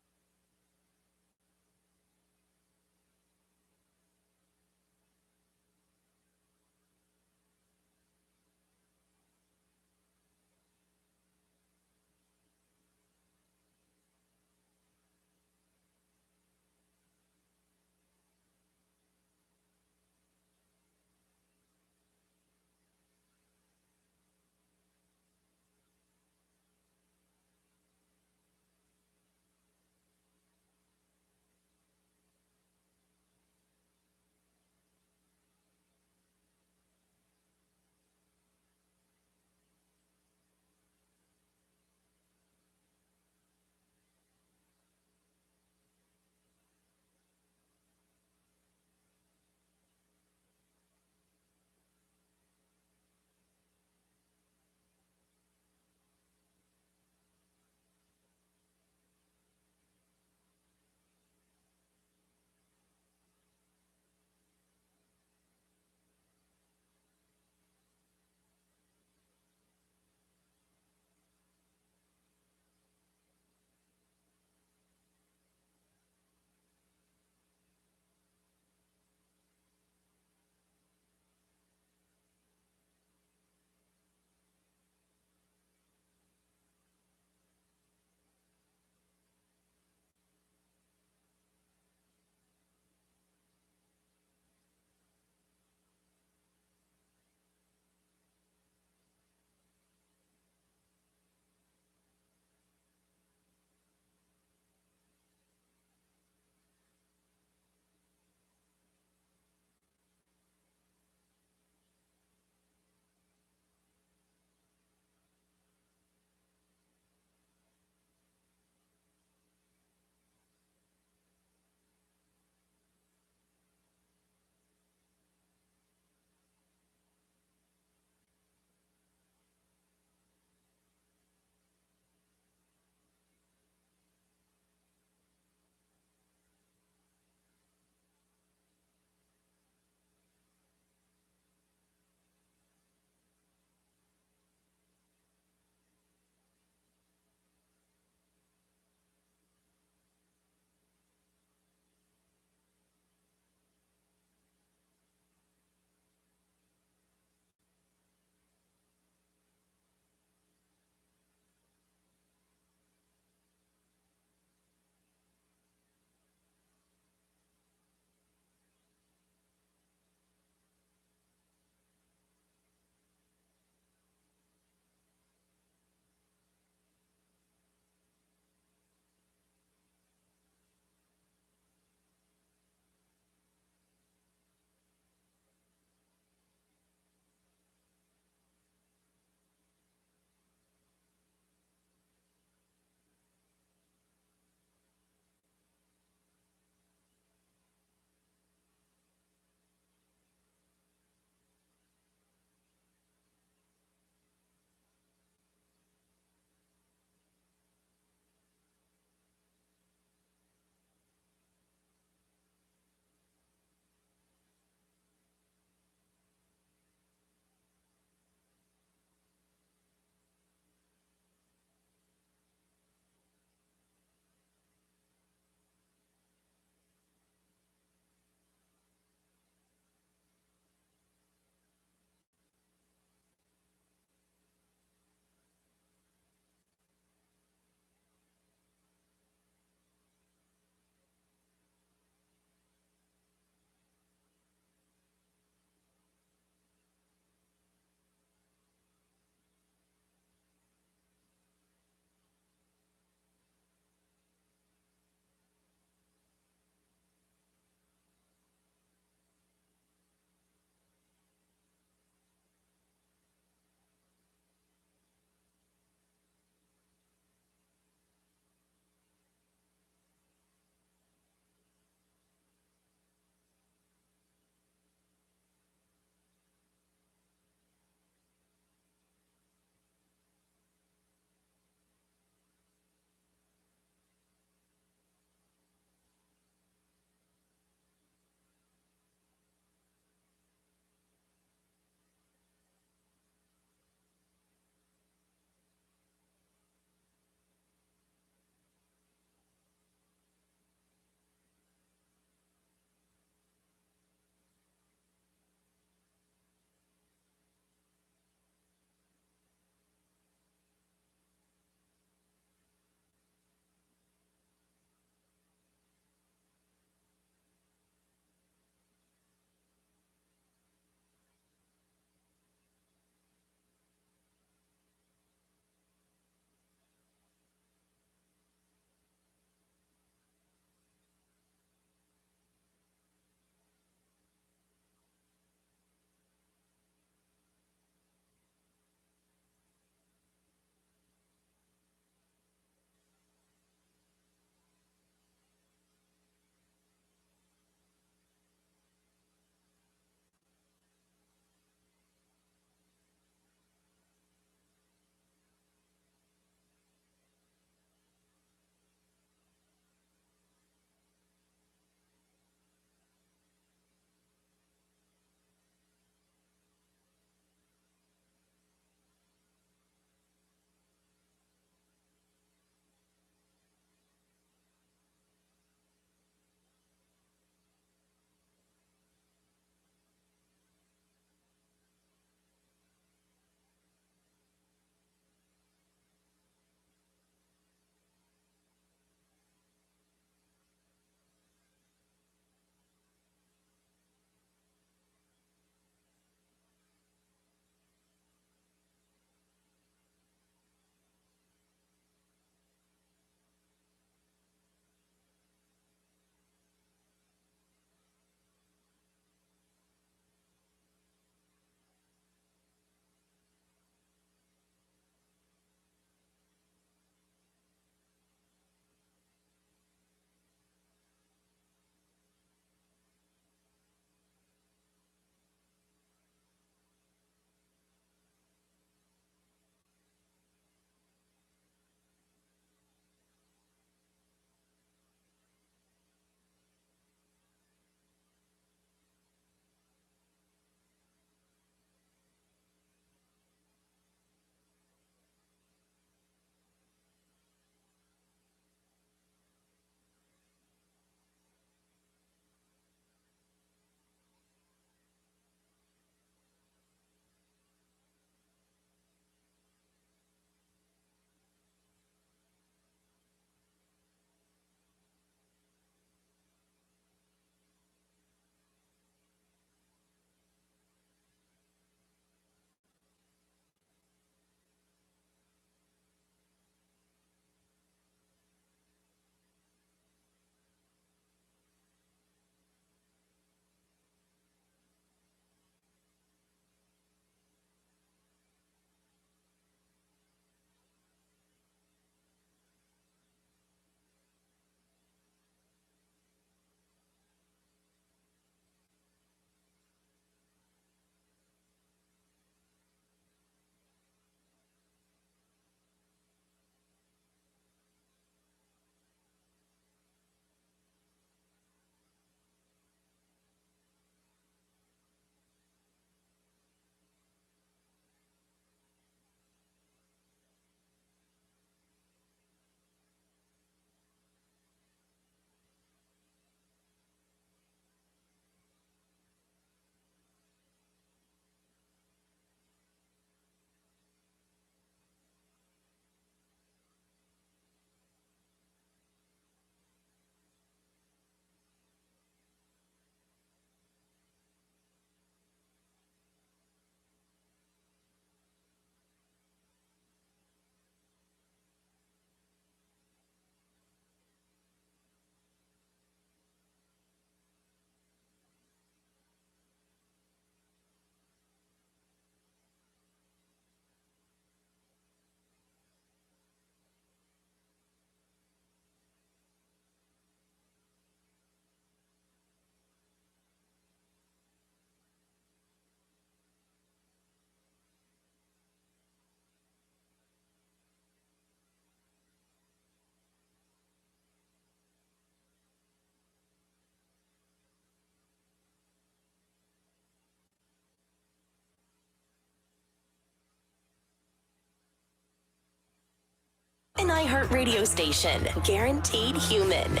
S1: An iHeartRadio station. Guaranteed human.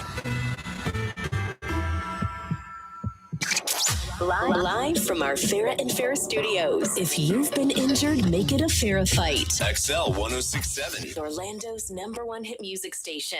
S1: Live from our Farrah and Farrah studios. If you've been injured, make it a Farrah fight.
S2: XL 1067.
S1: Orlando's #1 hit music station.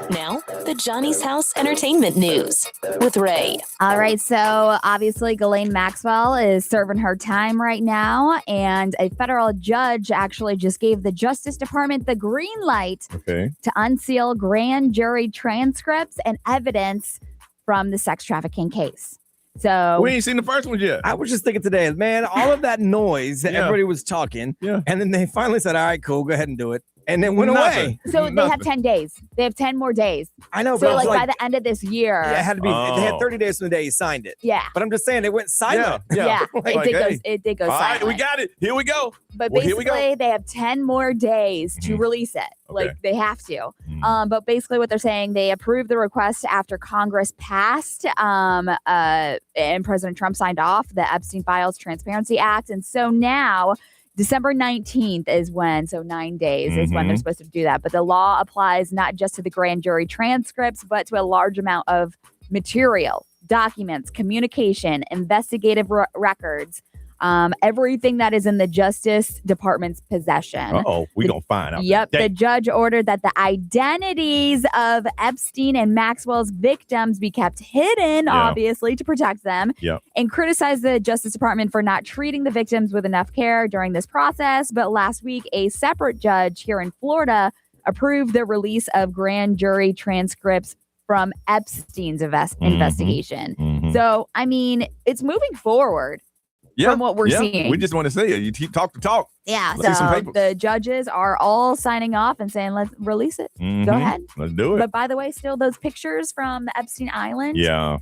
S1: Now, the Johnny's House Entertainment News with Ray.
S5: All right, so obviously Ghislaine Maxwell is serving her time right now, and a federal judge actually just gave the Justice Department the green light to unseal grand jury transcripts and evidence from the sex trafficking case. So
S3: we ain't seen the first one yet.
S4: I was just thinking today, man, all of that noise that everybody was talking, and then they finally said, all right, cool, go ahead and do it. And then went away.
S5: So they have 10 days. They have 10 more days.
S4: I know,
S5: so
S4: but
S5: like by the end of this year.
S4: Yeah, it had to be. They had 30 days from the day he signed it.
S5: Yeah.
S4: But I'm just saying, they went silent.
S5: Yeah. It did go
S3: All
S5: silent.
S3: right, we got it. Here we go.
S5: But
S3: Well, here we
S5: basically, they have 10 more days to release it. Like, they have to. But basically, what they're saying, they approved the request after Congress passed and President Trump signed off the Epstein Files Transparency Act. And so now, December 19th is when, so 9 days is when they're supposed to do that. But the law applies not just to the grand jury transcripts, but to a large amount of material, documents, communication, investigative records, everything that is in the Justice Department's possession.
S3: We're going to find out.
S5: Yep. The judge ordered that the identities of Epstein and Maxwell's victims be kept hidden, obviously, to protect them, and criticized the Justice Department for not treating the victims with enough care during this process. But last week, a separate judge here in Florida approved the release of grand jury transcripts from Epstein's investigation. So, I mean, it's moving forward. From what we're seeing.
S3: We just want to say it. You keep talk to talk.
S5: Yeah.
S3: Let's see some
S5: So
S3: papers.
S5: the judges are all signing off and saying, let's release it. Go ahead.
S3: Let's do it.
S5: But by the way, still those pictures from the Epstein Island.
S3: Yeah.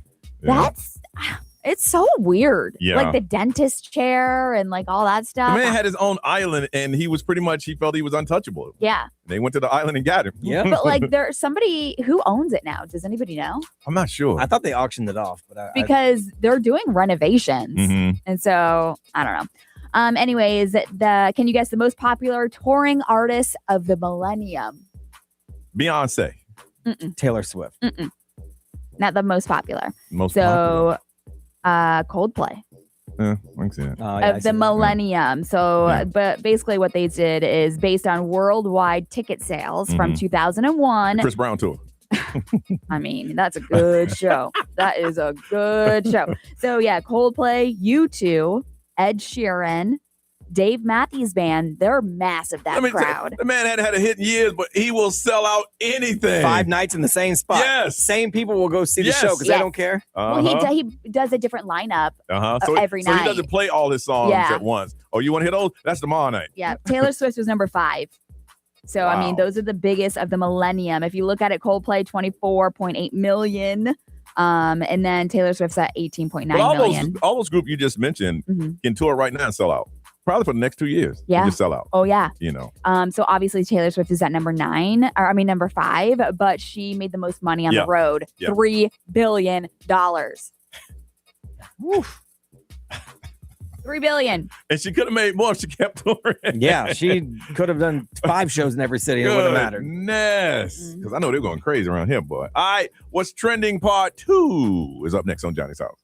S5: It's so weird.
S3: Yeah.
S5: Like the dentist chair and like all that
S3: The
S5: stuff.
S3: man had his own island and he felt he was untouchable.
S5: Yeah.
S3: They went to the island and got him.
S4: Yeah.
S5: But like there's somebody who owns it now. Does anybody know?
S3: I'm not sure.
S4: I thought they auctioned it off, but
S5: Because they're doing renovations. And so I don't know. Anyways, can you guess the most popular touring artist of the millennium?
S3: Beyonce.
S4: Taylor Swift.
S5: Not the most popular.
S3: Most
S5: popular. Coldplay.
S3: Yeah, I can see that.
S5: Of the millennium. So, but basically what they did is based on worldwide ticket sales from 2001.
S3: Chris Brown tour.
S5: I mean, that's a good show. That is a good show. So yeah, Coldplay, U2, Ed Sheeran, Dave Matthews Band, they're massive, that crowd.
S3: The man hadn't had a hit in years, but he will sell out anything.
S4: 5 nights in the same spot.
S3: Yes.
S4: Same people will go see the show because they don't care.
S5: Well, he does a different lineup
S3: So
S5: every night.
S3: So he doesn't play all his songs at once. Oh, you want to hear those? That's tomorrow night.
S5: Yeah, Taylor Swift was number 5. So, I mean, those are the biggest of the millennium. If you look at it, Coldplay, 24.8 million. And then Taylor Swift's at 18.9 million.
S3: All those groups you just mentioned can tour right now and sell out. Probably for the next 2 years.
S5: Yeah.
S3: Just sell out.
S5: Oh, yeah.
S3: You know.
S5: So obviously Taylor Swift is at number 5, but she made the most money on the road. $3 billion.
S3: Woof.
S5: $3 billion.
S3: And she could have made more if she kept touring.
S4: Yeah, she could have done 5 shows in every city. It wouldn't have mattered.
S3: Goodness. Because I know they're going crazy around here, boy. All right. What's trending part 2 is up next on Johnny's House.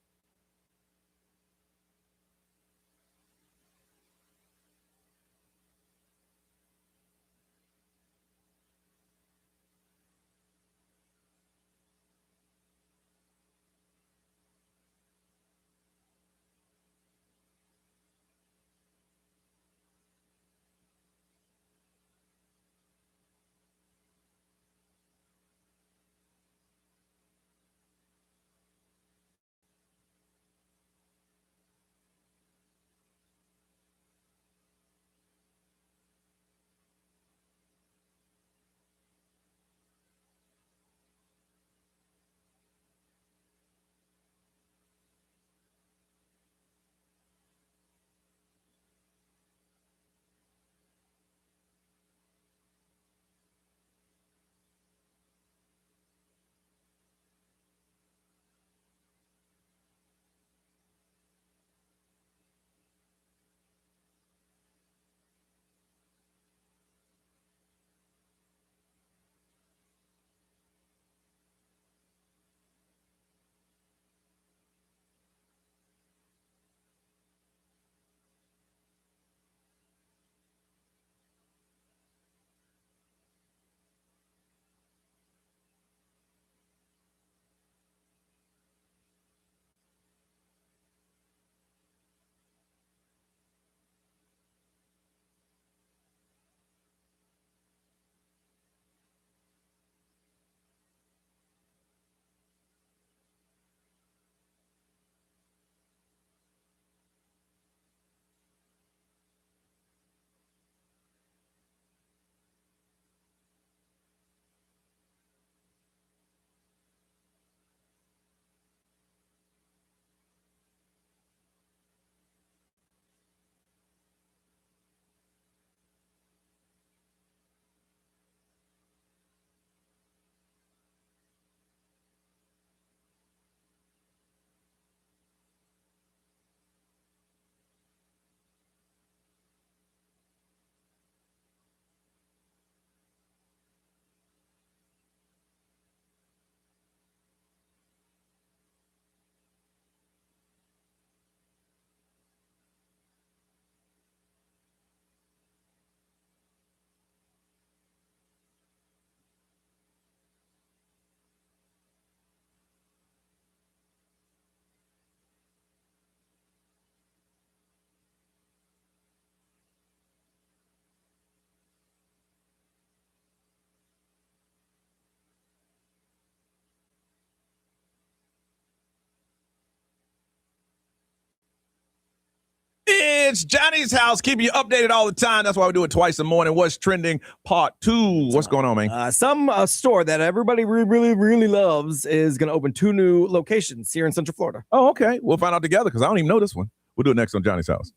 S3: It's Johnny's House. Keep you updated all the time. That's why we do it twice a morning. What's trending? Part 2. What's going on, man?
S4: Some store that everybody really loves is going to open 2 new locations here in Central Florida.
S3: Oh, okay. We'll find out together because I don't even know this one. We'll do it next on Johnny's House.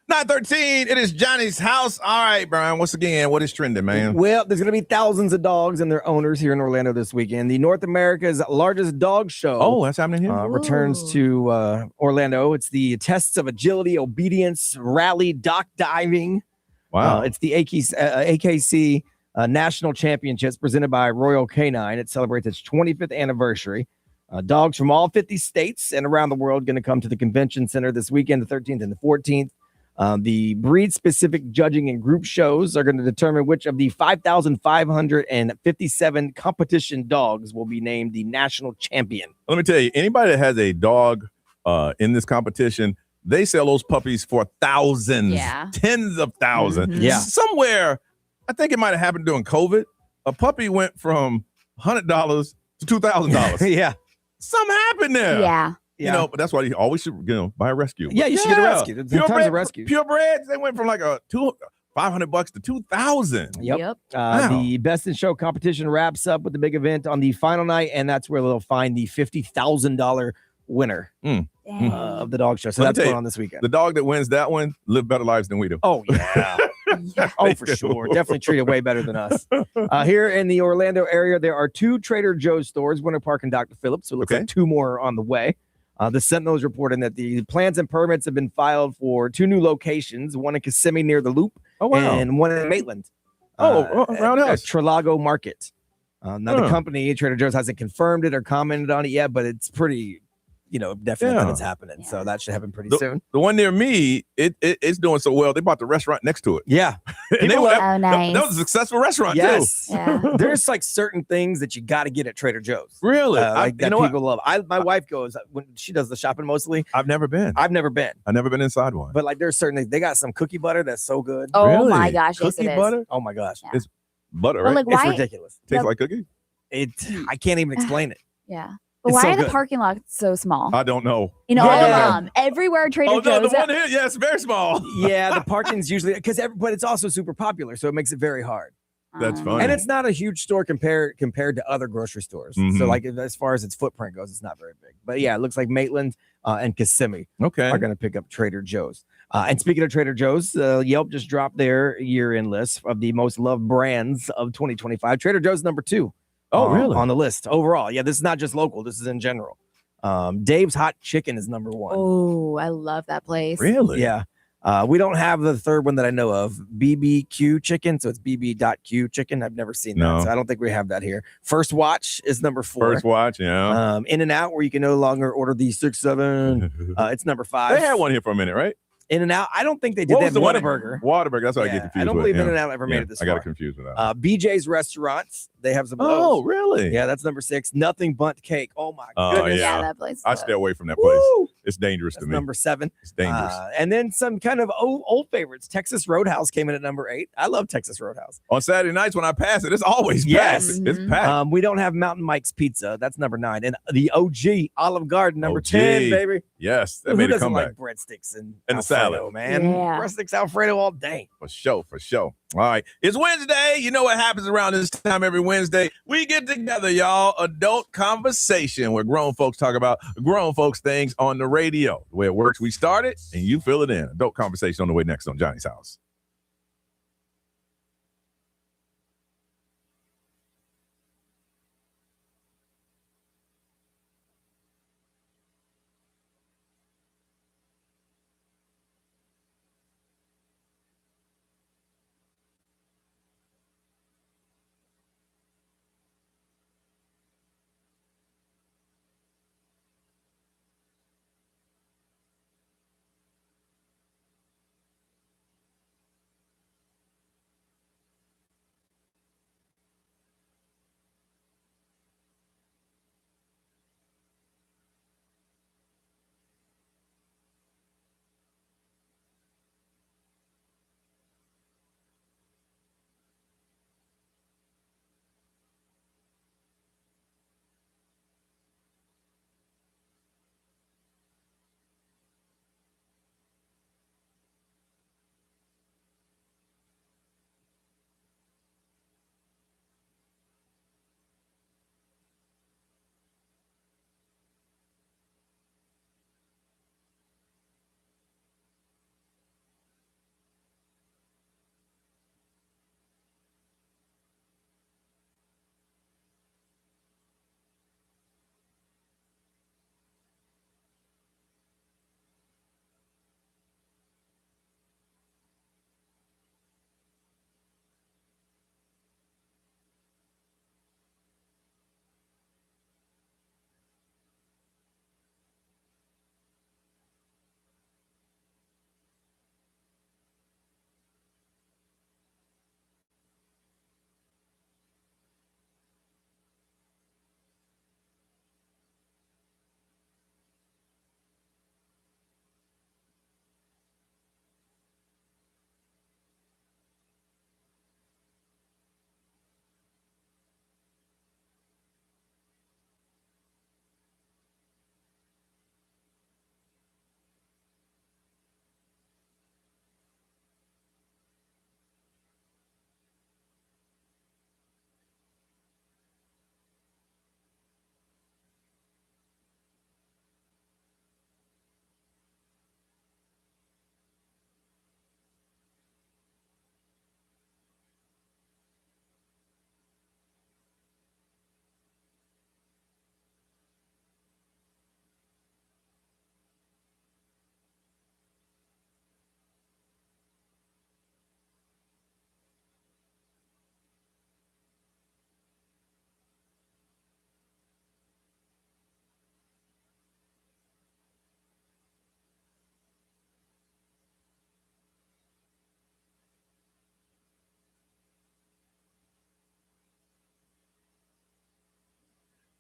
S3: $9:13. It is Johnny's House. All right, Brian. Once again, what is trending, man?
S4: Well, there's going to be thousands of dogs and their owners here in Orlando this weekend. The North America's largest dog show.
S3: Oh, that's happening here.
S4: Returns to Orlando. It's the Tests of Agility, Obedience, Rally, Dock Diving.
S3: Wow.
S4: It's the AKC National Championships presented by Royal Canine. It celebrates its 25th anniversary. Dogs from all 50 states and around the world going to come to the convention center this weekend, the 13th and the 14th. The breed-specific judging and group shows are going to determine which of the 5,557 competition dogs will be named the national champion.
S3: Let me tell you, anybody that has a dog in this competition, they sell those puppies for thousands, tens of thousands.
S4: Mm-hmm. Yeah.
S3: Somewhere, I think it might have happened during COVID, a puppy went from $100 to $2,000.
S4: Yeah.
S3: Something happened there.
S5: Yeah.
S3: You know, but that's why you always should, buy a rescue.
S4: Yeah, you should get a rescue. There's tons of rescues.
S3: Purebreds, they went from like $500 to $2,000.
S4: Yep. The Best in Show competition wraps up with the big event on the final night, and that's where they'll find the $50,000 winner of the dog show. So that's going on this weekend.
S3: The dog that wins that one live better lives than we do.
S4: Oh, yeah. Oh, for sure. Definitely treated way better than us. Here in the Orlando area, there are 2 Trader Joe's stores, Winter Park and Dr. Phillips. So it looks like 2 more on the way. The Sentinel is reporting that the plans and permits have been filed for 2 new locations, one in Kissimmee near the Loop and one in Maitland.
S3: Roundhouse.
S4: Trelago Market. Now, the company, Trader Joe's, hasn't confirmed it or commented on it yet, but it's pretty, definite that it's happening. So that should happen pretty soon.
S3: The one near me, it's doing so well. They bought the restaurant next to it.
S4: Yeah.
S3: And
S5: nice.
S3: That was a successful restaurant,
S4: yes.
S3: too.
S5: Yeah.
S4: There's like certain things that you got to get at Trader Joe's.
S3: Really?
S4: People love. My wife goes, when she does the shopping mostly.
S3: I've never been.
S4: I've never been
S3: inside one.
S4: But like there's certain things. They got some cookie butter that's so good.
S5: Oh
S3: Really?
S5: my gosh, yes,
S3: Cookie
S5: it is.
S3: butter?
S4: Oh my gosh.
S5: Yeah.
S3: It's butter,
S5: But,
S3: right?
S5: like,
S4: It's
S5: why-
S4: ridiculous.
S3: Tastes like cookie?
S4: I can't even explain it.
S5: Yeah. But
S4: It's
S5: why
S4: so
S5: are the
S4: good.
S5: parking lots so small?
S3: I don't know.
S5: All of them. Everywhere Trader
S3: Oh, no,
S5: Joe's.
S3: the one here, yeah, it's very small.
S4: Yeah, the parking's usually but it's also super popular, so it makes it very hard.
S3: That's funny.
S4: And it's not a huge store compared to other grocery stores.
S3: Mhm.
S4: So like as far as its footprint goes, it's not very big. But yeah, it looks like Maitland and Kissimmee are going to pick up Trader Joe's. And speaking of Trader Joe's, Yelp just dropped their year-end list of the most loved brands of 2025. Trader Joe's number 2.
S3: Oh, really?
S4: On the list overall. Yeah, this is not just local. This is in general. Dave's Hot Chicken is number 1.
S5: Oh, I love that place.
S3: Really?
S4: Yeah. We don't have the third one that I know of, BBQ Chicken. So it's BB.Q Chicken. I've never seen
S3: No.
S4: that. So I don't think we have that here. First Watch is number 4.
S3: First Watch, yeah.
S4: In-N-Out, where you can no longer order the 6-7. It's number 5.
S3: They had one here for a minute, right?
S4: In-N-Out, I don't think they did.
S3: What
S4: They
S3: was
S4: had
S3: the one?
S4: Whataburger.
S3: Whataburger, that's what I get confused with.
S4: I don't believe
S3: yeah.
S4: In-N-Out ever made it this
S3: I
S4: far.
S3: got confused with that.
S4: BJ's Restaurants, they have some of
S3: Oh,
S4: those.
S3: really?
S4: Yeah, that's number 6. Nothing Bundt Cake. Oh, my
S3: Oh,
S4: goodness.
S3: yeah.
S5: that place.
S3: I stay away from that place.
S4: Woo!
S3: It's dangerous
S4: That's
S3: to me.
S4: number 7.
S3: It's dangerous.
S4: And then some kind of old favorites. Texas Roadhouse came in at number 8. I love Texas Roadhouse.
S3: On Saturday nights when I pass it, it's always
S4: Yes.
S3: packed. It's packed.
S4: We don't have Mountain Mike's Pizza. That's number 9. And the OG Olive Garden, number
S3: OG.
S4: 10, baby.
S3: Yes, that
S4: Who
S3: made a
S4: doesn't
S3: comeback.
S4: like breadsticks and
S3: And the
S4: Alfredo,
S3: salad.
S4: man?
S5: Yeah.
S4: Breadsticks Alfredo all day.
S3: For sure. All right. It's Wednesday. You know what happens around this time every Wednesday? We get together, y'all. Adult conversation where grown folks talk about grown folks things on the radio. The way it works, we start it and you fill it in. Adult conversation on the way next on Johnny's House.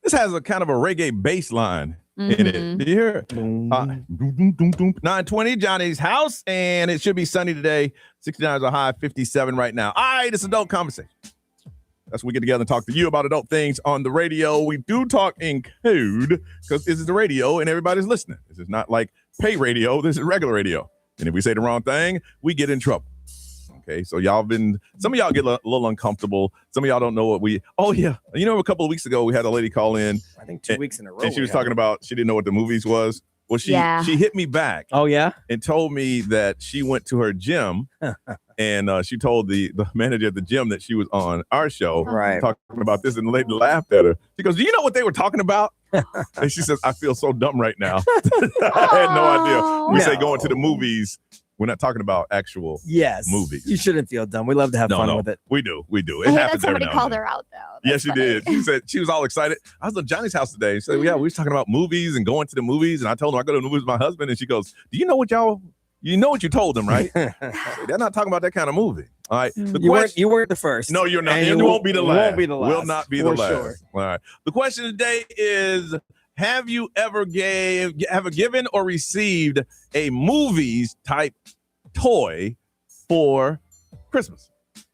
S3: This has a kind of a reggae bass line in it. Did you hear it? 9:20, Johnny's house, and it should be sunny today. 69 is a high, 57 right now. All right, it's adult conversation. That's when we get together and talk to you about adult things on the radio. We do talk in code because this is the radio and everybody's listening. This is not like pay radio. This is regular radio. And if we say the wrong thing, we get in trouble. Okay, so some of y'all get a little uncomfortable. Some of y'all don't know oh yeah. A couple of weeks ago, we had a lady call in.
S4: I think 2 weeks in a row.
S3: And she was talking about, she didn't know what the movies was. Well, she hit me back.
S4: Oh, yeah?
S3: And told me that she went to her gym and she told the manager at the gym that she was on our show talking about this, and the lady laughed at her. She goes, do you know what they were talking about? And she says, I feel so dumb right now. I had no idea. We say going to the movies. We're not talking about actual movies.
S4: You shouldn't feel dumb. We love to have fun with it.
S3: We do. It
S5: I hate
S3: happens
S5: that somebody
S3: every now
S5: called
S3: and then.
S5: her out, though.
S3: Yes, she did. She said she was all excited. I was at Johnny's house today. She said, yeah, we was talking about movies and going to the movies. And I told her I go to the movies with my husband. And she goes, do you know what you told them, right? They're not talking about that kind of movie. All right.
S4: You weren't the first.
S3: No, you're not.
S4: And
S3: you won't be the last.
S4: Won't be the last.
S3: Will not be the last.
S4: Sure.
S3: All right. The question today is, have you ever given or received a movies type toy for Christmas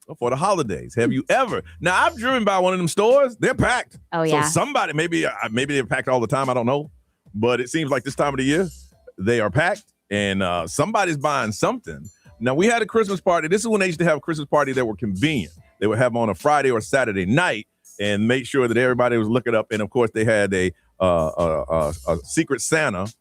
S3: or for the holidays? Have you ever? Now, I've driven by one of them stores. They're packed.
S5: Oh, yeah.
S3: So somebody, maybe they're packed all the time. I don't know. But it seems like this time of the year, they are packed and somebody's buying something. Now, we had a Christmas party. This is when they used to have a Christmas party that were convenient. They would have on a Friday or Saturday night and make sure that everybody was looking up. And, of course, they had a Secret Santa.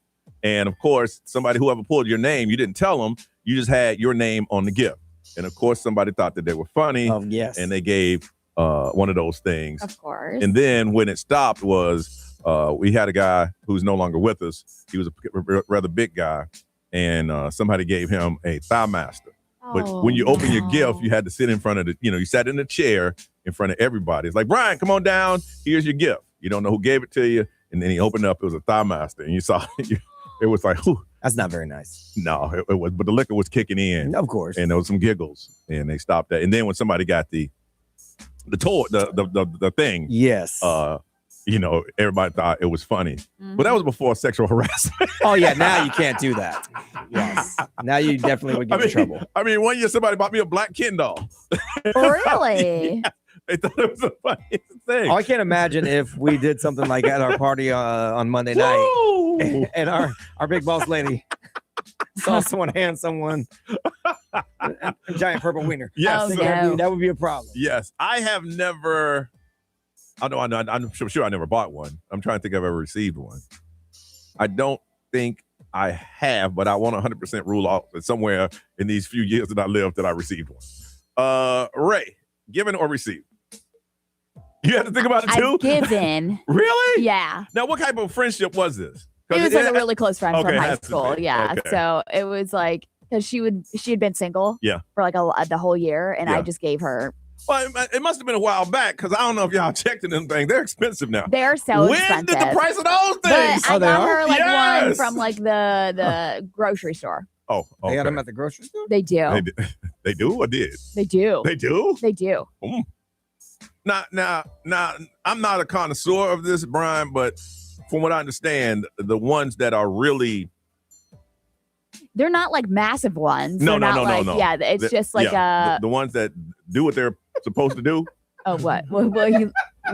S3: And, of course, whoever pulled your name, you didn't tell them. You just had your name on the gift. And, of course, somebody thought that they were funny.
S4: Oh, yes.
S3: And they gave one of those things.
S5: Of course.
S3: And then when it stopped was we had a guy who's no longer with us. He was a rather big guy. And somebody gave him a Thigh Master. But when you open your gift, you had to sit in front of you sat in a chair in front of everybody. It's like, Brian, come on down. Here's your gift. You don't know who gave it to you. And then he opened up. It was a Thigh Master. And you saw it was like, whew.
S4: That's not very nice.
S3: No, it was, but the liquor was kicking in.
S4: Of course.
S3: And there was some giggles, and they stopped that. And then when somebody got the toy, the thing,
S4: yes,
S3: everybody thought it was funny. But that was before sexual harassment.
S4: Oh yeah, now you can't do that. Yes, now you definitely would get in trouble.
S3: I mean, one year somebody bought me a black Ken doll.
S5: Really?
S3: Yeah. They thought it was the funniest thing.
S4: Oh, I can't imagine if we did something like at our party on Monday night, and our big boss lady saw someone hand someone a giant purple wiener.
S3: Yes,
S4: that would be a problem.
S3: Yes, I have never. I'm sure I never bought one. I'm trying to think if I've ever received one. I don't think I have, but I want 100% rule out that somewhere in these few years that I lived that I received one. Ray, given or received? You had to think about it too?
S5: I've given.
S3: Really?
S5: Yeah.
S3: Now, what type of friendship was this?
S5: It was like a really close friend from high school.
S3: Be.
S5: Yeah.
S3: Okay.
S5: So it was like, because she had been single for like the whole year. And I just gave her.
S3: Well, it must have been a while back because I don't know if y'all checked in them things. They're expensive now.
S5: They're so
S3: when
S5: expensive.
S3: When did the price of those things?
S5: But I got her like one from like the grocery store.
S3: Oh, okay.
S4: They got them at the grocery store?
S5: They do.
S3: They do or did?
S5: They do.
S3: They do?
S5: They do.
S3: Now, I'm not a connoisseur of this, Brian, but from what I understand, the ones that are really...
S5: They're not like massive ones.
S3: No.
S5: Yeah, it's just like
S3: the ones that do what they're supposed to do.
S5: Oh, what? What are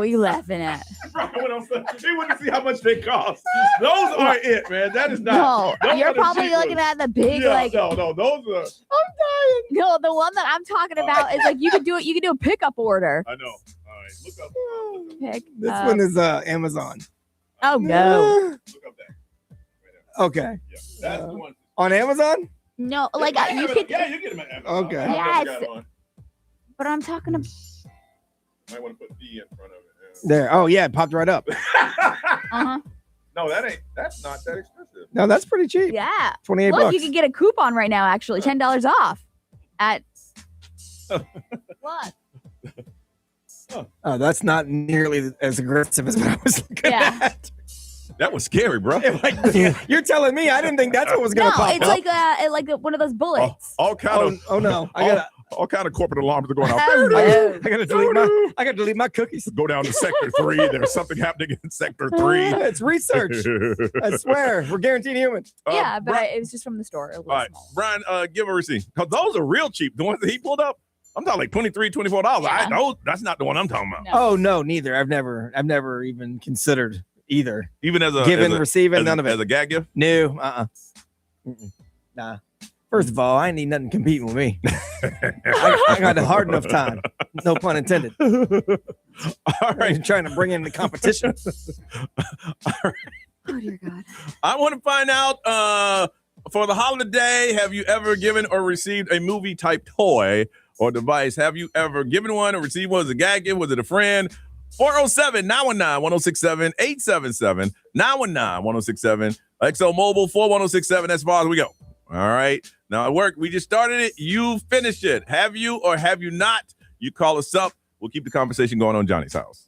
S5: you laughing at?
S3: They want to see how much they cost. Those are it, man. That is not.
S5: No, you're probably looking at the big
S3: No,
S5: like.
S3: those are.
S5: I'm dying. No, the one that I'm talking about is like you can do it. You can do a pickup order.
S3: I know. All right, look up.
S4: This one is Amazon.
S5: Oh no.
S3: Look up that.
S4: Okay.
S3: Yeah, that's the one.
S4: On Amazon?
S5: No, like you could.
S3: Yeah, you get them at Amazon.
S4: Okay.
S5: Yes. But I'm talking about.
S3: Might want to put D in front of it.
S4: There. Oh yeah, it popped right up.
S5: Uh-huh.
S3: No, that's not that expensive.
S4: No, that's pretty cheap.
S5: Yeah.
S4: $28.
S5: Look, you can get a coupon right now. Actually, $10 off. At what?
S4: Oh, that's not nearly as aggressive as what I was looking at.
S3: That was scary, bro.
S4: You're telling me I didn't think that's what was going to pop
S5: it's
S4: up.
S5: like one of those bullets.
S3: All kind of.
S4: Oh no!
S3: All kind of corporate alarms are going off.
S4: I gotta delete my cookies.
S3: Go down to sector 3. There's something happening in sector 3.
S4: It's research. I swear. We're guaranteed human.
S5: Yeah, but it was just from the store.
S3: All right, Brian, give a receipt. Because those are real cheap. The ones that he pulled up, I'm talking like $23, $24.
S5: Yeah.
S3: I know that's not the one I'm talking about.
S5: No.
S4: Oh no, neither. I've never even considered either.
S3: Even as a
S4: giving, receiving, none of it.
S3: As a gag gift?
S4: No, Nah. First of all, I ain't need nothing competing with me. I got a hard enough time. No pun intended. All right, trying to bring in the competition.
S3: All right.
S5: Oh dear God.
S3: I want to find out for the holiday, have you ever given or received a movie type toy or device? Have you ever given one or received one as a gag gift? Was it a friend? 407-919-1067, 877-919-1067, XO Mobile 41067. That's as far as we go. All right. Now, at work, we just started it. You finished it. Have you or have you not? You call us up. We'll keep the conversation going on Johnny's house.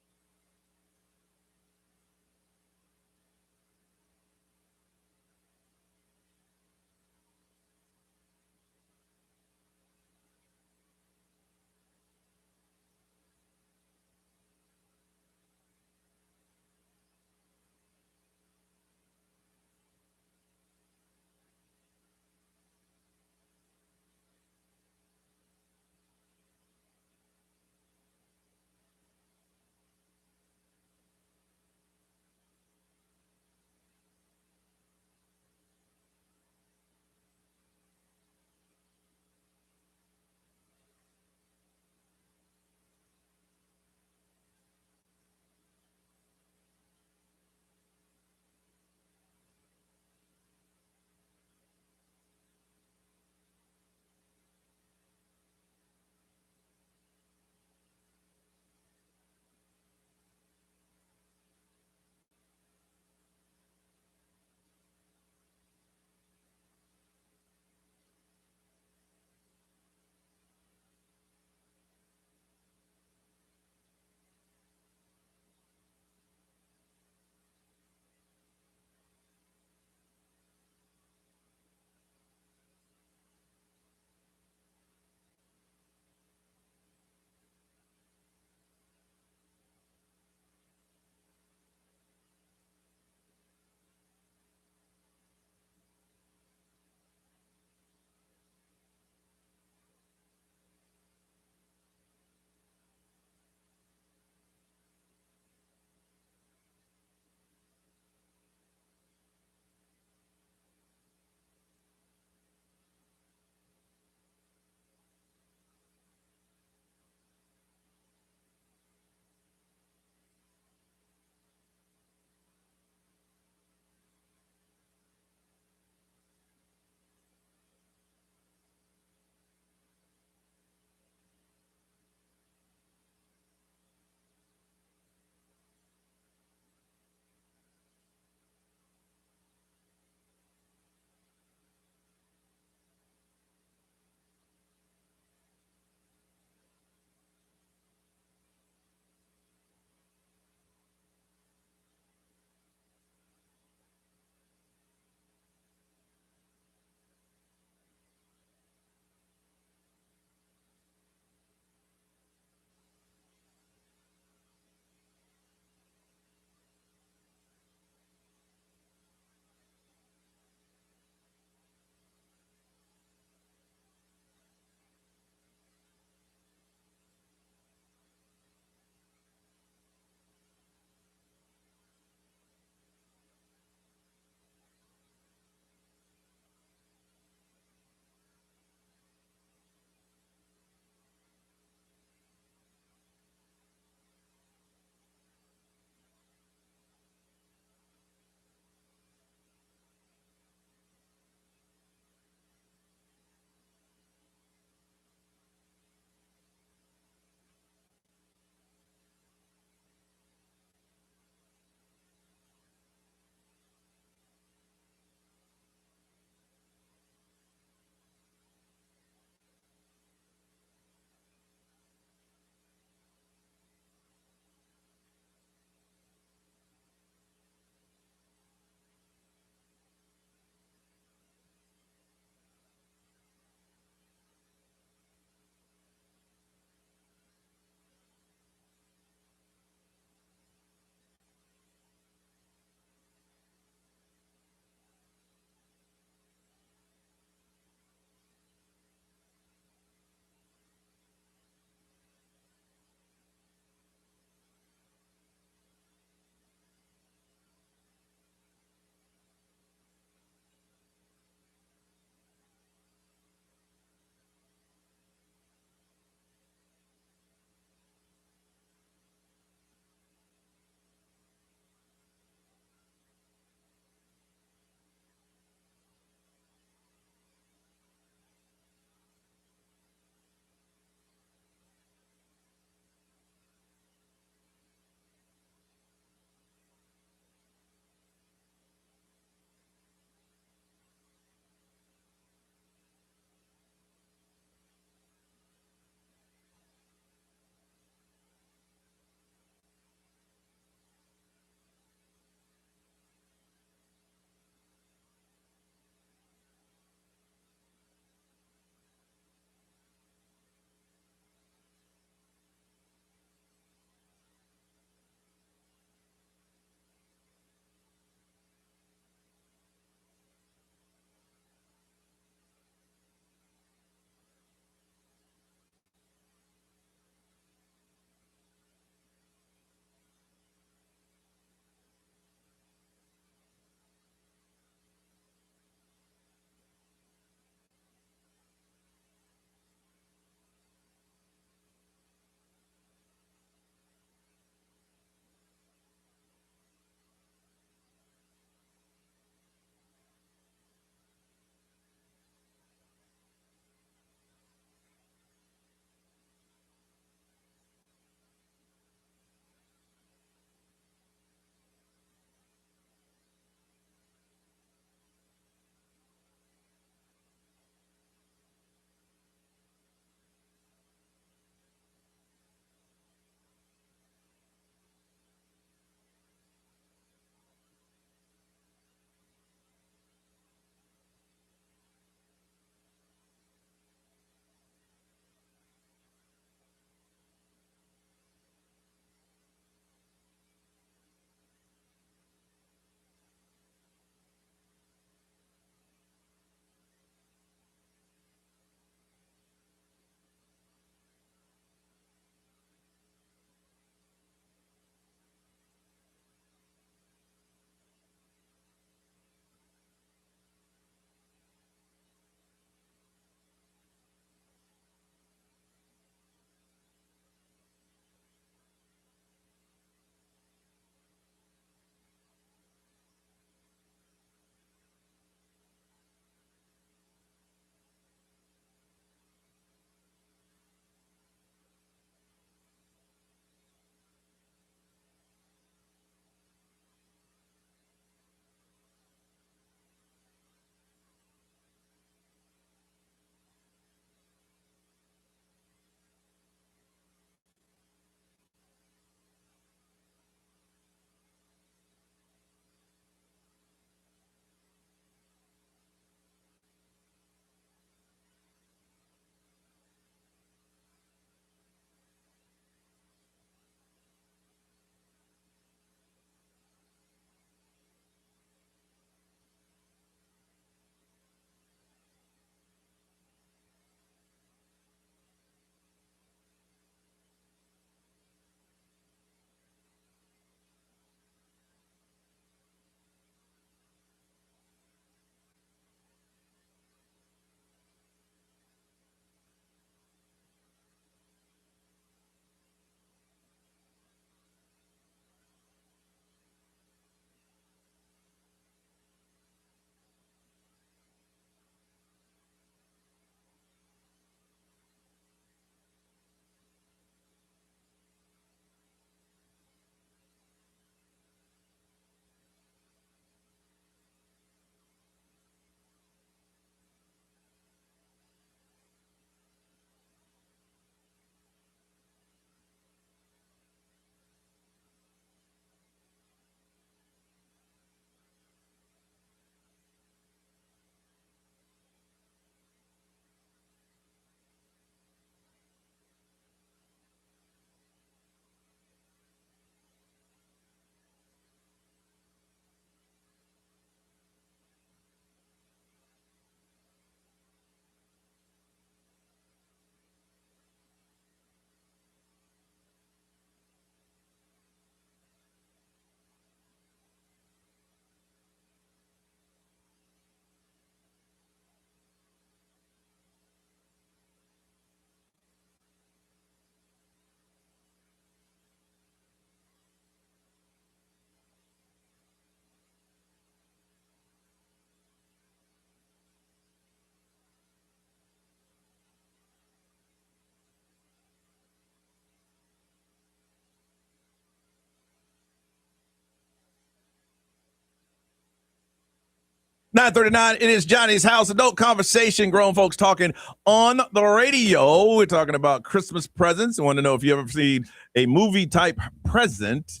S3: 9:39. It is Johnny's House. Adult conversation. Grown folks talking on the radio. We're talking about Christmas presents. I want to know if you ever received a movie type present.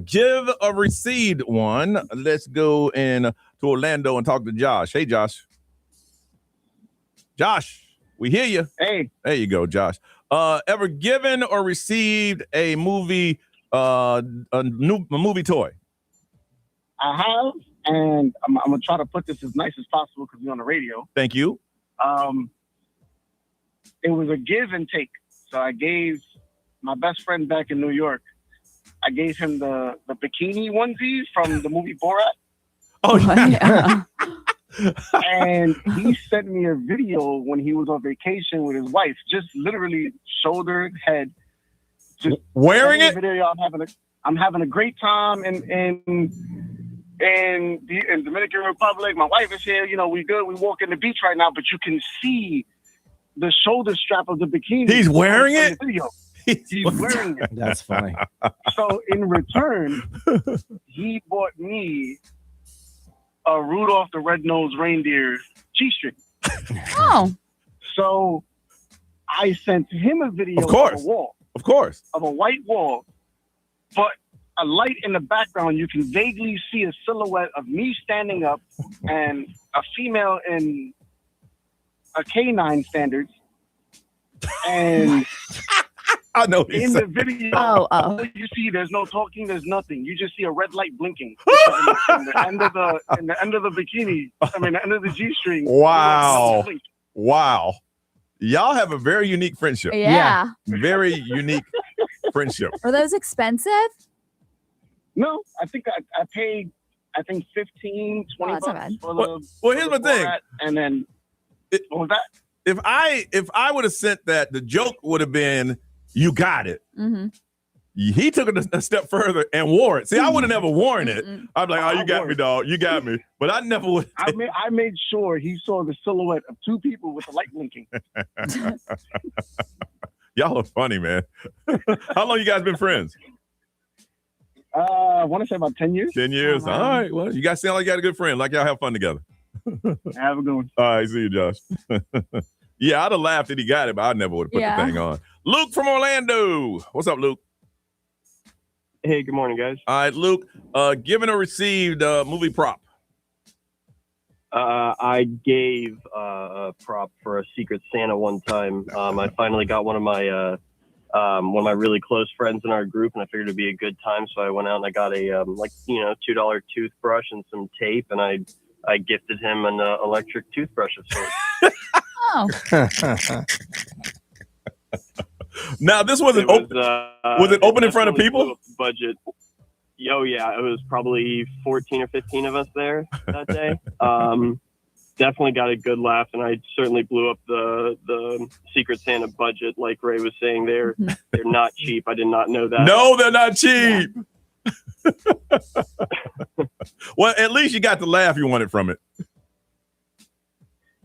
S3: Give or receive one. Let's go to Orlando and talk to Josh. Hey, Josh. Josh, we hear you.
S16: Hey.
S3: There you go, Josh. Ever given or received a movie, a movie toy?
S16: I have, and I'm gonna try to put this as nice as possible because we're on the radio.
S3: Thank you.
S16: It was a give and take. So I gave my best friend back in New York. I gave him the bikini onesies from the movie Borat.
S3: Oh yeah.
S16: And he sent me a video when he was on vacation with his wife, just literally shoulder, head, just
S3: wearing it.
S16: Video. I'm having a great time in Dominican Republic. My wife is here. You know, we good. We walk in the beach right now, but you can see the shoulder strap of the bikini.
S3: He's wearing it.
S16: Video. He's wearing it.
S4: That's funny.
S16: So in return, he bought me a Rudolph the Red-Nosed Reindeer G-string.
S5: Oh.
S16: So I sent him a video
S3: of course.
S16: of a wall.
S3: Of course.
S16: Of a white wall, but a light in the background. You can vaguely see a silhouette of me standing up and a female in a canine standards. And
S3: I know
S16: in the video, you see there's no talking, there's nothing. You just see a red light blinking in the end of the bikini. I mean, the end of the G-string.
S3: Wow. Wow. Y'all have a very unique friendship.
S5: Yeah.
S3: Very unique friendship.
S5: Are those expensive?
S16: No, I think I paid, I think 15, 20 bucks for the.
S3: Well, here's my thing.
S16: And then what was that?
S3: If I would have sent that, the joke would have been, "You got it."
S5: Mm-hmm.
S3: He took it a step further and wore it. See, I would have never worn it. I'm like, "Oh, you got me, dog. You got me." But I never would.
S16: I made sure he saw the silhouette of two people with the light blinking.
S3: Y'all are funny, man. How long you guys been friends?
S16: I want to say about 10 years.
S3: 10 years. All right. Well, you guys sound like you got a good friend. Like y'all have fun together.
S16: Have a good one.
S3: All right. See you, Josh. Yeah, I'd have laughed that he got it, but I never would have put the thing on. Luke from Orlando. What's up, Luke?
S17: Hey, good morning, guys.
S3: All right, Luke. Given or received movie prop?
S17: I gave a prop for a Secret Santa one time. I finally got one of my really close friends in our group, and I figured it'd be a good time, so I went out and I got a $2 toothbrush and some tape, and I gifted him an electric toothbrush of sorts.
S5: Oh.
S3: Now this wasn't open. Was it open in front of people?
S17: Budget. Oh yeah, it was probably 14 or 15 of us there that day. Definitely got a good laugh, and I certainly blew up the Secret Santa budget. Like Ray was saying, they're not cheap. I did not know that.
S3: No, they're not cheap. Well, at least you got the laugh you wanted from it.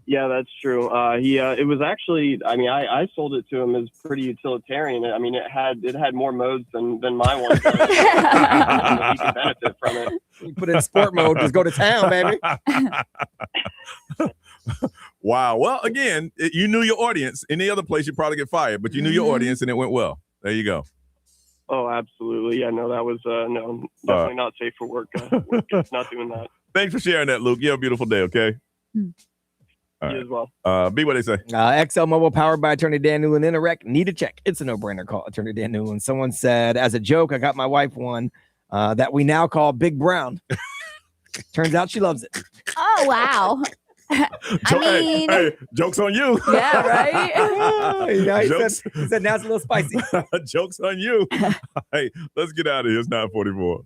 S17: Yeah, that's true. It was actually, I mean, I sold it to him as pretty utilitarian. I mean, it had more modes than my one. He could benefit from it.
S4: You put it in sport mode, just go to town, baby.
S3: Wow. Well, again, you knew your audience. Any other place, you'd probably get fired, but you knew your audience and it went well. There you go.
S17: Oh, absolutely. Yeah, no, that was no, definitely not safe for work. Not doing that.
S3: Thanks for sharing that, Luke. You have a beautiful day, okay? All right.
S17: You as well.
S3: B, what they say?
S4: XL Mobile powered by Attorney Dan Newland. Interact. Need a check. It's a no-brainer. Call Attorney Dan Newland. Someone said, as a joke, I got my wife one that we now call Big Brown. Turns out she loves it.
S5: Oh, wow.
S3: Hey, joke's on you.
S5: Yeah, right?
S4: He said now it's a little spicy.
S3: Joke's on you. Hey, let's get out of here. It's 9:44.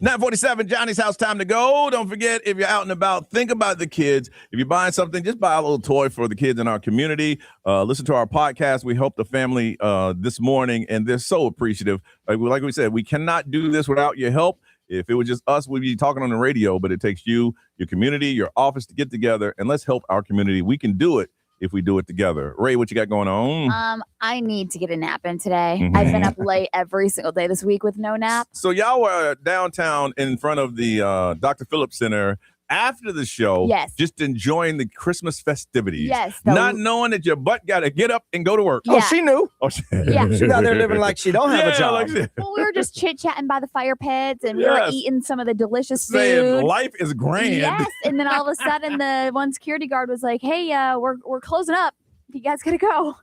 S3: 9:47, Johnny's house, time to go. Don't forget, if you're out and about, think about the kids. If you're buying something, just buy a little toy for the kids in our community. Listen to our podcast. We helped the family this morning, and they're so appreciative. Like we said, we cannot do this without your help. If it was just us, we'd be talking on the radio, but it takes you, your community, your office to get together, and let's help our community. We can do it if we do it together. Ray, what you got going on?
S5: I need to get a nap in today. I've been up late every single day this week with no nap.
S3: So y'all were downtown in front of the Dr. Phillips Center after the show, just enjoying the Christmas festivities.
S5: Yes.
S3: Not knowing that your butt got to get up and go to work.
S5: Yeah.
S4: Oh, she knew.
S3: Oh,
S5: Yeah.
S4: She's out there living like she don't have a job.
S5: Well, we were just chit-chatting by the fire pits, and we were eating some of the delicious
S3: Saying
S5: food.
S3: life is grand.
S5: Yes, and then all of a sudden, the one security guard was like, "Hey, we're closing up. You guys gotta go."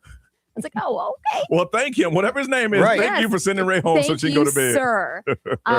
S5: I was like, "Oh, okay."
S3: Well, thank him. Whatever his name is, thank you for sending Ray home so she can go to bed.
S5: Sir.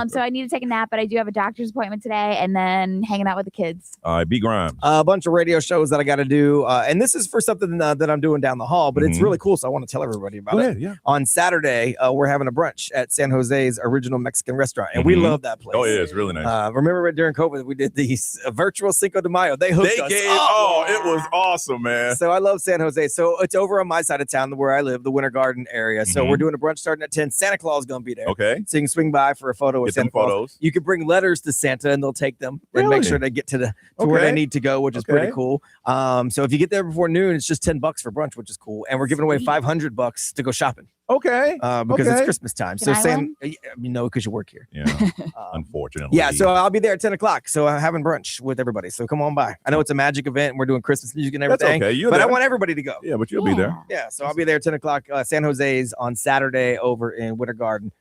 S5: So I need to take a nap, but I do have a doctor's appointment today, and then hanging out with the kids.
S3: All right, be Grimes.
S4: A bunch of radio shows that I got to do. And this is for something that I'm doing down the hall, but it's really cool. So I want to tell everybody about it.
S3: Yeah.
S4: On Saturday, we're having a brunch at San Jose's original Mexican restaurant. And we love that place.
S3: Oh, yeah, it's really nice.
S4: Remember during COVID, we did these virtual Cinco de Mayo. They hooked us up.
S3: It was awesome, man.
S4: So I love San Jose. So it's over on my side of town where I live, the Winter Garden area. So we're doing a brunch starting at 10. Santa Claus is going to be there.
S3: Okay.
S4: So you can swing by for a photo with Santa Claus.
S3: Photos.
S4: You can bring letters to Santa and they'll take them and make sure they get to where they need to go, which is pretty cool. So if you get there before noon, it's just $10 for brunch, which is cool. And we're giving away $500 to go shopping.
S3: Okay.
S4: Because it's Christmas time.
S5: Can
S4: So
S5: I win?
S4: because you work here.
S3: Yeah. Unfortunately.
S4: Yeah, so I'll be there at 10 o'clock. So I'm having brunch with everybody. So come on by. I know it's a magic event and we're doing Christmas music and
S3: That's
S4: everything.
S3: okay. You're
S4: but I
S3: there.
S4: want everybody to go.
S3: Yeah, but you'll be there.
S4: Yeah, so I'll be there at 10 o'clock. San Jose's on Saturday over in Winter Garden.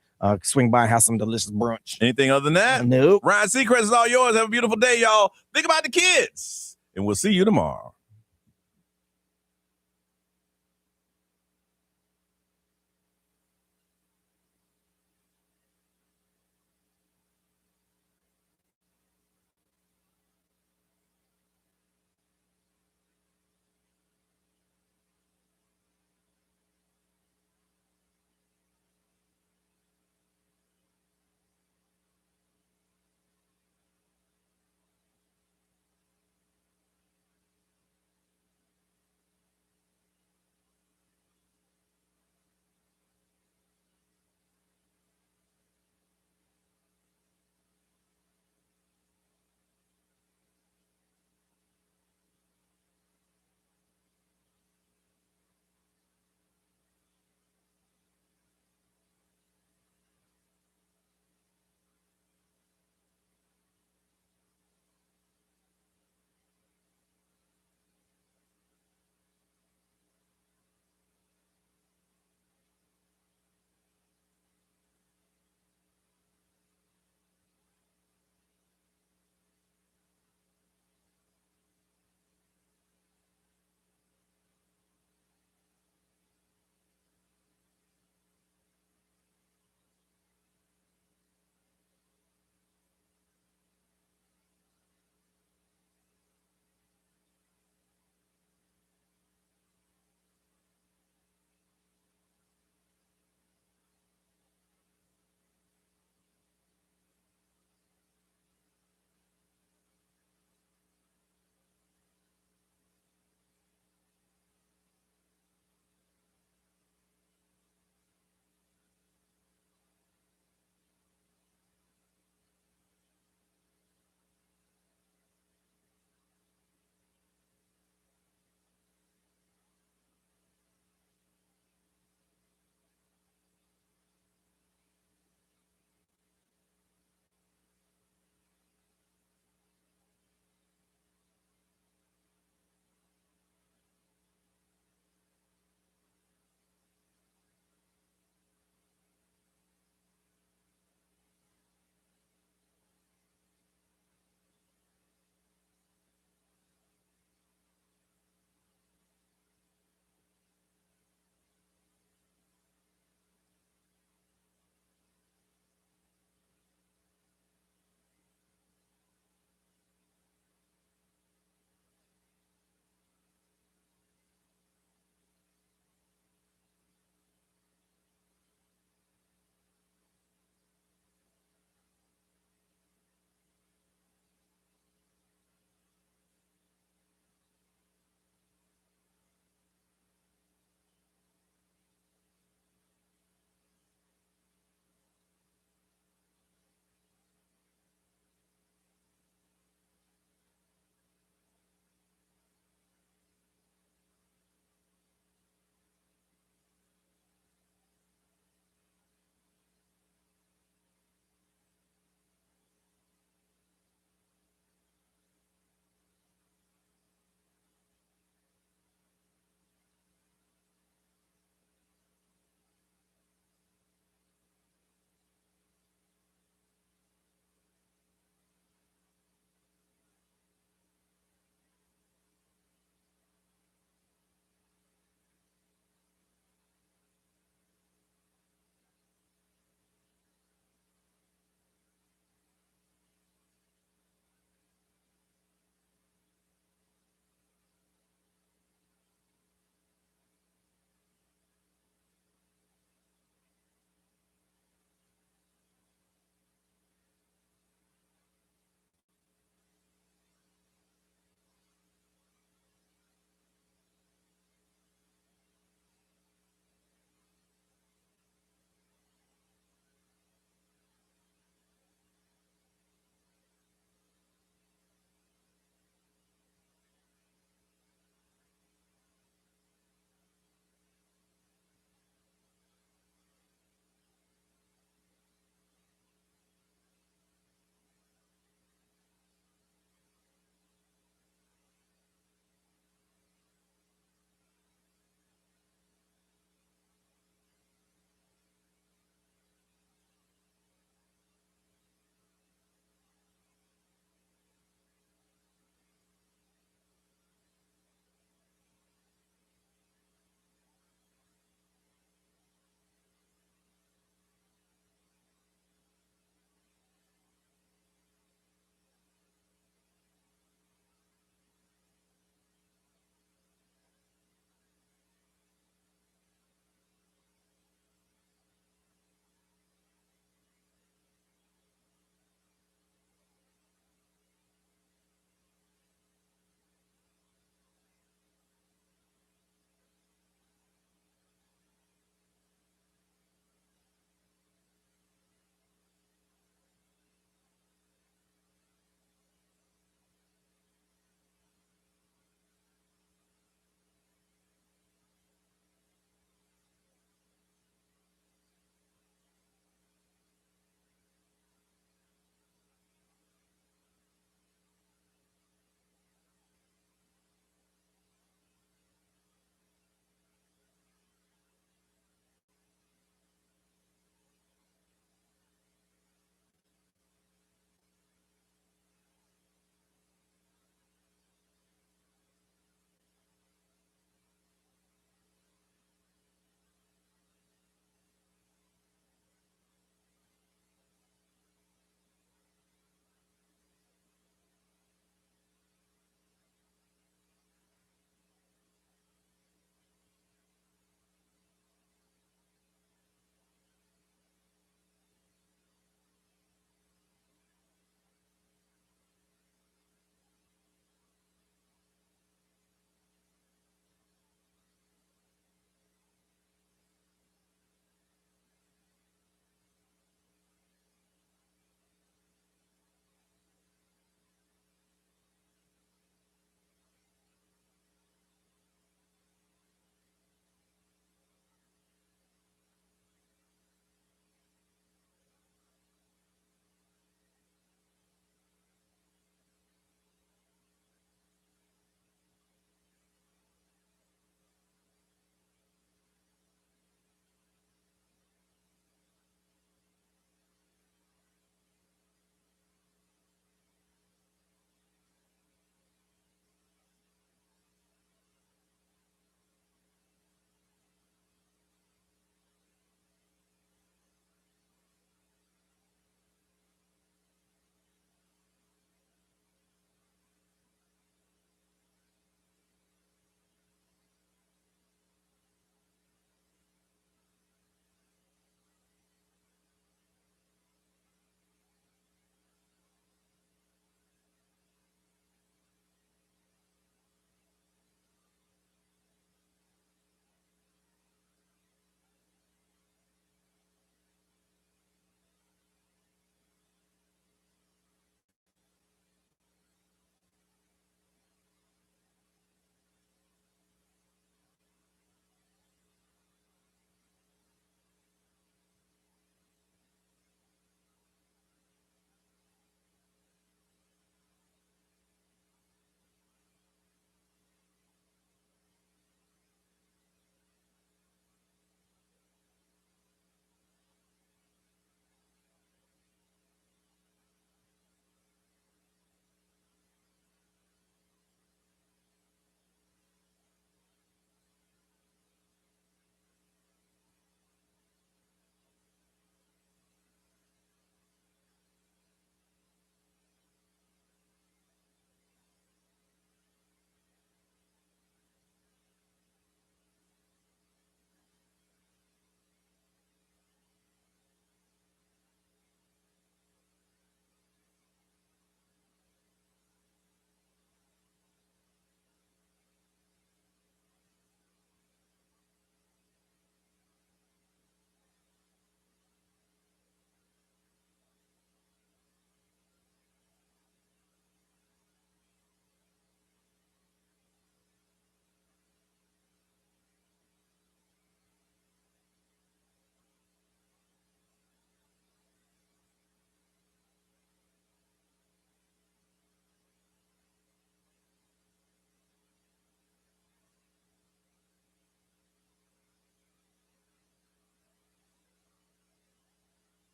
S4: Swing by and have some delicious brunch.
S3: Anything other than that?
S4: Nope.
S3: Ryan Seacrest is all yours. Have a beautiful day, y'all. Think about the kids. And we'll see you tomorrow.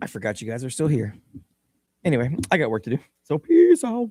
S4: I forgot you guys are still here. Anyway, I got work to do. So peace out.